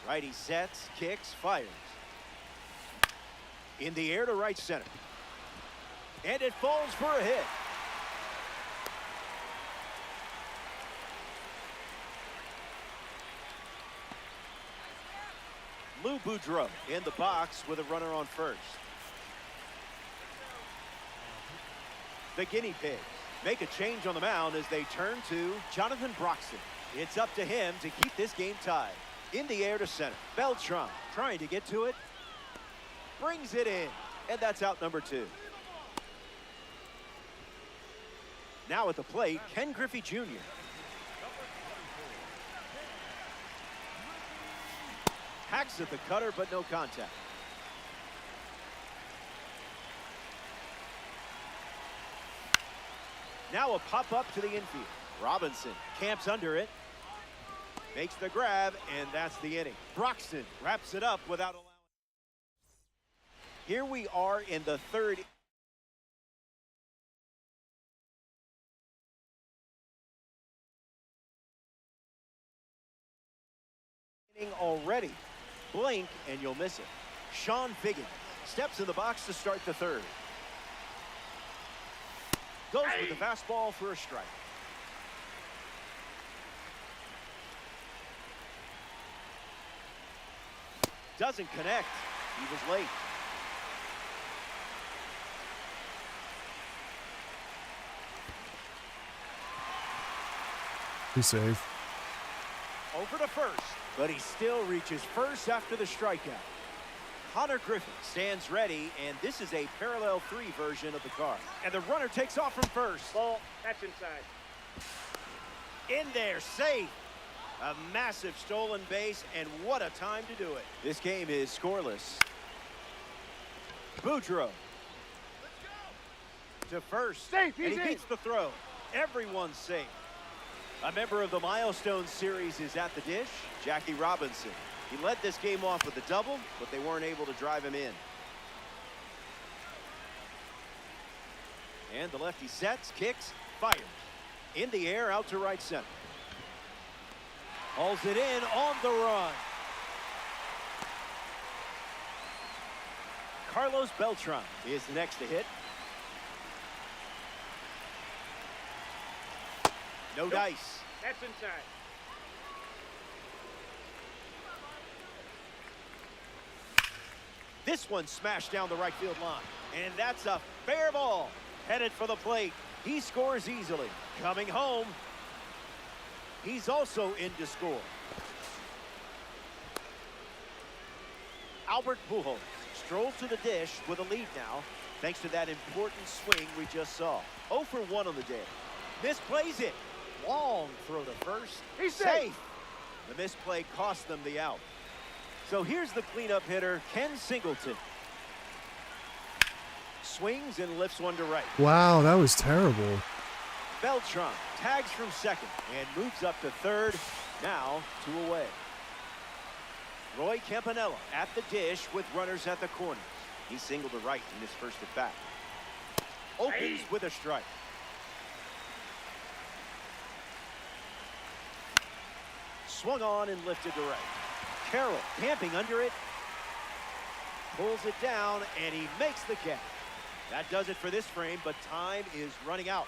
Righty sets, kicks, fires. In the air to right center. And it falls for a hit. Lou Boudreau in the box with a runner on first. The guinea pigs make a change on the mound as they turn to Jonathan Broxton. It's up to him to keep this game tied. In the air to center. Beltran trying to get to it. Brings it in. And that's out number 2. Now at the plate, Ken Griffey Jr. Hacks at the cutter, but no contact. Now a pop-up to the infield. Robinson camps under it. Makes the grab, and that's the inning. Broxton wraps it up without allowing. Here we are in the 3rd inning already. Blink, and you'll miss it. Sean Figgins steps in the box to start the 3rd. Goes with the fastball for a strike. Doesn't connect. He was late. He's safe. Over to first, but he still reaches first after the strikeout. Connor Griffin stands ready, and this is a parallel 3 version of the card. And the runner takes off from first. Ball, that's inside. In there, safe. A massive stolen base, and what a time to do it. This game is scoreless. Boudreau to first, Safe, and he easy. gets the throw. Everyone's safe. A member of the Milestone Series is at the dish, Jackie Robinson. He led this game off with a double, but they weren't able to drive him in. And the lefty sets, kicks, fires. In the air, out to right center. Hauls it in on the run. Carlos Beltran is the next to hit. No dice. That's inside. This one smashed down the right field line. And that's a fair ball. Headed for the plate. He scores easily. Coming home. He's also in to score. Albert Pujols strolls to the dish with a lead now, thanks to that important swing we just saw. 0 for 1 on the day. Misplays it. Long throw to first. He's safe. The misplay cost them the out. So here's the cleanup hitter, Ken Singleton. Swings and lifts one to right. Wow, that was terrible. Beltran tags from second and moves up to third. Now 2 away. Roy Campanella at the dish with runners at the corners. He singled to right in his first at bat. Opens with a strike. Swung on and lifted to right. Carroll camping under it. Pulls it down and he makes the catch. That does it for this frame, but time is running out.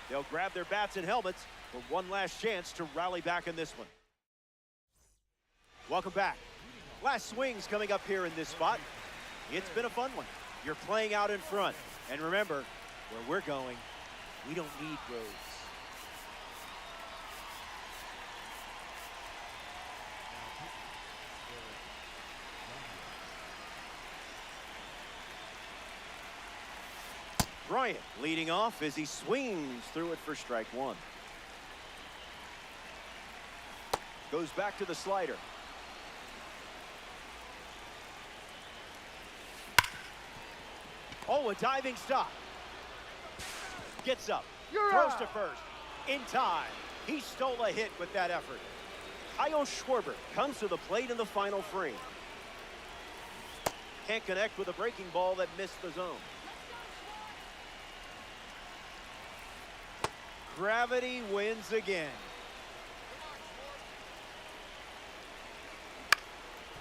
They'll grab their bats and helmets for one last chance to rally back in this one. Welcome back. Last swings coming up here in this spot. It's been a fun one. You're playing out in front. And remember, where we're going, we don't need roads. Bryant leading off as he swings through it for strike one. Goes back to the slider. Oh, a diving stop. Gets up. Throws to first. In time. He stole a hit with that effort. Kyle Schwarber comes to the plate in the final frame. Can't connect with a breaking ball that missed the zone. Gravity wins again.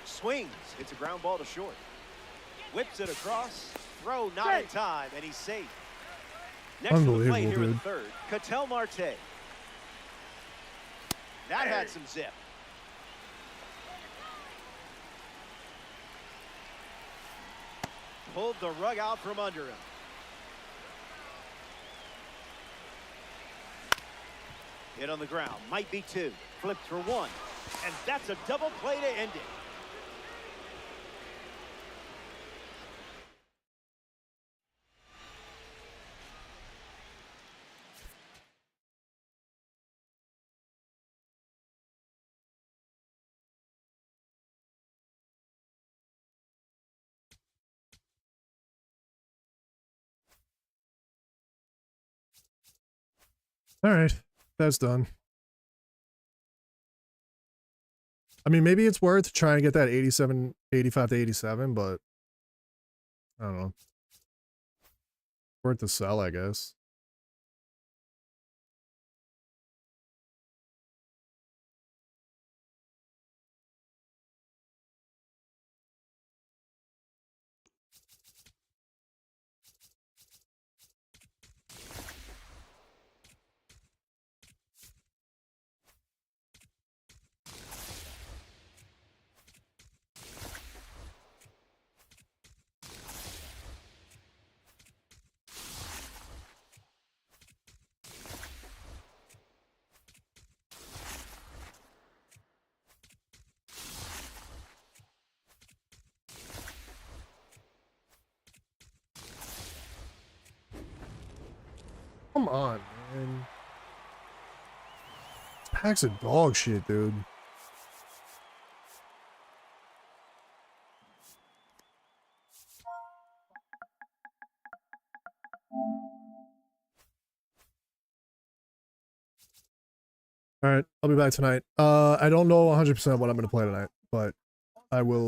Swings. It's a ground ball to short. Whips it across. Throw not in time, and he's safe. Next to the plate here in third, Ketel Marte. That had some zip. Pulled the rug out from under him. Hit on the ground. Might be two. Flipped for one. And that's a double play to end it. All right, that's done. I mean, maybe it's worth trying to get that 87, 85 to 87, but I don't know. Worth to sell, I guess. Come on, man. This pack's of dog shit, dude. All right, I'll be back tonight. I don't know 100% what I'm going to play tonight, but I will